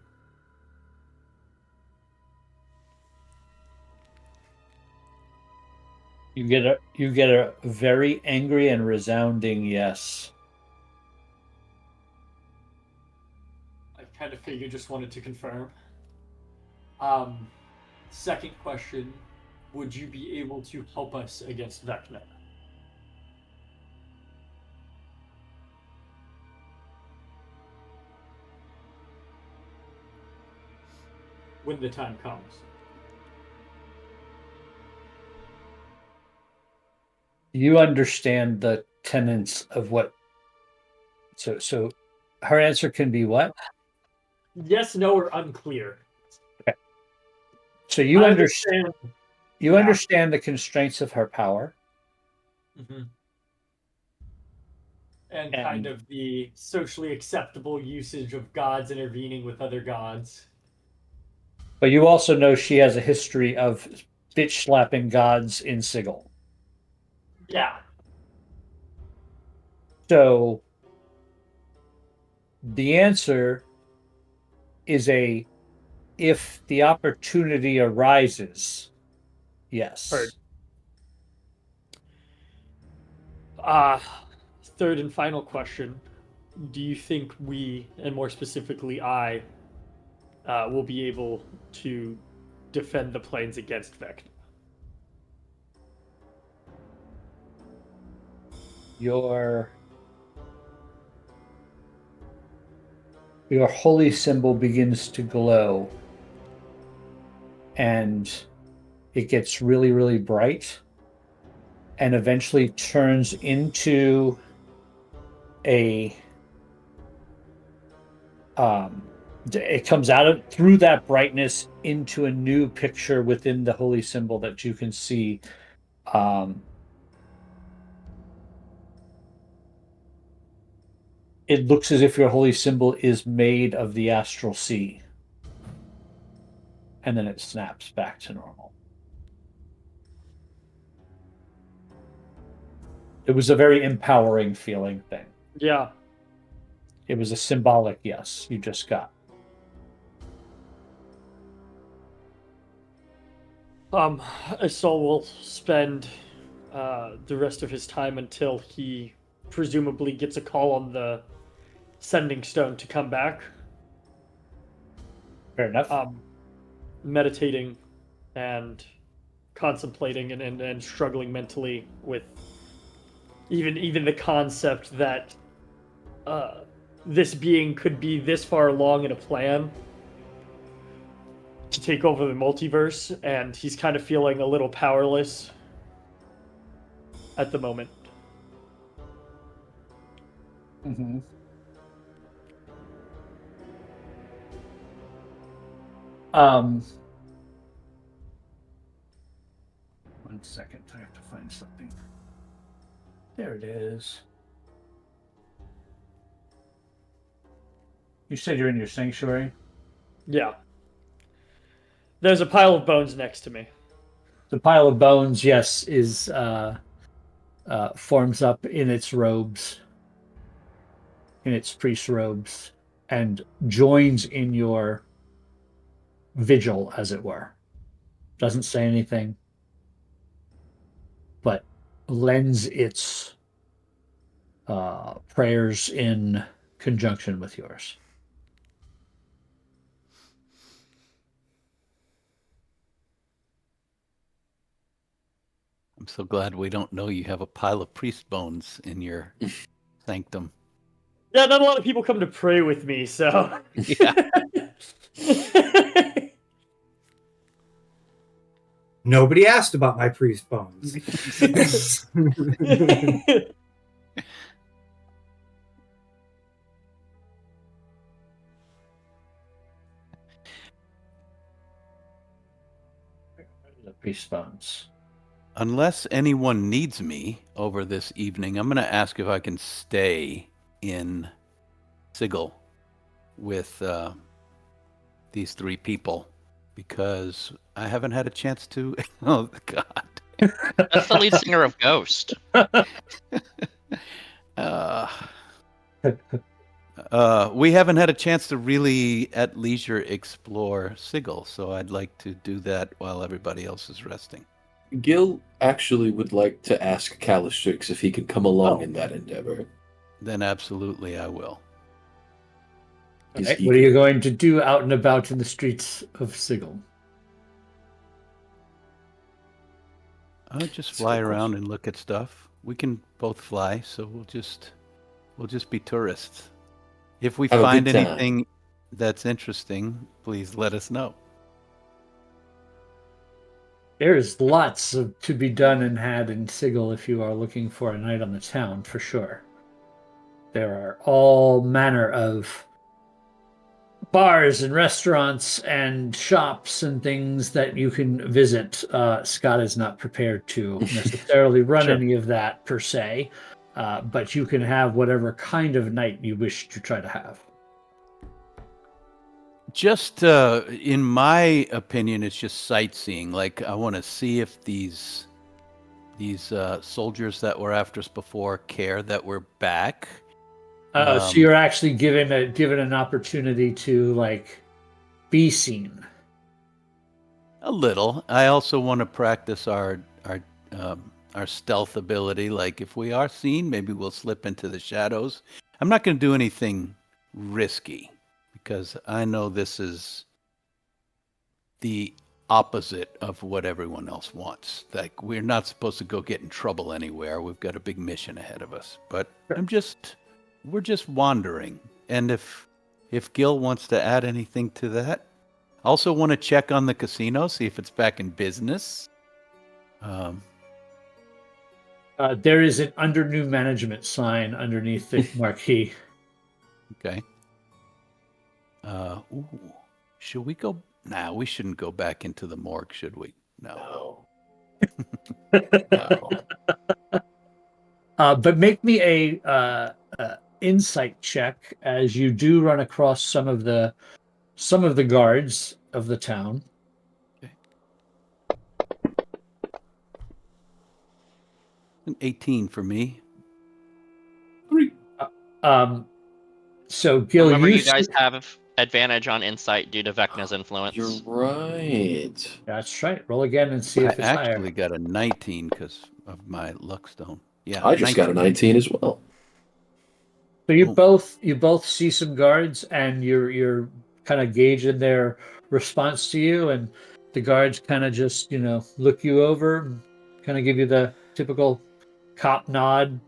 You get a very angry and resounding yes. I kind of figured, just wanted to confirm. Second question, would you be able to help us against Vecna? When the time comes. You understand the tenets of what. So her answer can be what? Yes, no, or unclear. Okay. So you understand. You understand the constraints of her power. Mm-hmm. And kind of the socially acceptable usage of gods intervening with other gods. But you also know she has a history of bitch slapping gods in Sigil. Yeah. So the answer is a if the opportunity arises, yes. Heard. Third and final question. Do you think we, and more specifically I, will be able to defend the plains against Vect? Your holy symbol begins to glow and it gets really, really bright and eventually turns into a it comes out of through that brightness into a new picture within the holy symbol that you can see. It looks as if your holy symbol is made of the astral sea. And then it snaps back to normal. It was a very empowering feeling thing. Yeah. It was a symbolic yes you just got. Asol will spend the rest of his time until he presumably gets a call on the sending stone to come back. Fair enough. Meditating and contemplating and struggling mentally with even the concept that this being could be this far along in a plan to take over the multiverse, and he's kind of feeling a little powerless at the moment. Mm-hmm. One second, I have to find something. There it is. You said you're in your sanctuary? Yeah. There's a pile of bones next to me. The pile of bones, yes, is forms up in its robes, in its priest robes, and joins in your vigil, as it were. Doesn't say anything, but lends its prayers in conjunction with yours. I'm so glad we don't know you have a pile of priest bones in your sanctum. Yeah, not a lot of people come to pray with me, so. Yeah. Nobody asked about my priest bones. The priest bones. Unless anyone needs me over this evening, I'm going to ask if I can stay in Sigil with these three people because I haven't had a chance to. Oh, God. That's the lead singer of Ghost. We haven't had a chance to really at leisure explore Sigil, so I'd like to do that while everybody else is resting. Gil actually would like to ask Calistrix if he could come along in that endeavor. Then absolutely I will. Okay. What are you going to do out and about in the streets of Sigil? I'll just fly around and look at stuff. We can both fly, so we'll just be tourists. If we find anything that's interesting, please let us know. There's lots to be done and had in Sigil if you are looking for a night on the town, for sure. There are all manner of bars and restaurants and shops and things that you can visit. Scott is not prepared to necessarily run any of that per se, but you can have whatever kind of night you wish to try to have. Just in my opinion, it's just sightseeing. Like I want to see if these soldiers that were after us before care that we're back. So you're actually given an opportunity to like be seen. A little. I also want to practice our stealth ability. Like if we are seen, maybe we'll slip into the shadows. I'm not going to do anything risky because I know this is the opposite of what everyone else wants. Like we're not supposed to go get in trouble anywhere. We've got a big mission ahead of us. But we're just wandering. And if Gil wants to add anything to that, also want to check on the casino, see if it's back in business. There is an under new management sign underneath the marquee. Okay. Ooh, should we go? Nah, we shouldn't go back into the morgue, should we? No. No. But make me a insight check as you do run across some of the guards of the town. Okay. An 18 for me. So Gil, Remember, you guys have advantage on insight due to Vecna's influence. You're right. That's right. Roll again and see if it's I actually higher. got a 19 because of my luck stone. Yeah, I just got a 19 as well. So you both see some guards, and you're kind of gauging their response to you, and the guards kind of just look you over, kind of give you the typical cop nod,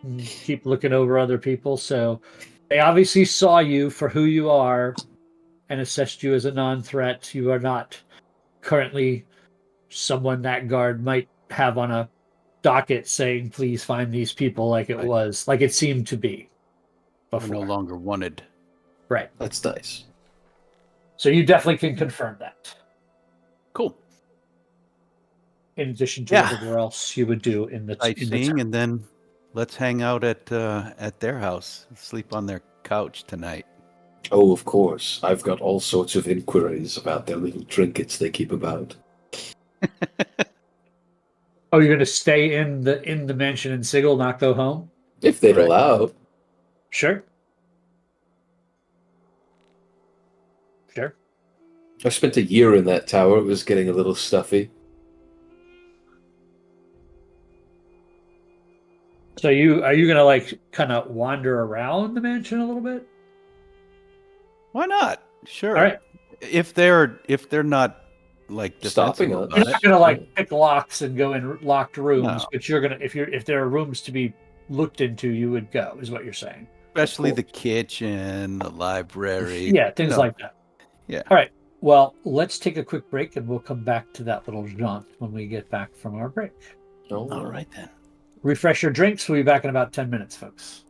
and keep looking over other people. So they obviously saw you for who you are and assessed you as a non-threat. You are not currently someone that guard might have on a docket saying, please find these people, like it seemed to be before. We're no longer wanted. Right. That's nice. So you definitely can confirm that. Cool. In addition to whatever else you would do in the sightseeing, and then let's hang out at their house, sleep on their couch tonight. Oh, of course. I've got all sorts of inquiries about their little trinkets they keep about. Oh, you're going to stay in the mansion in Sigil, not go home? If they'd allow. Sure. Sure. I spent a year in that tower. It was getting a little stuffy. So are you going to like kind of wander around the mansion a little bit? Why not? Sure. All right. If they're not like stopping us, you're not going to like pick locks and go in locked rooms, No. but you're going to if there are rooms to be looked into, you would go, is what you're saying. Especially the kitchen, the library. Yeah, things like that. Yeah. All right. Well, let's take a quick break, and we'll come back to that little jaunt when we get back from our break. All right then. Refresh your drinks. We'll be back in about 10 minutes, folks.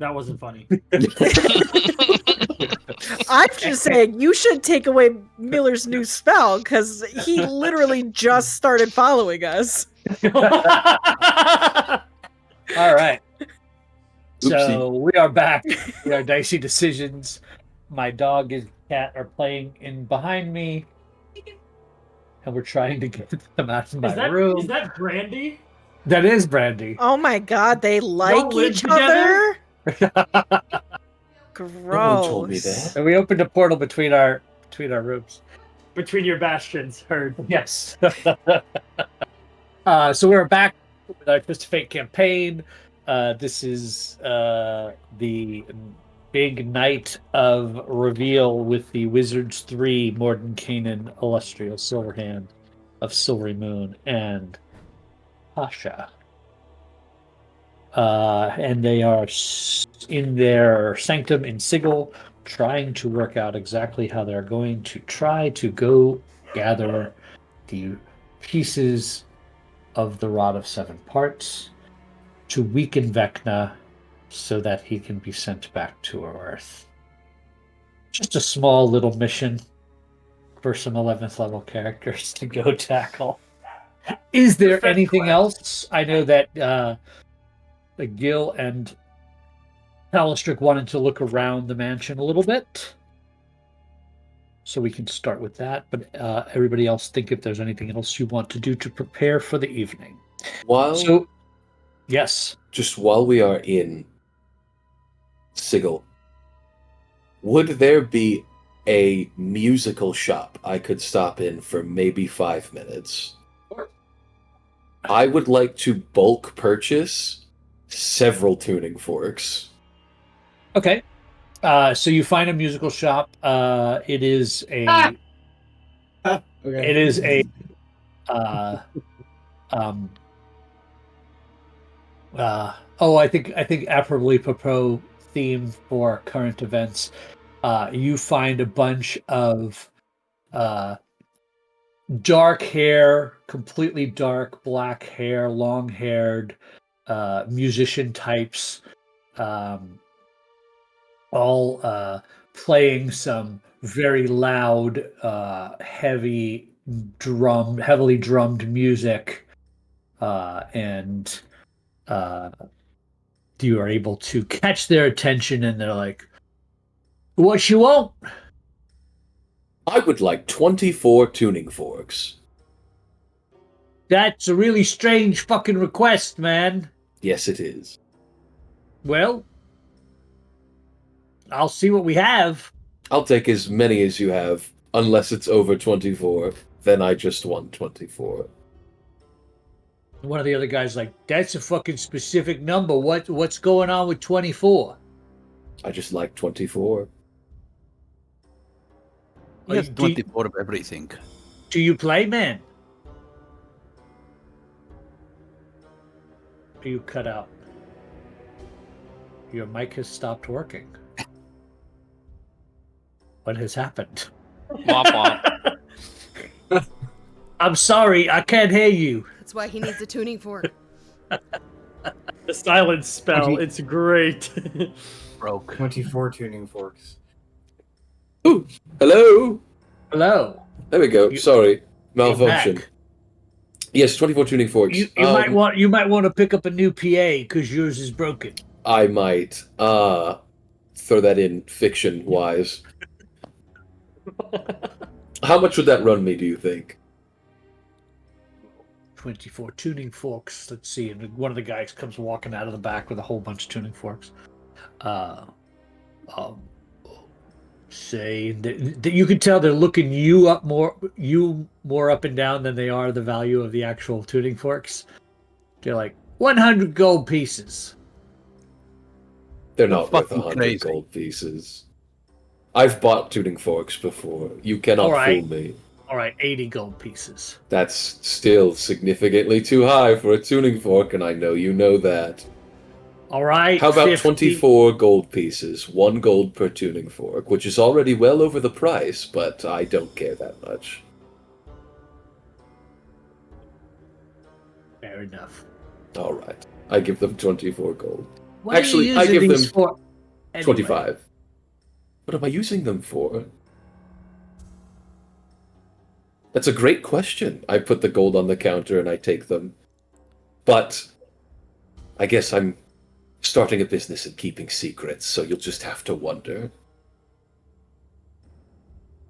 That wasn't funny. I'm just saying you should take away Miller's new spell because he literally just started following us. All right. Oopsie. So we are back. We are Dicey Decisions. My dog and cat are playing in behind me. And we're trying to get them out of my room. Is that Brandy? That is Brandy. Oh my god, they like live each together? other? Gross. No one told me that. And we opened a portal between our rooms. Between your bastions, heard. Yes. So we're back with our Twist of Fate campaign. This is the big night of reveal with the Wizards 3, Mordenkainen, Illustrious Silverhand of Silvery Moon, and Pasha. And they are in their sanctum in Sigil, trying to work out exactly how they're going to try to go gather the pieces of the Rod of Seven Parts to weaken Vecna so that he can be sent back to Earth. Just a small little mission for some 11th level characters to go tackle. Is there anything else? I know that Gil and Palistric wanted to look around the mansion a little bit. So we can start with that. But everybody else, think if there's anything else you want to do to prepare for the evening. Yes. Just while we are in Sigil, would there be a musical shop I could stop in for maybe 5 minutes? Sure. I would like to bulk purchase several tuning forks. Okay. So you find a musical shop. It is a. Okay. It is a. I think appropriately propos theme for current events. You find a bunch of dark hair, completely dark black hair, long-haired musician types, all playing some very loud, heavily drummed music, and you are able to catch their attention, and they're like, "What you want?" I would like 24 tuning forks. That's a really strange fucking request, man. Yes, it is. Well, I'll see what we have. I'll take as many as you have, unless it's over 24. Then I just want 24. One of the other guys like, that's a fucking specific number. What's going on with 24? I just like 24. He has 24 of everything. Do you play, man? Are you cut out? Your mic has stopped working. What has happened? Womp womp. I'm sorry, I can't hear you. That's why he needs a tuning fork. The silence spell, it's great. Broke. 24 tuning forks. Ooh, hello. Hello. There we go. Sorry, malfunction. Back. Yes, 24 tuning forks. You might want to pick up a new PA because yours is broken. I might throw that in fiction wise. How much would that run me, do you think? 24 tuning forks. Let's see. And one of the guys comes walking out of the back with a whole bunch of tuning forks. Say that you can tell they're looking you more up and down than they are the value of the actual tuning forks. They're like 100 gold pieces. They're not worth fucking 100 crazy. gold pieces. I've bought tuning forks before. You cannot fool me. All right, 80 gold pieces. That's still significantly too high for a tuning fork, and I know you know that. All right. How about 50. 24 gold pieces? 1 gold per tuning fork, which is already well over the price, but I don't care that much. Fair enough. All right. I give them 24 gold. What are you Actually, I using give these them for? Anyway. 25. What am I using them for? That's a great question. I put the gold on the counter and I take them. But I guess I'm starting a business and keeping secrets, so you'll just have to wonder.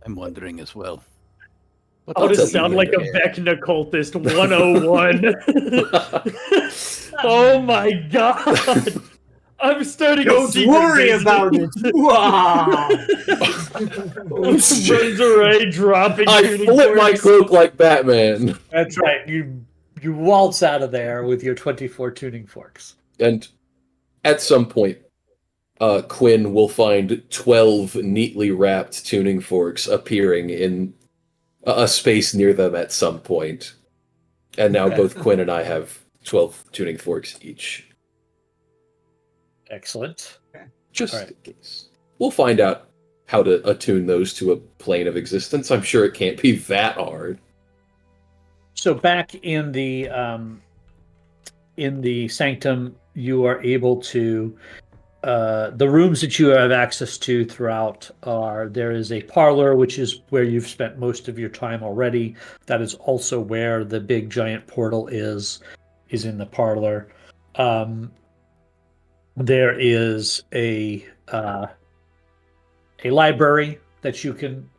I'm wondering as well. What How I'll does tell it you sound like a later. Vecna cultist 101? Oh my god! I'm starting a Don't secret worry business. about it. Wow. Runs away, dropping I tuning flip my forks. cloak like Batman. That's right. You waltz out of there with your 24 tuning forks. And at some point, Quinn will find 12 neatly wrapped tuning forks appearing in a space near them at some point. And now both Quinn and I have 12 tuning forks each. Excellent. Just All right. in case. We'll find out how to attune those to a plane of existence. I'm sure it can't be that hard. So back in the sanctum, you are able to the rooms that you have access to throughout are there is a parlor, which is where you've spent most of your time already. That is also where the big giant portal is in the parlor. There is a library that you can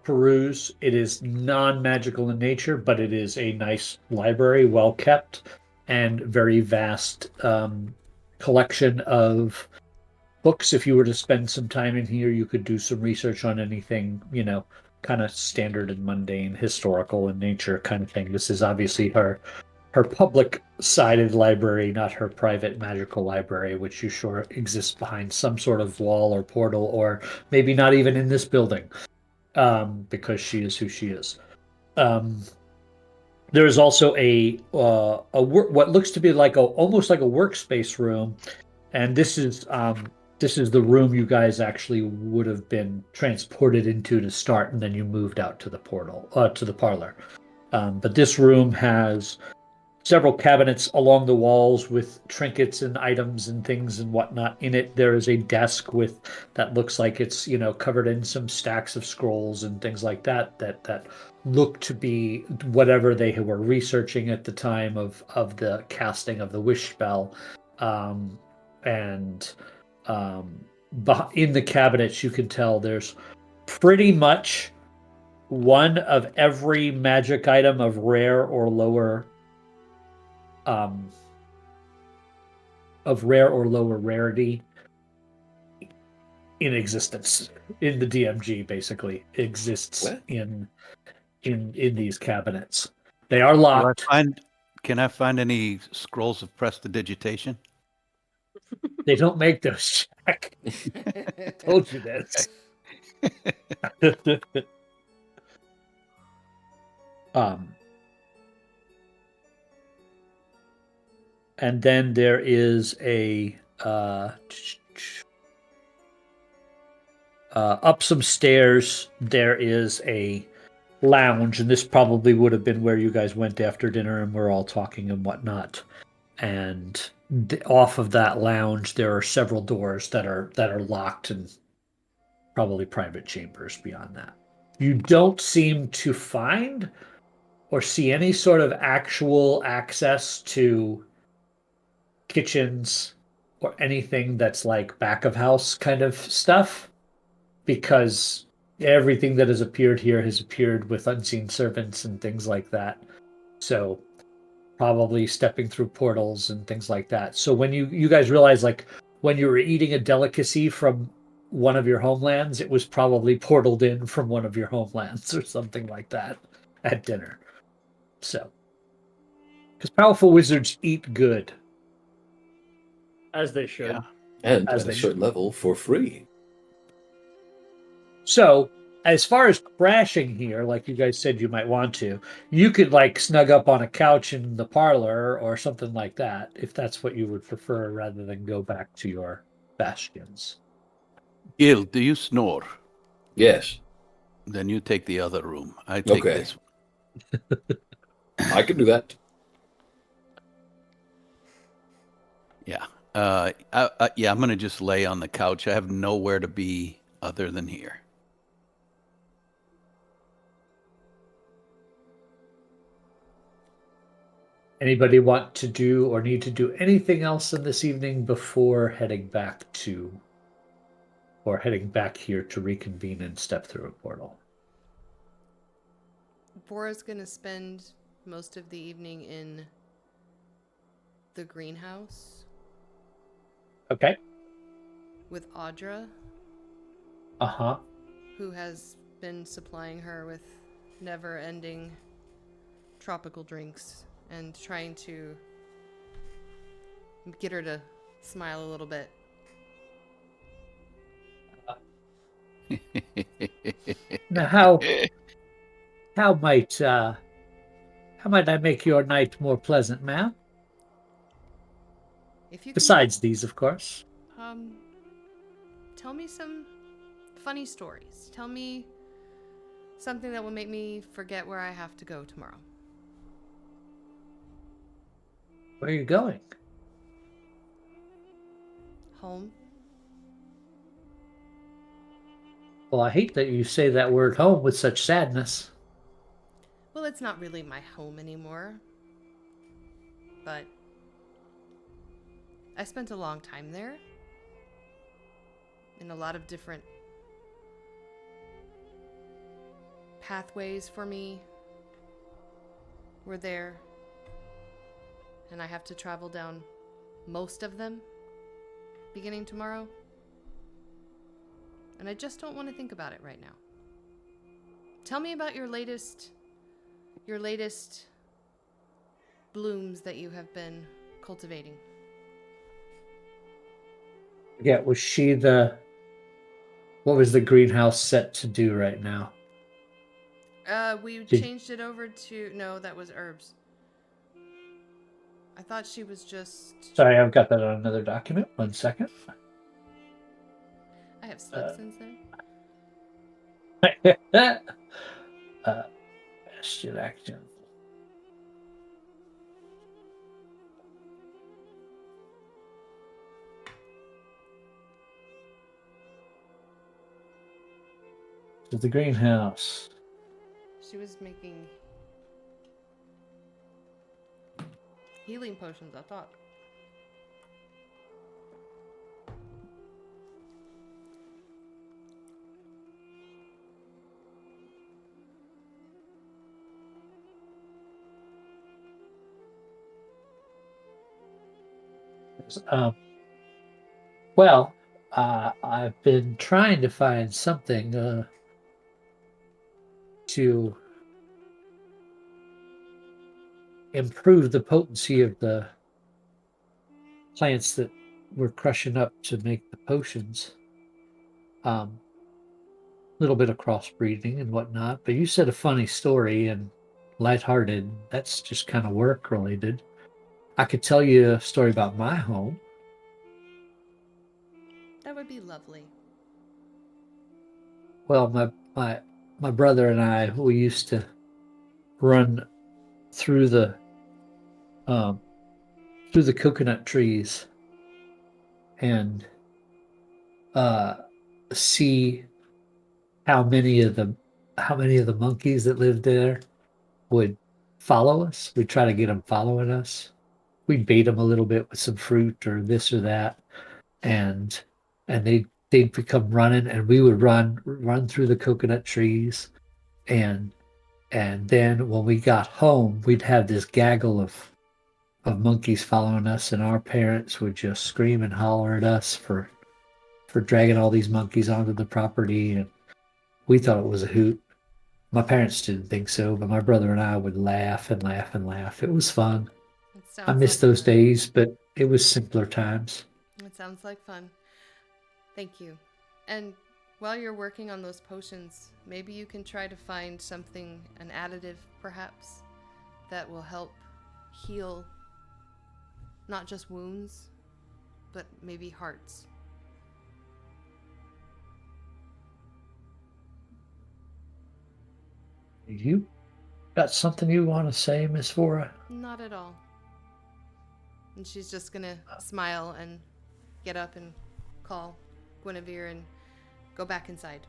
peruse. It is non-magical in nature, but it is a nice library, well kept, and very vast collection of books. If you were to spend some time in here, you could do some research on anything, kind of standard and mundane, historical in nature kind of thing. This is obviously her public-sided library, not her private magical library, which you sure exists behind some sort of wall or portal, or maybe not even in this building, because she is who she is. There is also what looks to be like almost like a workspace room, and this is the room you guys actually would have been transported into to start, and then you moved out to the portal, to the parlor. But this room has several cabinets along the walls with trinkets and items and things and whatnot in it. There is a desk that looks like it's covered in some stacks of scrolls and things like that look to be whatever they were researching at the time of the casting of the wish spell. And in the cabinets you can tell there's pretty much one of every magic item of rare or lower rarity in existence in the DMG. Basically exists in these cabinets. They are locked. Can I find any scrolls of prestidigitation? They don't make those, Jack. Told you this. And then there is a up some stairs. There is a lounge, and this probably would have been where you guys went after dinner and we're all talking and whatnot. And off of that lounge, there are several doors that are locked and probably private chambers beyond that. You don't seem to find or see any sort of actual access to kitchens or anything that's like back of house kind of stuff, because everything that has appeared here has appeared with unseen servants and things like that. So probably stepping through portals and things like that. So when you guys realize, like, when you were eating a delicacy from one of your homelands, it was probably portaled in from one of your homelands or something like that at dinner. So, because powerful wizards eat good. As they should. Yeah. And As at a they certain level for free. So, as far as crashing here, like you guys said you might want to, you could like snug up on a couch in the parlor or something like that, if that's what you would prefer, rather than go back to your bastions. Gil, do you snore? Yes, Then you take the other room. I take Okay. this one. I can do that. Yeah. Yeah, I'm gonna just lay on the couch. I have nowhere to be other than here. Anybody want to do or need to do anything else in this evening before heading back here to reconvene and step through a portal? Bora's gonna spend most of the evening in the greenhouse Okay. with Audra, Uh-huh. who has been supplying her with never-ending tropical drinks and trying to get her to smile a little bit. Now how might I make your night more pleasant, ma'am? If you can, Besides these, of course. tell me some funny stories. Tell me something that will make me forget where I have to go tomorrow. Where are you going? Home. Well, I hate that you say that word home with such sadness. Well, it's not really my home anymore. But I spent a long time there. In a lot of different pathways for me were there. And I have to travel down most of them beginning tomorrow. And I just don't want to think about it right now. Tell me about your latest blooms that you have been cultivating. Yeah, what was the greenhouse set to do right now? We changed it over to... No, that was herbs. I thought she was just... Sorry, I've got that on another document. 1 second. I have slept since then. Bastion action. To the greenhouse. She was making healing potions, I thought. Well, I've been trying to find something to improve the potency of the plants that we're crushing up to make the potions. A little bit of crossbreeding and whatnot, but you said a funny story and lighthearted. That's just kind of work related. I could tell you a story about my home. That would be lovely. Well, my brother and I, we used to run through the coconut trees and see how many of the monkeys that lived there would follow us. We'd try to get them following us. We'd bait them a little bit with some fruit or this or that, and they'd become running, and we would run through the coconut trees, and then when we got home, we'd have this gaggle of monkeys following us, and our parents would just scream and holler at us for dragging all these monkeys onto the property, and we thought it was a hoot. My parents didn't think so, but my brother and I would laugh and laugh and laugh. It was fun. I miss those days, but it was simpler times. It sounds like fun. Thank you. And while you're working on those potions, maybe you can try to find something, an additive perhaps, that will help heal not just wounds, but maybe hearts. You got something you want to say, Miss Vora? Not at all. And she's just gonna smile and get up and call Guinevere and go back inside.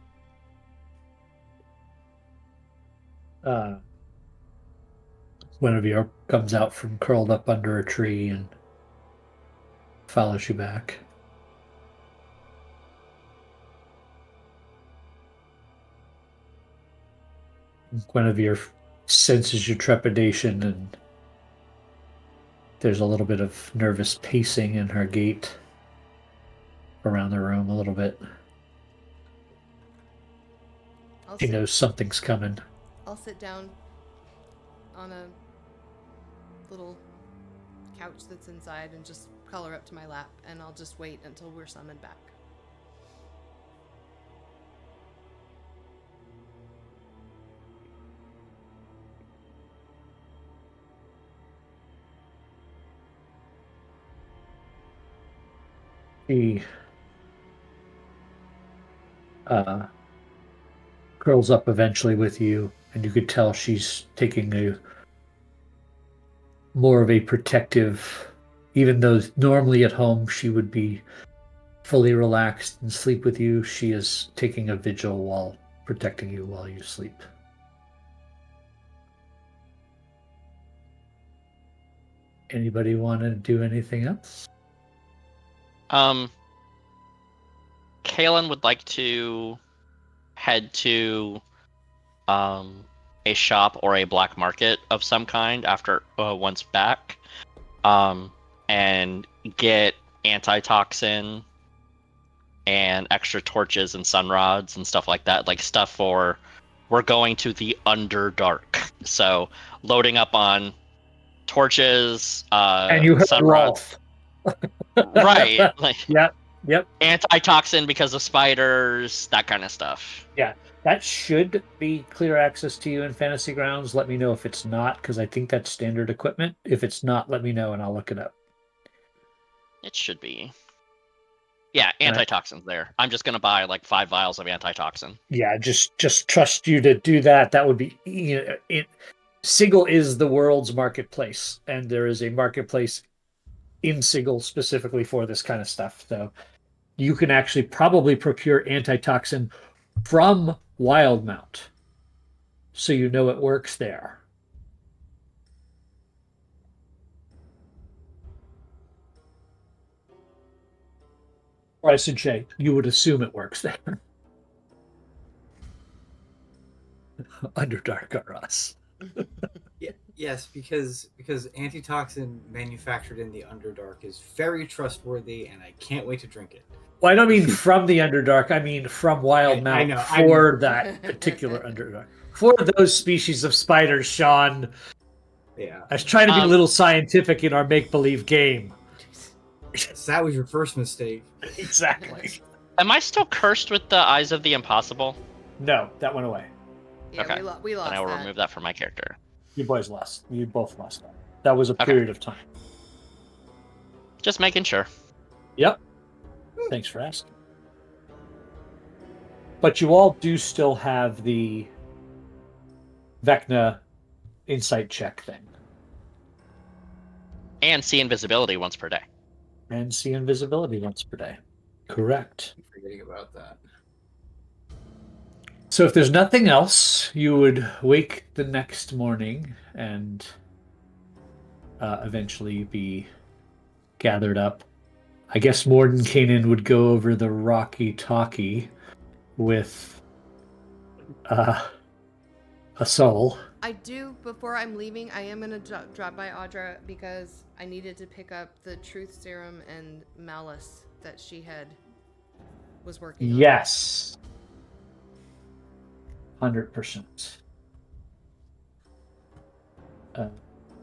Guinevere comes out from curled up under a tree and follows you back. Guinevere senses your trepidation, and there's a little bit of nervous pacing in her gait around the room a little bit. She knows something's coming. I'll sit down on a little couch that's inside and just color up to my lap, and I'll just wait until we're summoned back. He curls up eventually with you, and you could tell she's taking a more of a protective, even though normally at home she would be fully relaxed and sleep with you, she is taking a vigil while protecting you while you sleep. Anybody want to do anything else? Kalen would like to head to a shop or a black market of some kind after once back, and get antitoxin and extra torches and sun rods and stuff like that, like stuff for we're going to the Underdark. So loading up on torches, and you heard sun rods. Right. Like, Yep. Antitoxin because of spiders, that kind of stuff. Yeah, that should be clear access to you in Fantasy Grounds. Let me know if it's not, because I think that's standard equipment. If it's not, let me know and I'll look it up. It should be. Yeah, antitoxin's there. I'm just gonna buy like 5 vials of antitoxin. Yeah, just trust you to do that. That would be, Sigil is the world's marketplace, and there is a marketplace in Sigil specifically for this kind of stuff. So you can actually probably procure antitoxin from Wildmount, so you know it works there. Or I should say, you would assume it works there. Underdark are us. Yeah, yes, because antitoxin manufactured in the Underdark is very trustworthy, and I can't wait to drink it. Well, I don't mean from the Underdark. I mean from Wildmount for that particular Underdark. For those species of spiders, Sean. Yeah. I was trying to be a little scientific in our make-believe game. Yes, that was your first mistake. Exactly. Am I still cursed with the Eyes of the Impossible? No, that went away. Yeah, okay. we lost and I will that. remove that from my character. You boys lost. You both lost that. That was a period of time. Just making sure. Yep. Thanks for asking. But you all do still have the Vecna insight check thing. And see invisibility once per day. And see invisibility once per day. Correct. I'm forgetting about that. So if there's nothing else, you would wake the next morning and eventually be gathered up. I guess Mordenkainen would go over the Rocky Talkie with a soul. I do, before I'm leaving, I am going to drop by Audra because I needed to pick up the truth serum and malice that she was working on. Yes. 100%.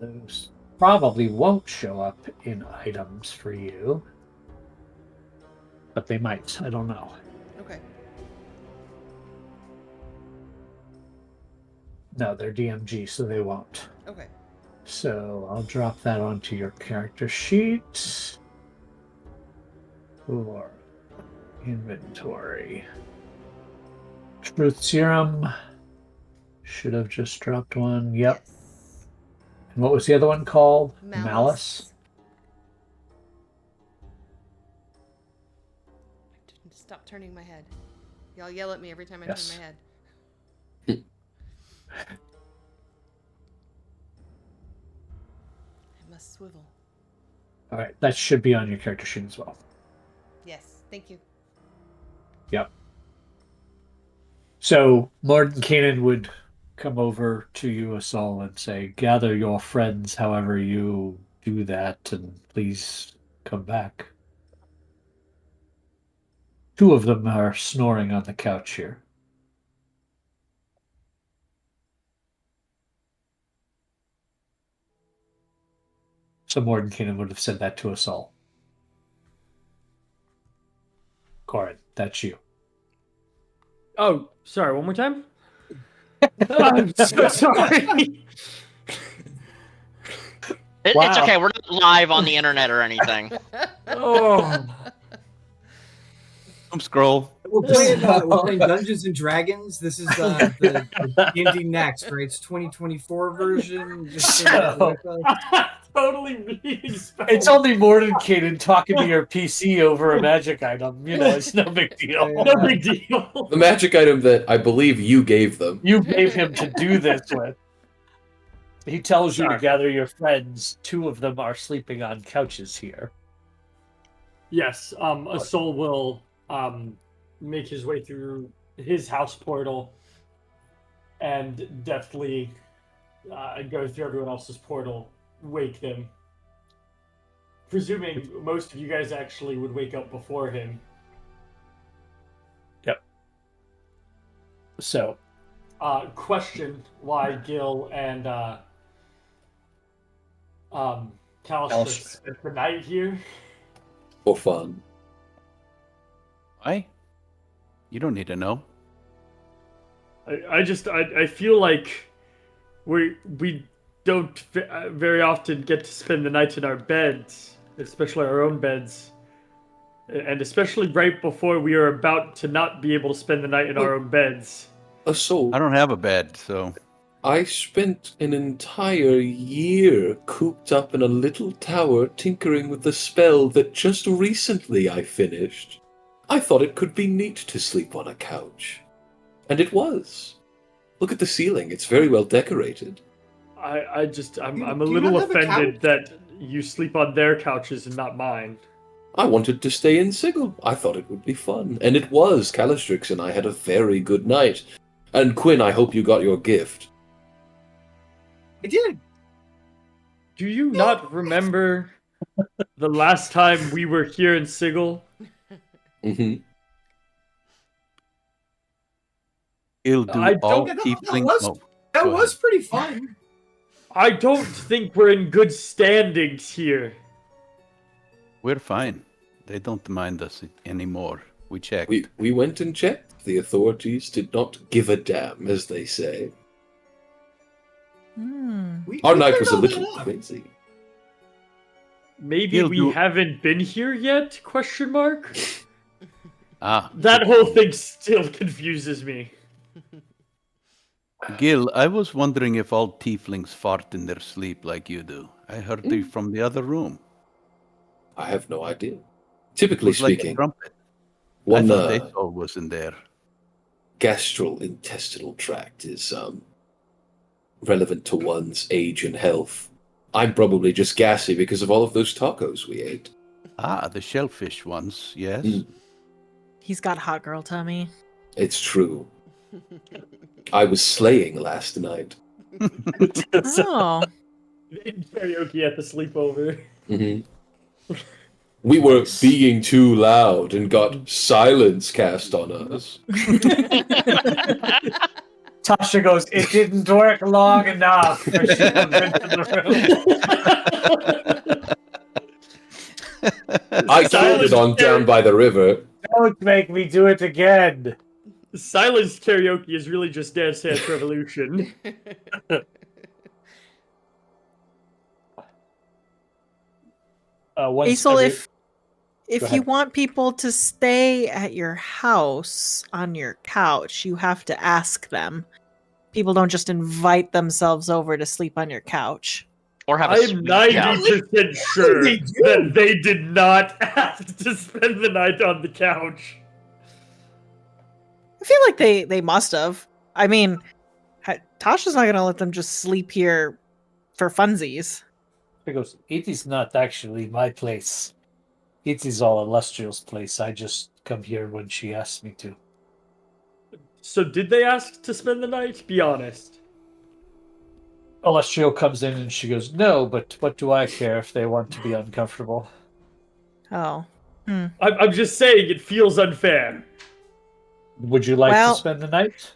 Those probably won't show up in items for you, but they might. I don't know. Okay. No, they're DMG, so they won't. Okay. So I'll drop that onto your character sheet. For inventory. Truth serum. Should have just dropped one. Yep. Yes. And what was the other one called? Malice. stop turning my head. Y'all yell at me every time I Yes. turn my head. I must swivel. All right, that should be on your character sheet as well. Yes, thank you. Yep. So Mordenkainen would come over to you, Asal, and say, "Gather your friends, however you do that, and please come back." Two of them are snoring on the couch here. So Mordenkainen would have said that to us all. Corin, that's you. Oh, sorry. One more time. I'm so sorry. It's Wow. okay. We're not live on the internet or anything. Oh. Scroll. We're playing Dungeons and Dragons. This is the D&D Next, right? It's 2024 version. Just so So- Totally reading spells. It's only Mordenkainen talking to your PC over a magic item. You know, it's no big deal. no big deal. The magic item that I believe you gave them. You gave him to do this with. He tells you to Sorry. gather your friends. Two of them are sleeping on couches here. Yes, a soul will make his way through his house portal and deftly go through everyone else's portal, wake them. Presuming most of you guys actually would wake up before him. So, Question why Gil and Callistrus Callistrus. spent the night here. For fun. Why? You don't need to know. I feel like we don't very often get to spend the night in our beds, especially our own beds, and especially right before we are about to not be able to spend the night in our own beds. Assault. I don't have a bed, so I spent an entire year cooped up in a little tower tinkering with the spell that just recently I finished. I thought it could be neat to sleep on a couch. And it was. Look at the ceiling, it's very well decorated. I'm a Do you little not have a offended couch? that you sleep on their couches and not mine. I wanted to stay in Sigil. I thought it would be fun. And it was. Callistrix and I had a very good night. And Quinn, I hope you got your gift. I did. Do you not remember the last time we were here in Sigil? Mm-hmm. he'll do I all don't- tiefling. that was- Oh, That Go was pretty fun. I don't think we're in good standings here. we're fine. They don't mind us anymore. We checked. We went and checked. The authorities did not give a damn, as they say. Our night was a little crazy. Maybe He'll we do- haven't been here yet? Question mark. Ah, That whole thing still confuses me. Gil, I was wondering if all tieflings fart in their sleep like you do. I heard it from the other room. I have no idea. It Typically was like a speaking, trumpet. I one thought they all was in there. gastrointestinal tract is relevant to one's age and health. I'm probably just gassy because of all of those tacos we ate. Ah, the shellfish ones, yes. Mm. He's got hot girl tummy. It's true. I was slaying last night. Oh. Karaoke at the sleepover. Mhm. We were being too loud and got silence cast on us. Tasha goes, "It didn't work long enough." As she comes into the room. I killed it on down by the river. Don't make me do it again. Silence karaoke is really just Dance Dance Revolution. Aesol, Go if you ahead. want people to stay at your house on your couch, you have to ask them. People don't just invite themselves over to sleep on your couch. Or have a I'm sweet 90% sure They do. that they did not ask to spend the night on the couch. I feel like they must have. I mean, Tasha's not gonna let them just sleep here for funsies. He goes, it is not actually my place. It is all Illustrial's place. I just come here when she asks me to. So did they ask to spend the night? Be honest. Illustrio comes in and she goes, no, but what do I care if they want to be uncomfortable? Oh. I'm just saying it feels unfair. Would you like Well- to spend the night?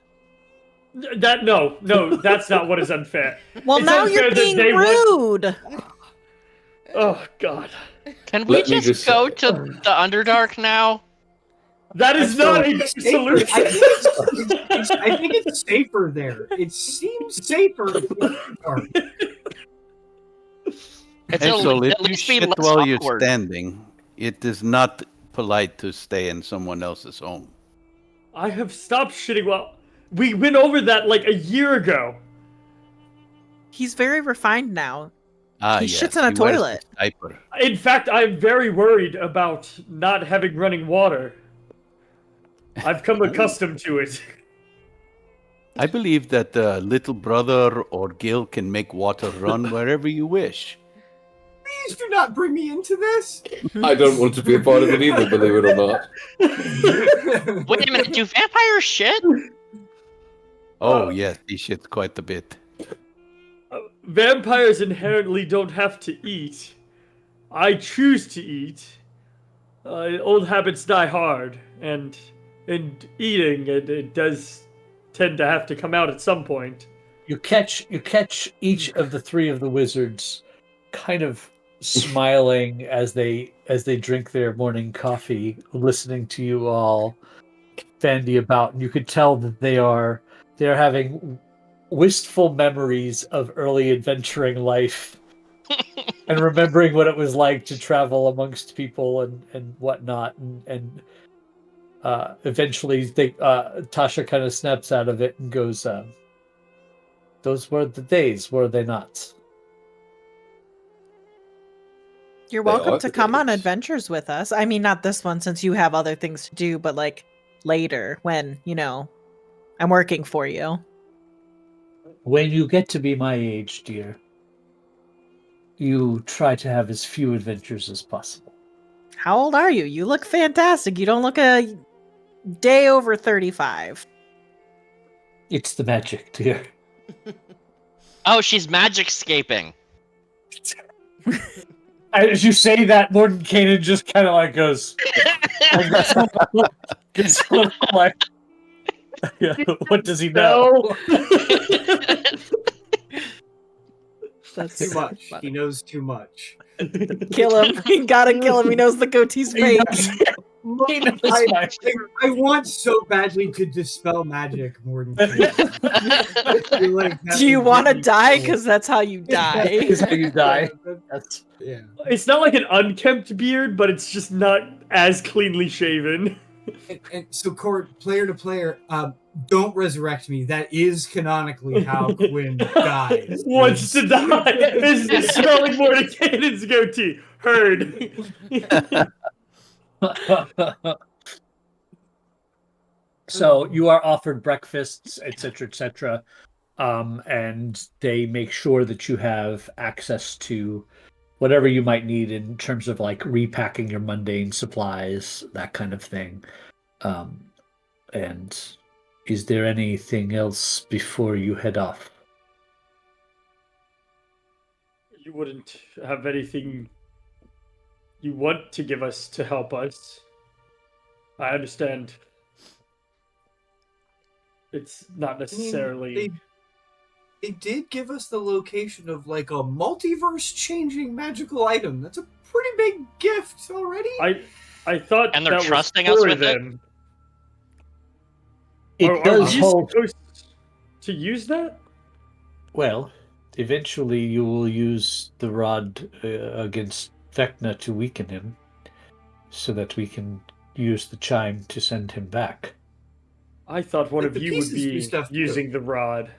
No, that's not what is unfair. Well, It's now unfair you're that being they want- rude. Oh God, Can we Let me just just go say- to the Underdark now? that is not a solution. I think it's safer there. It seems safer. It's Axel, if at you least be shit less while you're awkward. standing, it is not polite to stay in someone else's home. I have stopped shitting. Well, we went over that like a year ago. He's very refined now. Ah, He yes, shits in a he wears toilet. his diaper. In fact, I'm very worried about not having running water. I've come accustomed to it. I believe that little brother or Gil can make water run wherever you wish. Please do not bring me into this. I don't want to be a part of it either, believe it or not. Wait a minute, do vampires shit? Oh, yes, he shits quite a bit. Vampires inherently don't have to eat. I choose to eat. Old habits die hard, and in eating, it does tend to have to come out at some point. You catch each of the three of the wizards kind of smiling as they drink their morning coffee, listening to you all bandy about, and you could tell that they're having wistful memories of early adventuring life and remembering what it was like to travel amongst people and whatnot, and eventually Tasha kind of snaps out of it and goes, those were the days, were they not? You're They welcome are to the come on days. adventures with us. I mean, not this one since you have other things to do, but like later when, I'm working for you. When you get to be my age, dear, you try to have as few adventures as possible. How old are you? You look fantastic. You don't look a day over 35. It's the magic, dear. Oh, she's magic-scaping. As you say that, Mordenkainen just kind of like goes, gets a little like, what does he know? That's Too much. He knows too much. Kill him. You gotta kill him. He knows the goatee's fate. He knows my- I want so badly to dispel magic more than I feel like that Do you would want to be die? cool. Because that's how you die. is how you die. That's Yeah. It's not like an unkempt beard, but it's just not as cleanly shaven. And so, Court, player to player, don't resurrect me. That is canonically how Quinn dies. Wants to die. Is smelling Mordekainen's goatee. Heard. So you are offered breakfasts, etc., etc., and they make sure that you have access to whatever you might need in terms of like repacking your mundane supplies, that kind of thing. And is there anything else before you head off? You wouldn't have anything you want to give us to help us. I understand. It's not I mean, necessarily. They did give us the location of like a multiverse-changing magical item. That's a pretty big gift already. I thought And they're that trusting was us for with it? them. It Are does we hold. supposed to use that? Well, eventually you will use the rod against Vecna to weaken him, so that we can use the chime to send him back. I thought one Like, of the you would pieces do be stuff, too. using the rod.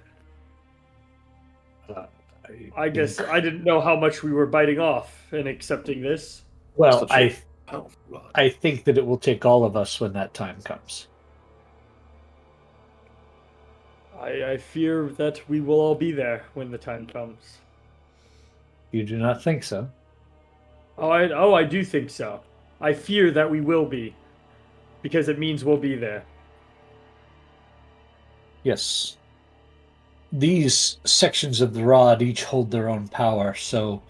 I guess I didn't know how much we were biting off in accepting this. Well, Such a powerful rod. I think that it will take all of us when that time comes. I fear that we will all be there when the time comes. You do not think so? I do think so. I fear that we will be, because it means we'll be there. Yes. These sections of the rod each hold their own power, so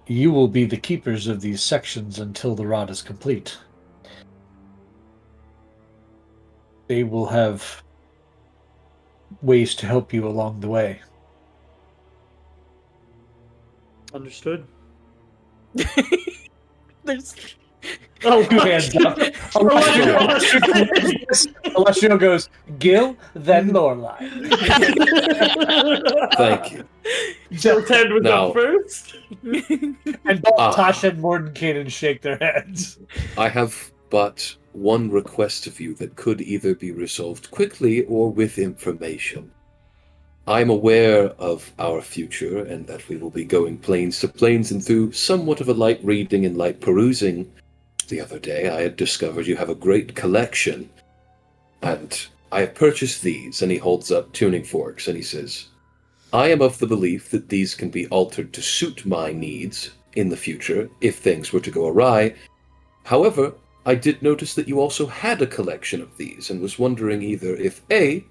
you will be the keepers of these sections until the rod is complete. They will have ways to help you along the way. Understood? There's Oh, Two hands up. Alessio goes, Gil, then Lorelai. Thank you. Jill Ted was Now- up first. And both Tasha and Mordenkainen shake their heads. I have but one request of you that could either be resolved quickly or with information. I'm aware of our future and that we will be going planes to planes, and through somewhat of a light reading and light perusing the other day, I had discovered you have a great collection. And I have purchased these, and he holds up tuning forks, and he says, I am of the belief that these can be altered to suit my needs in the future if things were to go awry. However, I did notice that you also had a collection of these, and was wondering either if A,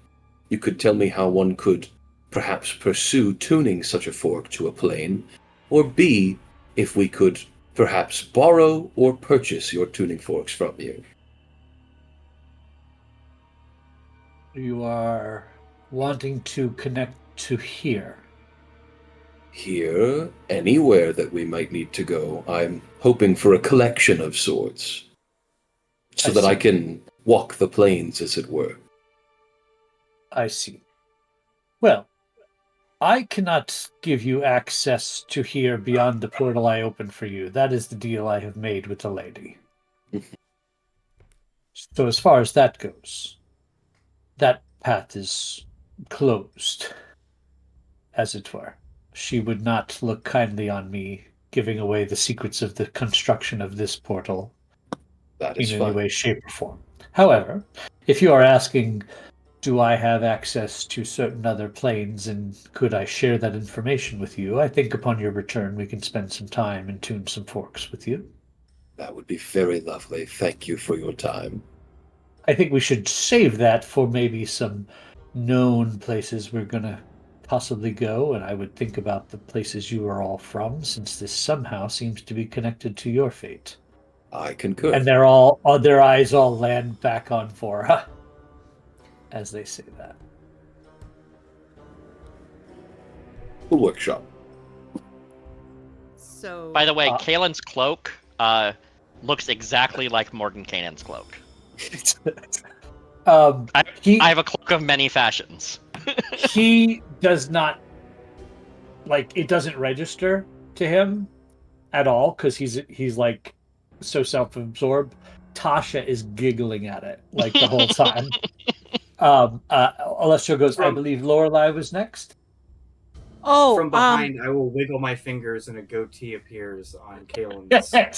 you could tell me how one could perhaps pursue tuning such a fork to a plane, or B, if we could perhaps borrow or purchase your tuning forks from you. You are wanting to connect to here. Here, anywhere that we might need to go, I'm hoping for a collection of sorts, so I that I see. can walk the plains, as it were. I see. Well, I cannot give you access to here beyond the portal I opened for you. That is the deal I have made with the lady. So as far as that goes, that path is closed, as it were. She would not look kindly on me giving away the secrets of the construction of this portal That in is any fine. way, shape, or form. However, if you are asking, do I have access to certain other planes and could I share that information with you, I think upon your return we can spend some time and tune some forks with you. That would be very lovely. Thank you for your time. I think we should save that for maybe some known places we're going to possibly go, and I would think about the places you are all from, since this somehow seems to be connected to your fate. I concur. And their eyes all land back on Vora as they say that. We'll workshop. So, By the way, Kalen's cloak looks exactly like Mordenkainen's cloak. I have a cloak of many fashions. He does not, like, it doesn't register to him at all because he's like so self-absorbed. Tasha is giggling at it like the whole time. Alessio goes, I believe Lorelai was next. Oh, From behind, I will wiggle my fingers and a goatee appears on Kalen's head.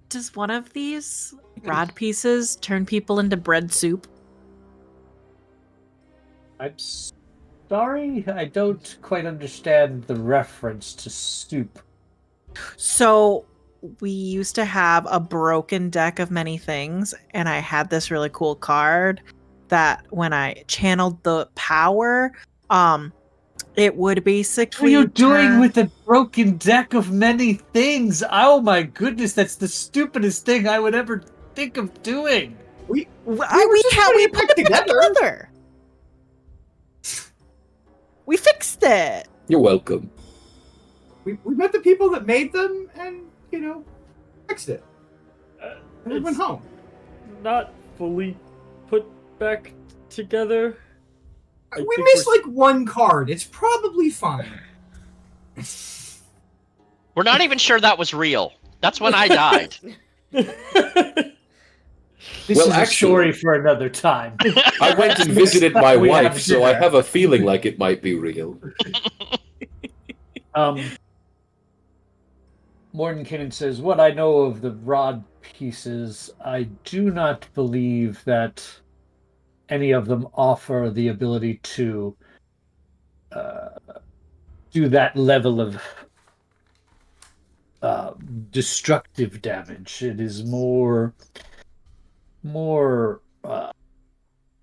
Does one of these rod pieces turn people into bread soup? I'm sorry, I don't quite understand the reference to soup. So we used to have a broken deck of many things, and I had this really cool card that when I channeled the power, it would basically. What are you doing with a broken deck of many things? Oh my goodness, that's the stupidest thing I would ever think of doing. We put it together. We fixed it. You're welcome. We met the people that made them and, fixed it. And we went home. Not fully put back together. We missed like one card. It's probably fine. We're not even sure that was real. That's when I died. This is a story for another time. I went and visited my wife, so I have a feeling like it might be real. Mordenkainen says, "What I know of the rod pieces, I do not believe that any of them offer the ability to uh, do that level of destructive damage. It is more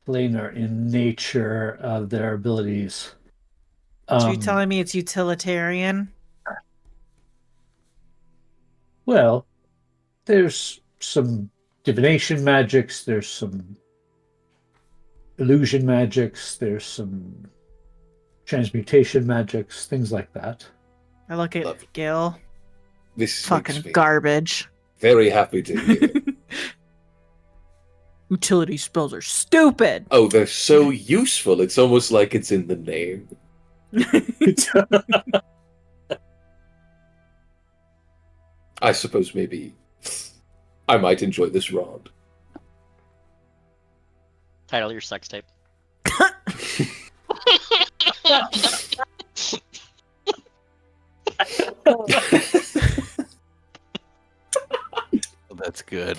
planar in nature of their abilities." So you telling me it's utilitarian? Well, there's some divination magics, there's some illusion magics, there's some transmutation magics, things like that. I look at Love it. Gil. This Fucking makes me garbage. very happy to hear. Utility spells are stupid. Oh, they're so useful. It's almost like it's in the name. I suppose maybe I might enjoy this rod. Title your sex tape. That's good.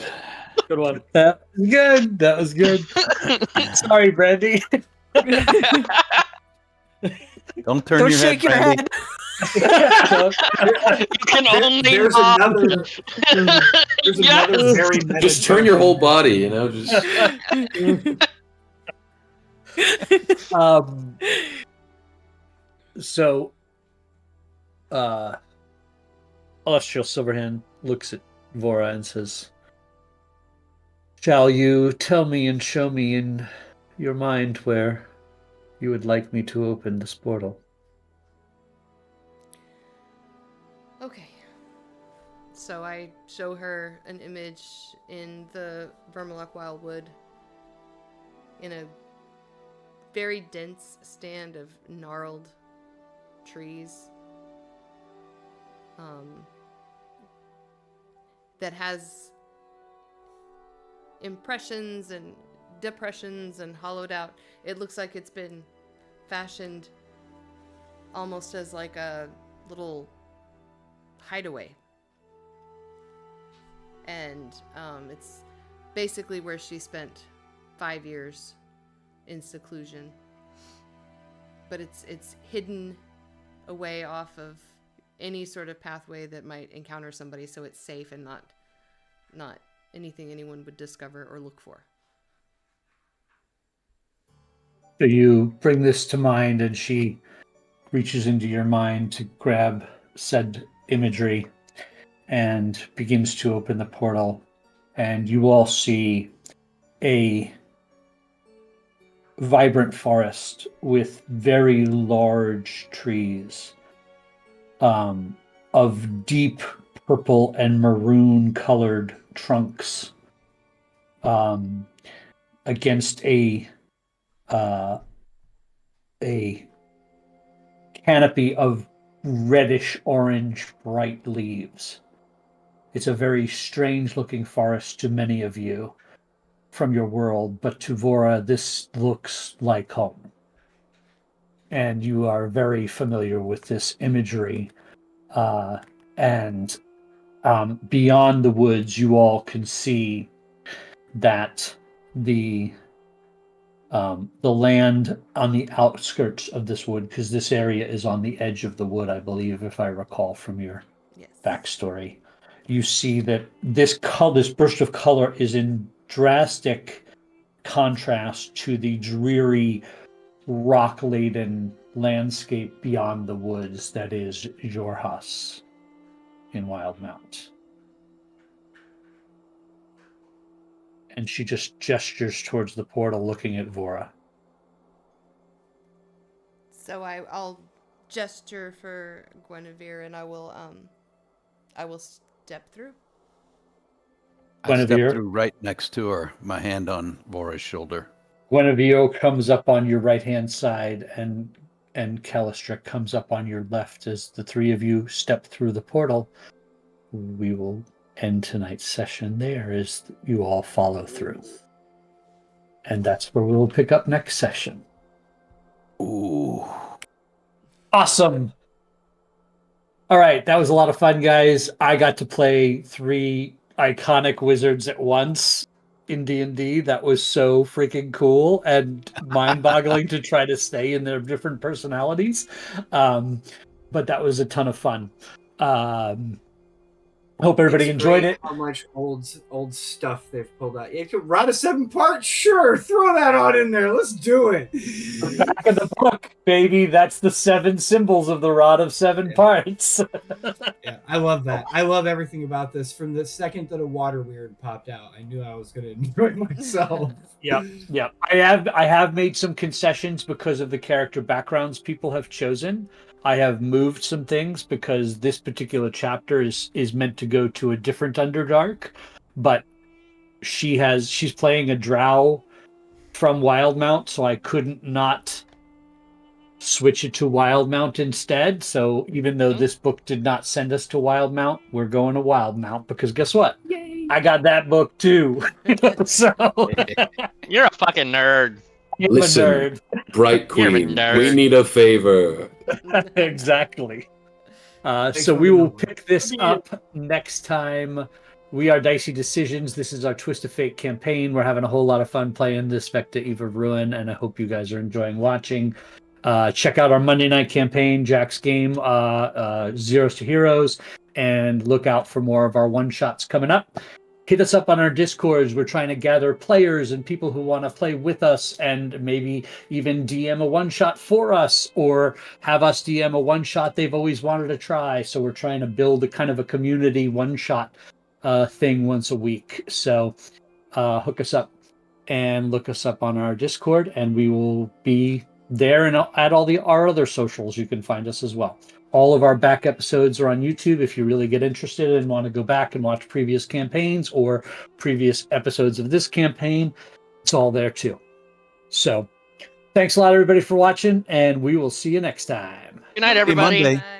Good one. That was good. That was good. Sorry, Brandy. Don't turn Don't your shake head, your Brandy. head. You can only There's nod. another. There's Yes. another very meta Just turn joke your in whole there. body, you know. Just So, Celestial Silverhand looks at Vora and says, "Shall you tell me and show me in your mind where you would like me to open this portal?" Okay. So I show her an image in the Vermaloc Wildwood in a very dense stand of gnarled trees. That has impressions and depressions and hollowed out. It looks like it's been fashioned almost as like a little hideaway. And it's basically where she spent 5 years in seclusion. But it's hidden away off of any sort of pathway that might encounter somebody, so it's safe and not anything anyone would discover or look for. So you bring this to mind, and she reaches into your mind to grab said imagery and begins to open the portal. And you all see a vibrant forest with very large trees, of deep purple and maroon colored trunks, against a canopy of reddish orange bright leaves. It's a very strange looking forest to many of you from your world, but to Vora, this looks like home. And you are very familiar with this imagery. And beyond the woods, you all can see that the land on the outskirts of this wood, because this area is on the edge of the wood, I believe, if I recall from your backstory. You see that this burst of color is in drastic contrast to the dreary, rock-laden landscape beyond the woods that is Jorhas in Wildmount. And she just gestures towards the portal, looking at Vora. So I'll gesture for Guinevere, and I will step through. I step Guinevere? through right next to her, my hand on Vora's shoulder. Guinevere comes up on your right-hand side, and Calistric comes up on your left. As the three of you step through the portal, we will end tonight's session there as you all follow through. And that's where we will pick up next session. Ooh. Awesome. All right, that was a lot of fun, guys. I got to play 3 iconic wizards at once in D&D. That was so freaking cool and mind-boggling to try to stay in their different personalities. But that was a ton of fun. Hope everybody It's enjoyed great it. how much old stuff they've pulled out. You could write a 7-part? Sure, throw that on in there. Let's do it. Back of the book, baby. That's the 7 symbols of the rod of 7 parts. Yeah, I love that. I love everything about this. From the second that a water weird popped out, I knew I was going to enjoy myself. Yep. I have made some concessions because of the character backgrounds people have chosen. I have moved some things because this particular chapter is meant to go to a different Underdark, but she's playing a drow from Wildmount, so I couldn't not switch it to Wildmount instead. So even though this book did not send us to Wildmount, we're going to Wildmount because guess what? Yay. I got that book too. So You're a fucking nerd. Listen, I'm a nerd. Bright You're a Queen, nerd. we need a favor. Exactly. Thanks So for we the will number. pick this up next time. We are Dicey Decisions. This is our Twist of Fate campaign. We're having a whole lot of fun playing this Vecta Eve of Ruin, and I hope you guys are enjoying watching. Check out our Monday night campaign, Jack's Game, Zeros to Heroes, and look out for more of our one-shots coming up. Hit us up on our Discords. We're trying to gather players and people who want to play with us and maybe even DM a one-shot for us or have us DM a one-shot they've always wanted to try. So we're trying to build a kind of a community one-shot thing once a week. So hook us up and look us up on our Discord, and we will be there and at all our other socials. You can find us as well. All of our back episodes are on YouTube if you really get interested and want to go back and watch previous campaigns or previous episodes of this campaign. It's all there too. So thanks a lot, everybody, for watching, and we will see you next time. Good night, Happy everybody. Monday. Bye.